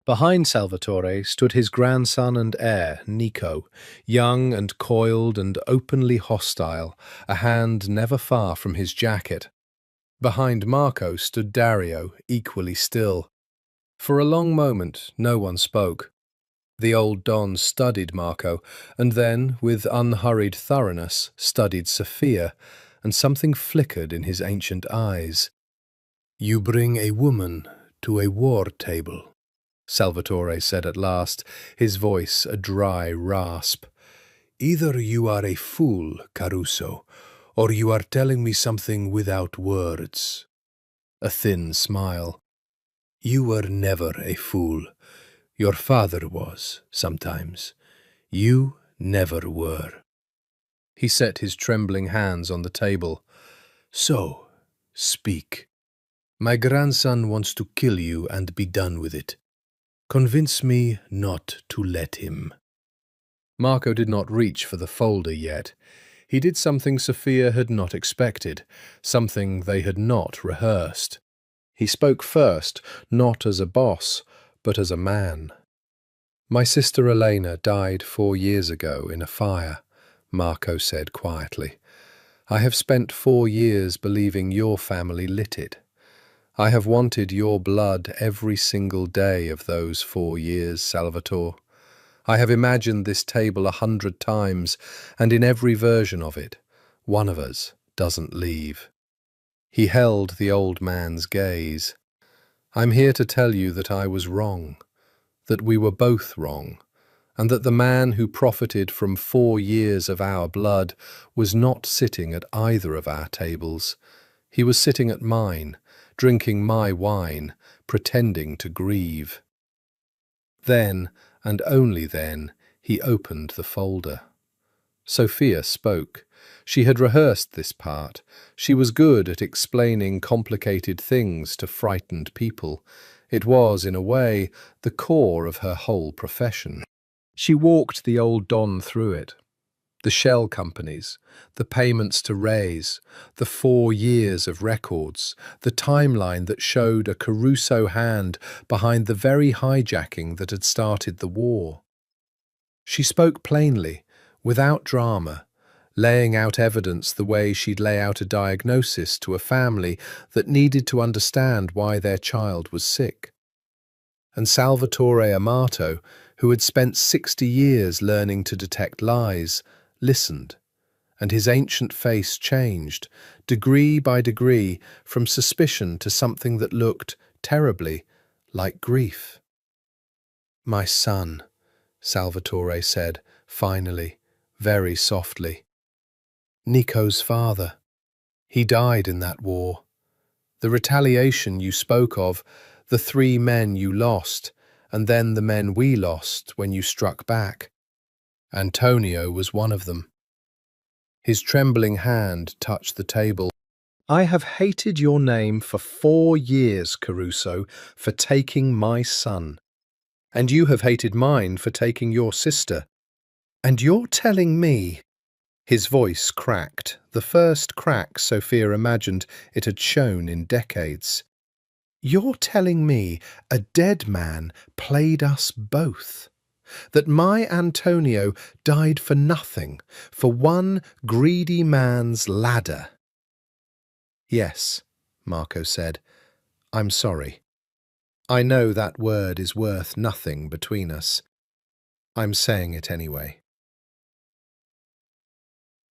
Speaker 1: Behind Salvatore stood his grandson and heir, Nico, young and coiled and openly hostile, a hand never far from his jacket. Behind Marco stood Dario, equally still. For a long moment no one spoke. The old Don studied Marco, and then, with unhurried thoroughness, studied Sophia, and something flickered in his ancient eyes. "You bring a woman to a war table," Salvatore said at last, his voice a dry rasp. "Either you are a fool, Caruso, or you are telling me something without words." A thin smile. "You were never a fool. Your father was, sometimes. You never were." He set his trembling hands on the table. "So, speak. My grandson wants to kill you and be done with it. Convince me not to let him." Marco did not reach for the folder yet. He did something Sophia had not expected, something they had not rehearsed. He spoke first, not as a boss, but as a man. "My sister Elena died 4 years ago in a fire," Marco said quietly. "I have spent 4 years believing your family lit it. I have wanted your blood every single day of those 4 years, Salvatore. I have imagined this table 100 times, and in every version of it, one of us doesn't leave." He held the old man's gaze. "I'm here to tell you that I was wrong, that we were both wrong, and that the man who profited from 4 years of our blood was not sitting at either of our tables. He was sitting at mine, drinking my wine, pretending to grieve." Then, and only then, he opened the folder. Sophia spoke. She had rehearsed this part. She was good at explaining complicated things to frightened people. It was, in a way, the core of her whole profession. She walked the old Don through it. The shell companies, the payments to raise, the 4 years of records, the timeline that showed a Caruso hand behind the very hijacking that had started the war. She spoke plainly, without drama, laying out evidence the way she'd lay out a diagnosis to a family that needed to understand why their child was sick. And Salvatore Amato, who had spent 60 years learning to detect lies, listened, and his ancient face changed, degree by degree, from suspicion to something that looked, terribly, like grief. "My son," Salvatore said, finally, very softly. Nico's father. He died in that war. The retaliation you spoke of, the 3 men you lost, and then the men we lost when you struck back. Antonio was one of them. His trembling hand touched the table. I have hated your name for 4 years, Caruso, for taking my son. And you have hated mine for taking your sister. And you're telling me... His voice cracked, the first crack Sophia imagined it had shown in decades. You're telling me a dead man played us both? That my Antonio died for nothing, for one greedy man's ladder? Yes, Marco said. I'm sorry. I know that word is worth nothing between us. I'm saying it anyway.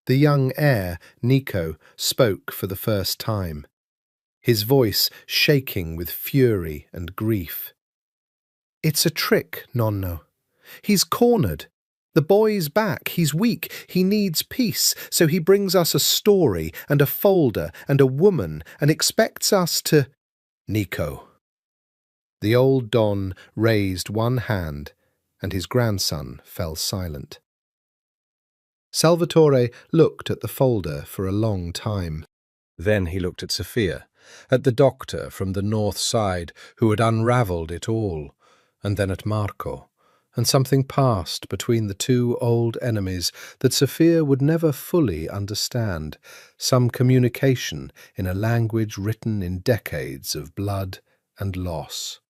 Speaker 1: The young heir, Nico, spoke for the first time, his voice shaking with fury and grief. It's a trick, nonno. He's cornered. The boy's back. He's weak. He needs peace, so he brings us a story and a folder and a woman and expects us to... Nico. The old Don raised one hand and his grandson fell silent. Salvatore looked at the folder for a long time. Then he looked at Sophia, at the doctor from the north side who had unravelled it all, and then at Marco, and something passed between the 2 old enemies that Sophia would never fully understand, some communication in a language written in decades of blood and loss.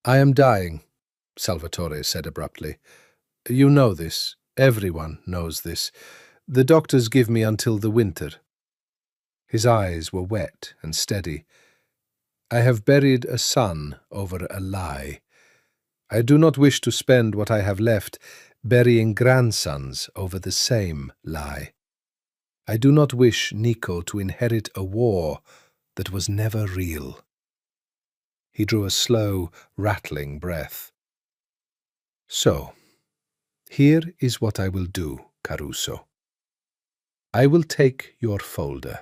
Speaker 1: I am dying, Salvatore said abruptly. You know this. Everyone knows this. The doctors give me until the winter. His eyes were wet and steady. I have buried a son over a lie. I do not wish to spend what I have left burying grandsons over the same lie. I do not wish Nico to inherit a war that was never real. He drew a slow, rattling breath. So, here is what I will do, Caruso. I will take your folder.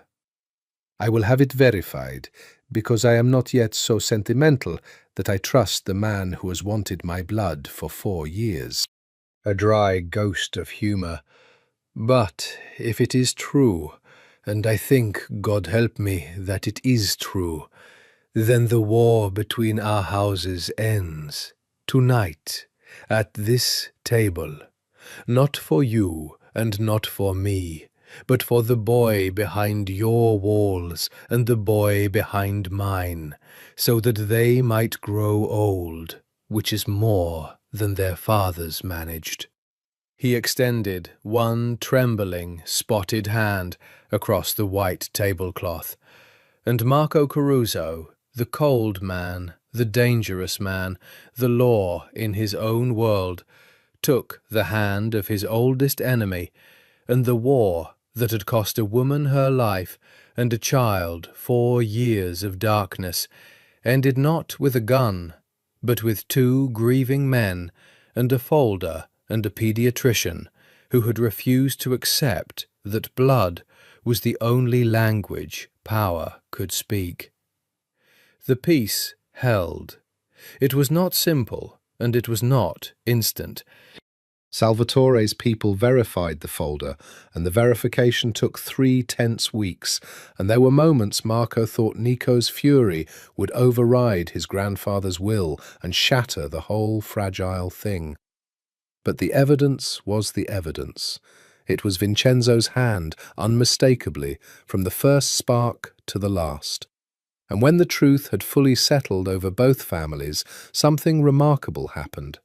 Speaker 1: I will have it verified, because I am not yet so sentimental that I trust the man who has wanted my blood for 4 years. A dry ghost of humour. But if it is true, and I think, God help me, that it is true, then the war between our houses ends, tonight, at this table. Not for you and not for me, but for the boy behind your walls and the boy behind mine, so that they might grow old, which is more than their fathers managed. He extended one trembling, spotted hand across the white tablecloth, and Marco Caruso, the cold man, the dangerous man, the law in his own world, took the hand of his oldest enemy, and the war that had cost a woman her life and a child 4 years of darkness ended not with a gun, but with 2 grieving men and a folder and a paediatrician who had refused to accept that blood was the only language power could speak. The peace held. It was not simple, and it was not instant. Salvatore's people verified the folder, and the verification took 3 tense weeks, and there were moments Marco thought Nico's fury would override his grandfather's will and shatter the whole fragile thing. But the evidence was the evidence. It was Vincenzo's hand, unmistakably, from the first spark to the last. And when the truth had fully settled over both families, something remarkable happened.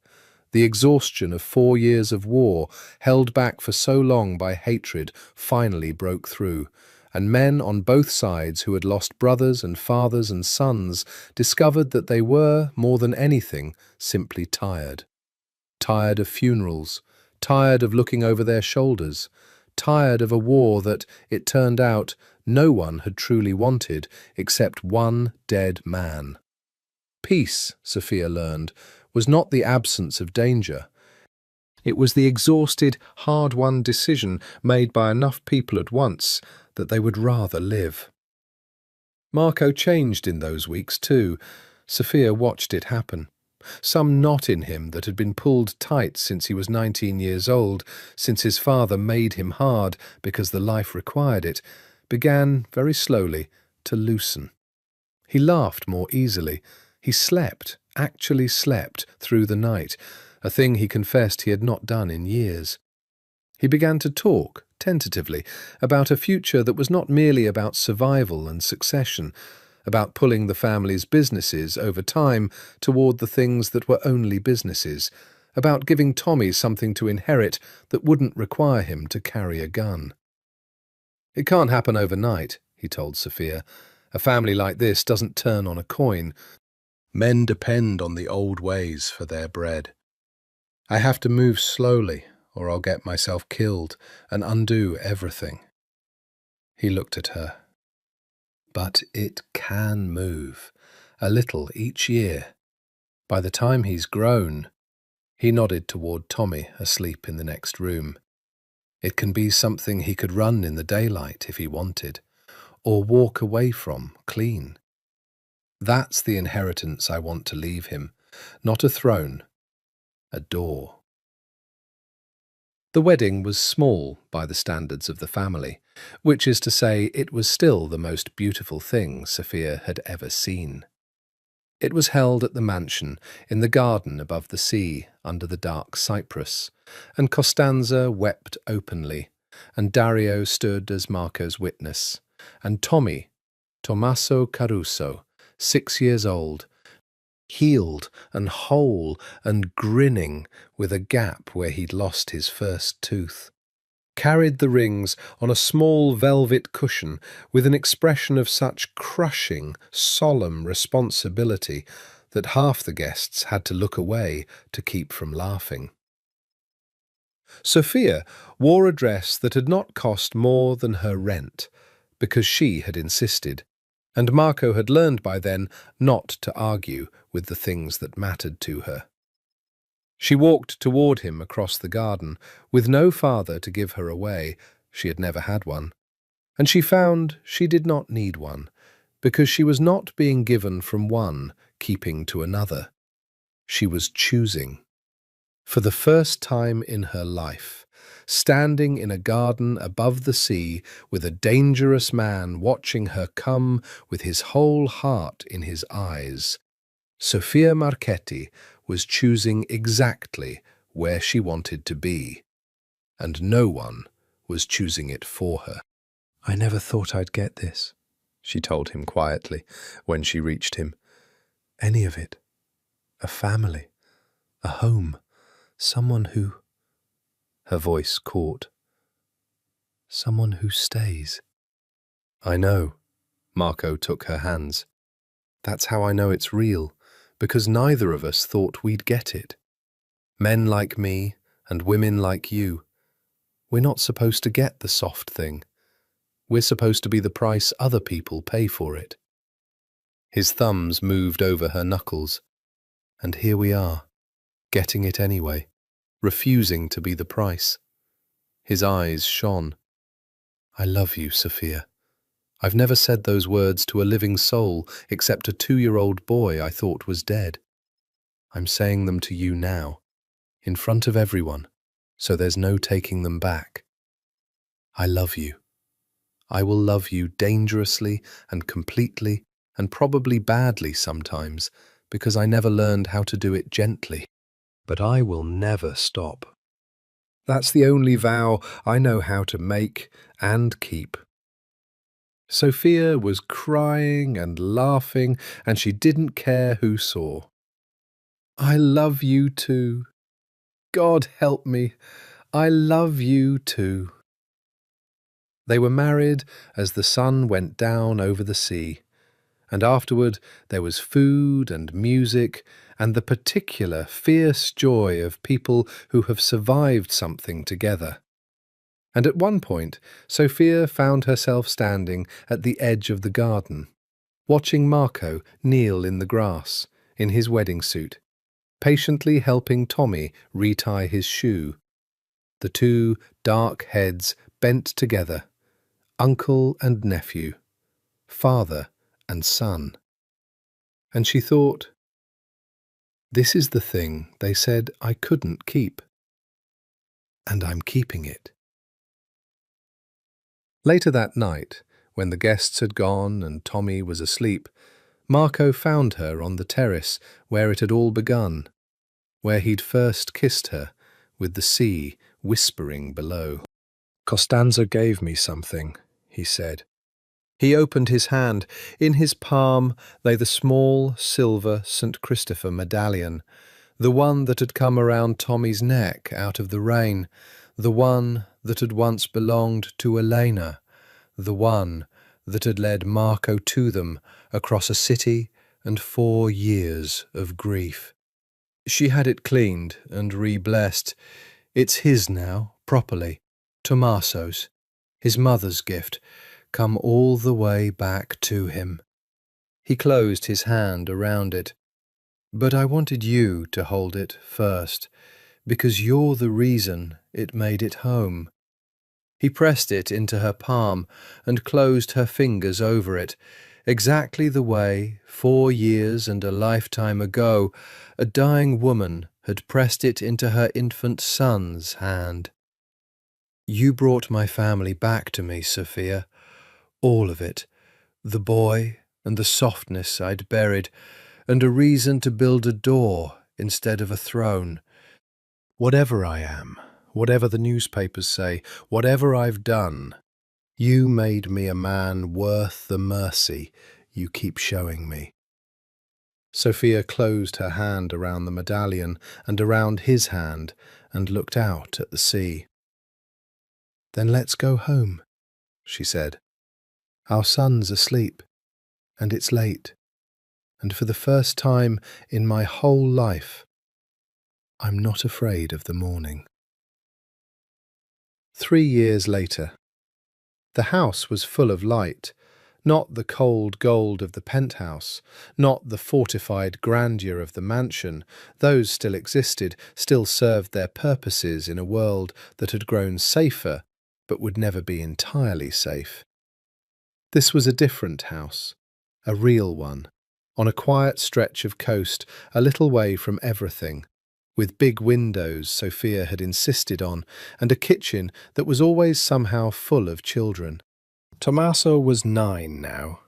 Speaker 1: The exhaustion of 4 years of war, held back for so long by hatred, finally broke through, and men on both sides who had lost brothers and fathers and sons discovered that they were, more than anything, simply tired. Tired of funerals, tired of looking over their shoulders, tired of a war that, it turned out, no one had truly wanted except one dead man. Peace, Sophia learned, was not the absence of danger. It was the exhausted, hard-won decision made by enough people at once that they would rather live. Marco changed in those weeks too. Sophia watched it happen. Some knot in him that had been pulled tight since he was 19 years old, since his father made him hard because the life required it, began, very slowly, to loosen. He laughed more easily. He slept, actually slept, through the night, a thing he confessed he had not done in years. He began to talk, tentatively, about a future that was not merely about survival and succession, about pulling the family's businesses over time toward the things that were only businesses, about giving Tommy something to inherit that wouldn't require him to carry a gun. "It can't happen overnight," he told Sophia. "A family like this doesn't turn on a coin. Men depend on the old ways for their bread. I have to move slowly, or I'll get myself killed and undo everything." He looked at her. "But it can move, a little each year. By the time he's grown—" He nodded toward Tommy, asleep in the next room. "It can be something he could run in the daylight if he wanted, or walk away from, clean. That's the inheritance I want to leave him, not a throne, a door." The wedding was small by the standards of the family, which is to say it was still the most beautiful thing Sophia had ever seen. It was held at the mansion, in the garden above the sea, under the dark cypress, and Costanza wept openly, and Dario stood as Marco's witness, and Tommy, Tommaso Caruso, 6 years old, healed and whole and grinning with a gap where he'd lost his first tooth, carried the rings on a small velvet cushion with an expression of such crushing, solemn responsibility that half the guests had to look away to keep from laughing. Sophia wore a dress that had not cost more than her rent, because she had insisted, and Marco had learned by then not to argue with the things that mattered to her. She walked toward him across the garden, with no father to give her away. She had never had one. And she found she did not need one, because she was not being given from one, keeping to another. She was choosing. For the first time in her life, standing in a garden above the sea with a dangerous man watching her come with his whole heart in his eyes, Sophia Marchetti was choosing exactly where she wanted to be, and no one was choosing it for her. "I never thought I'd get this," she told him quietly when she reached him. "Any of it. A family, a home, someone who—" Her voice caught. "Someone who stays." "I know." Marco took her hands. "That's how I know it's real, because neither of us thought we'd get it. Men like me and women like you. We're not supposed to get the soft thing. We're supposed to be the price other people pay for it." His thumbs moved over her knuckles. "And here we are, getting it anyway, refusing to be the price." His eyes shone. "I love you, Sophia. I've never said those words to a living soul except a 2-year-old boy I thought was dead. I'm saying them to you now, in front of everyone, so there's no taking them back. I love you. I will love you dangerously and completely and probably badly sometimes, because I never learned how to do it gently. But I will never stop. That's the only vow I know how to make and keep." Sophia was crying and laughing, and she didn't care who saw. "I love you too. God help me, I love you too." They were married as the sun went down over the sea, and afterward there was food and music and the particular fierce joy of people who have survived something together. And at one point, Sophia found herself standing at the edge of the garden, watching Marco kneel in the grass, in his wedding suit, patiently helping Tommy retie his shoe. The two dark heads bent together, uncle and nephew, father and son. And she thought, this is the thing they said I couldn't keep. And I'm keeping it. Later that night, when the guests had gone and Tommy was asleep, Marco found her on the terrace where it had all begun, where he'd first kissed her, with the sea whispering below. Costanza gave me something, he said. He opened his hand. In his palm lay the small silver St. Christopher medallion, the one that had come around Tommy's neck out of the rain, the one that had once belonged to Elena, the one that had led Marco to them across a city and 4 years of grief. She had it cleaned and re-blessed. It's his now, properly, Tommaso's, his mother's gift, come all the way back to him. He closed his hand around it. But I wanted you to hold it first, because you're the reason it made it home. He pressed it into her palm and closed her fingers over it, exactly the way, 4 years and a lifetime ago, a dying woman had pressed it into her infant son's hand. You brought my family back to me, Sophia, all of it, the boy and the softness I'd buried, and a reason to build a door instead of a throne. Whatever I am, whatever the newspapers say, whatever I've done, you made me a man worth the mercy you keep showing me. Sophia closed her hand around the medallion and around his hand and looked out at the sea. Then let's go home, she said. Our son's asleep, and it's late, and for the first time in my whole life, I'm not afraid of the morning. 3 years later. The house was full of light, not the cold gold of the penthouse, not the fortified grandeur of the mansion. Those still existed, still served their purposes in a world that had grown safer, but would never be entirely safe. This was a different house, a real one, on a quiet stretch of coast, a little way from everything, with big windows Sophia had insisted on, and a kitchen that was always somehow full of children. Tommaso was 9 now.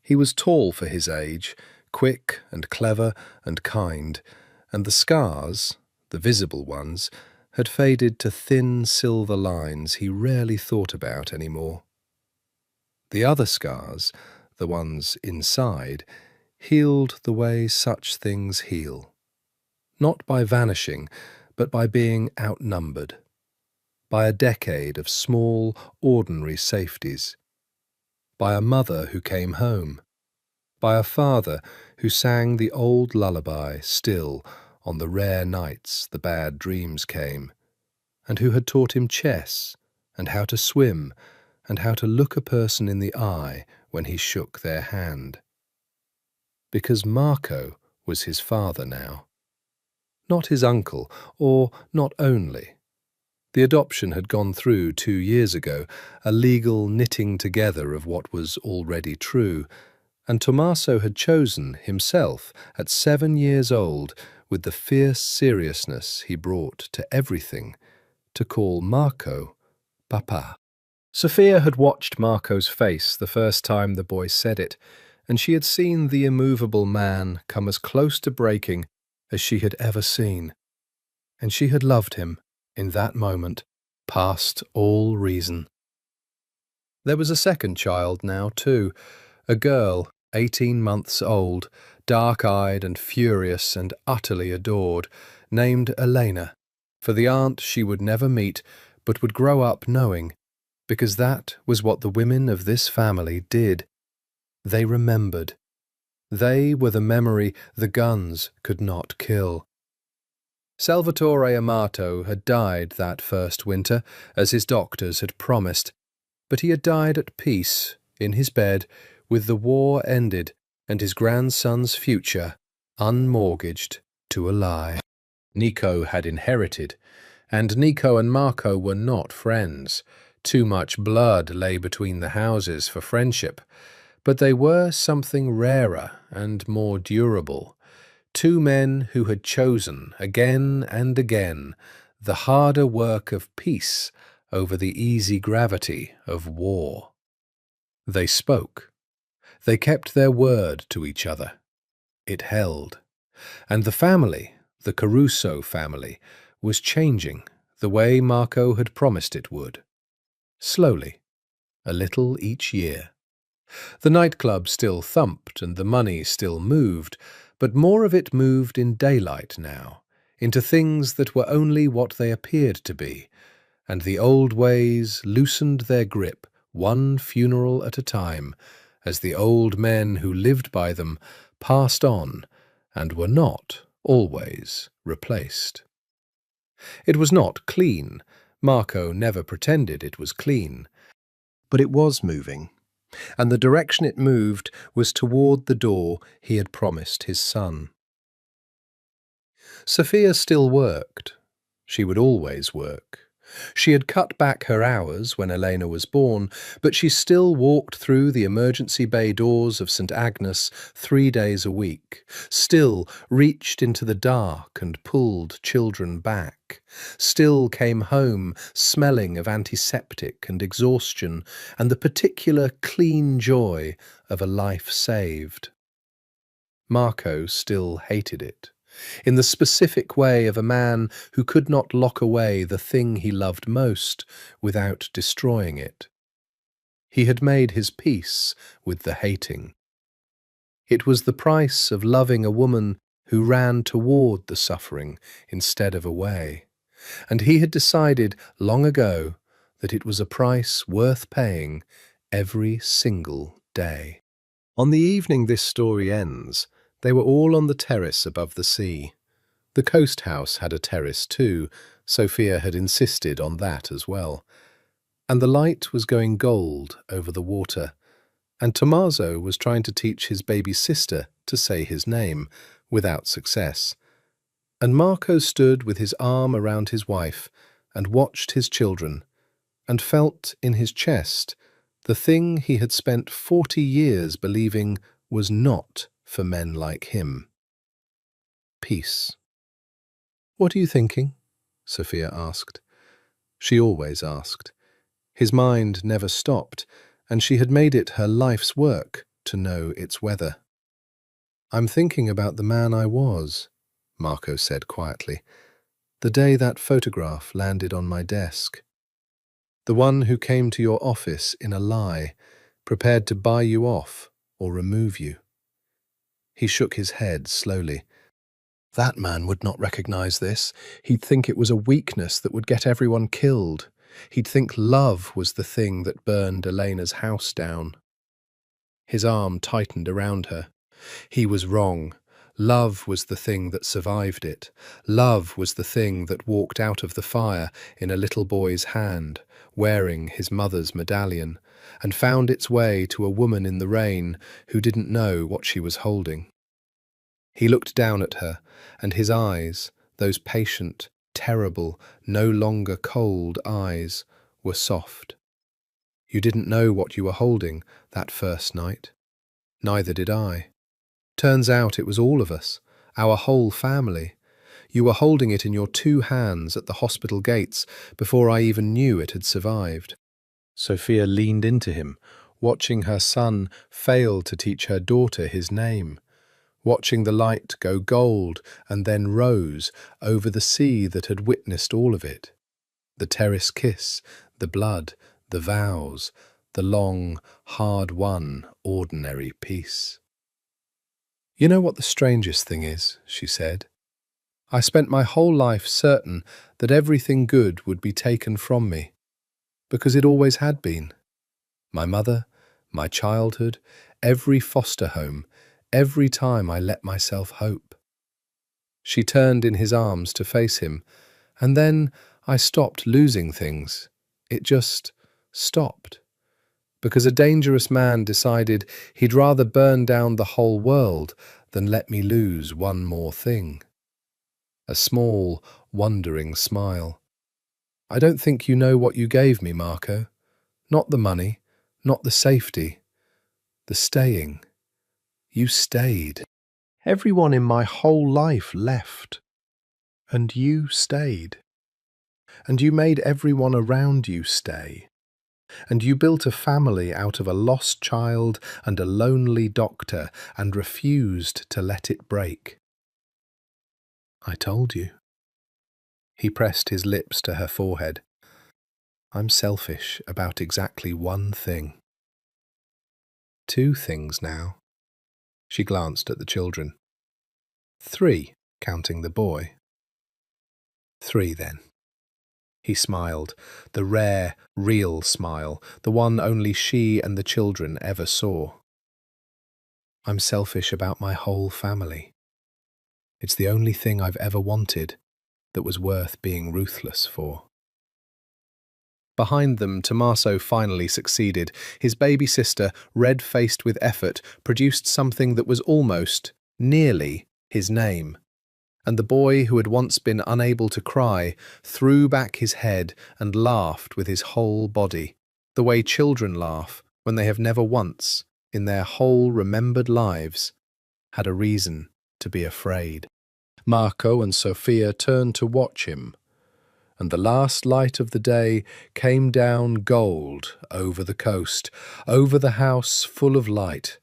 Speaker 1: He was tall for his age, quick and clever and kind, and the scars, the visible ones, had faded to thin silver lines he rarely thought about anymore. The other scars, the ones inside, healed the way such things heal. Not by vanishing, but by being outnumbered. By a decade of small, ordinary safeties. By a mother who came home. By a father who sang the old lullaby still on the rare nights the bad dreams came, and who had taught him chess, and how to swim, and how to look a person in the eye when he shook their hand. Because Marco was his father now. Not his uncle, or not only. The adoption had gone through 2 years ago, a legal knitting together of what was already true, and Tommaso had chosen himself at 7 years old, with the fierce seriousness he brought to everything, to call Marco Papa. Sophia had watched Marco's face the first time the boy said it, and she had seen the immovable man come as close to breaking as she had ever seen, and she had loved him, in that moment, past all reason. There was a second child now, too, a girl, 18 months old, dark-eyed and furious and utterly adored, named Elena, for the aunt she would never meet, but would grow up knowing, because that was what the women of this family did. They remembered. They were the memory the guns could not kill. Salvatore Amato had died that first winter, as his doctors had promised, but he had died at peace, in his bed, with the war ended and his grandson's future unmortgaged to a lie. Nico had inherited, and Nico and Marco were not friends. Too much blood lay between the houses for friendship, but they were something rarer and more durable. Two men who had chosen, again and again, the harder work of peace over the easy gravity of war. They spoke. They kept their word to each other. It held. And the family, the Caruso family, was changing the way Marco had promised it would. Slowly, a little each year. The nightclub still thumped and the money still moved, but more of it moved in daylight now, into things that were only what they appeared to be, and the old ways loosened their grip one funeral at a time, as the old men who lived by them passed on and were not always replaced. It was not clean. Marco never pretended it was clean. But it was moving, and the direction it moved was toward the door he had promised his son. Sophia still worked. She would always work. She had cut back her hours when Elena was born, but she still walked through the emergency bay doors of St. Agnes 3 days a week, still reached into the dark and pulled children back, still came home smelling of antiseptic and exhaustion and the particular clean joy of a life saved. Marco still hated it, in the specific way of a man who could not lock away the thing he loved most without destroying it. He had made his peace with the hating. It was the price of loving a woman who ran toward the suffering instead of away, and he had decided long ago that it was a price worth paying every single day. On the evening this story ends, they were all on the terrace above the sea. The coast house had a terrace too. Sophia had insisted on that as well. And the light was going gold over the water, and Tommaso was trying to teach his baby sister to say his name, without success. And Marco stood with his arm around his wife and watched his children, and felt in his chest the thing he had spent 40 years believing was not for men like him. Peace. "What are you thinking?" Sophia asked. She always asked. His mind never stopped, and she had made it her life's work to know its weather. "I'm thinking about the man I was," Marco said quietly, "the day that photograph landed on my desk. The one who came to your office in a lie, prepared to buy you off or remove you." He shook his head slowly. "That man would not recognize this. He'd think it was a weakness that would get everyone killed. He'd think love was the thing that burned Elena's house down." His arm tightened around her. He was wrong. Love was the thing that survived it. Love was the thing that walked out of the fire in a little boy's hand, wearing his mother's medallion, and found its way to a woman in the rain who didn't know what she was holding. He looked down at her, and his eyes, those patient, terrible, no longer cold eyes, were soft. "You didn't know what you were holding that first night. Neither did I. Turns out it was all of us, our whole family. You were holding it in your 2 hands at the hospital gates before I even knew it had survived." Sophia leaned into him, watching her son fail to teach her daughter his name, watching the light go gold and then rose over the sea that had witnessed all of it. The terrace kiss, the blood, the vows, the long, hard-won, ordinary peace. "You know what the strangest thing is," she said. "I spent my whole life certain that everything good would be taken from me, because it always had been. My mother, my childhood, every foster home, every time I let myself hope." She turned in his arms to face him, and then I stopped losing things. It just stopped. Because a dangerous man decided he'd rather burn down the whole world than let me lose one more thing. a small, wondering smile. "I don't think you know what you gave me, Marco. Not the money, not the safety, the staying. You stayed. Everyone in my whole life left, and you stayed. And you made everyone around you stay. And you built a family out of a lost child and a lonely doctor and refused to let it break. I told you." He pressed his lips to her forehead. "I'm selfish about exactly one thing." "Two things now." She glanced at the children. "Three, counting the boy." "Three, then." He smiled, the rare, real smile, the one only she and the children ever saw. "I'm selfish about my whole family. It's the only thing I've ever wanted that was worth being ruthless for." Behind them, Tommaso finally succeeded. His baby sister, red-faced with effort, produced something that was almost, nearly, his name. And the boy, who had once been unable to cry, threw back his head and laughed with his whole body, the way children laugh when they have never once, in their whole remembered lives, had a reason to be afraid. Marco and Sofia turned to watch him, and the last light of the day came down gold over the coast, over the house full of light,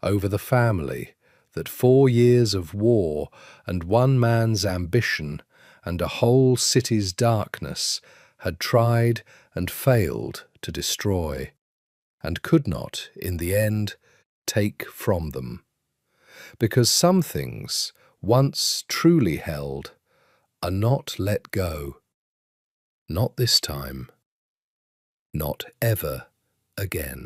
Speaker 1: over the family that 4 years of war and one man's ambition and a whole city's darkness had tried and failed to destroy, and could not, in the end, take from them. Because some things, once truly held, are not let go. Not this time. Not ever again.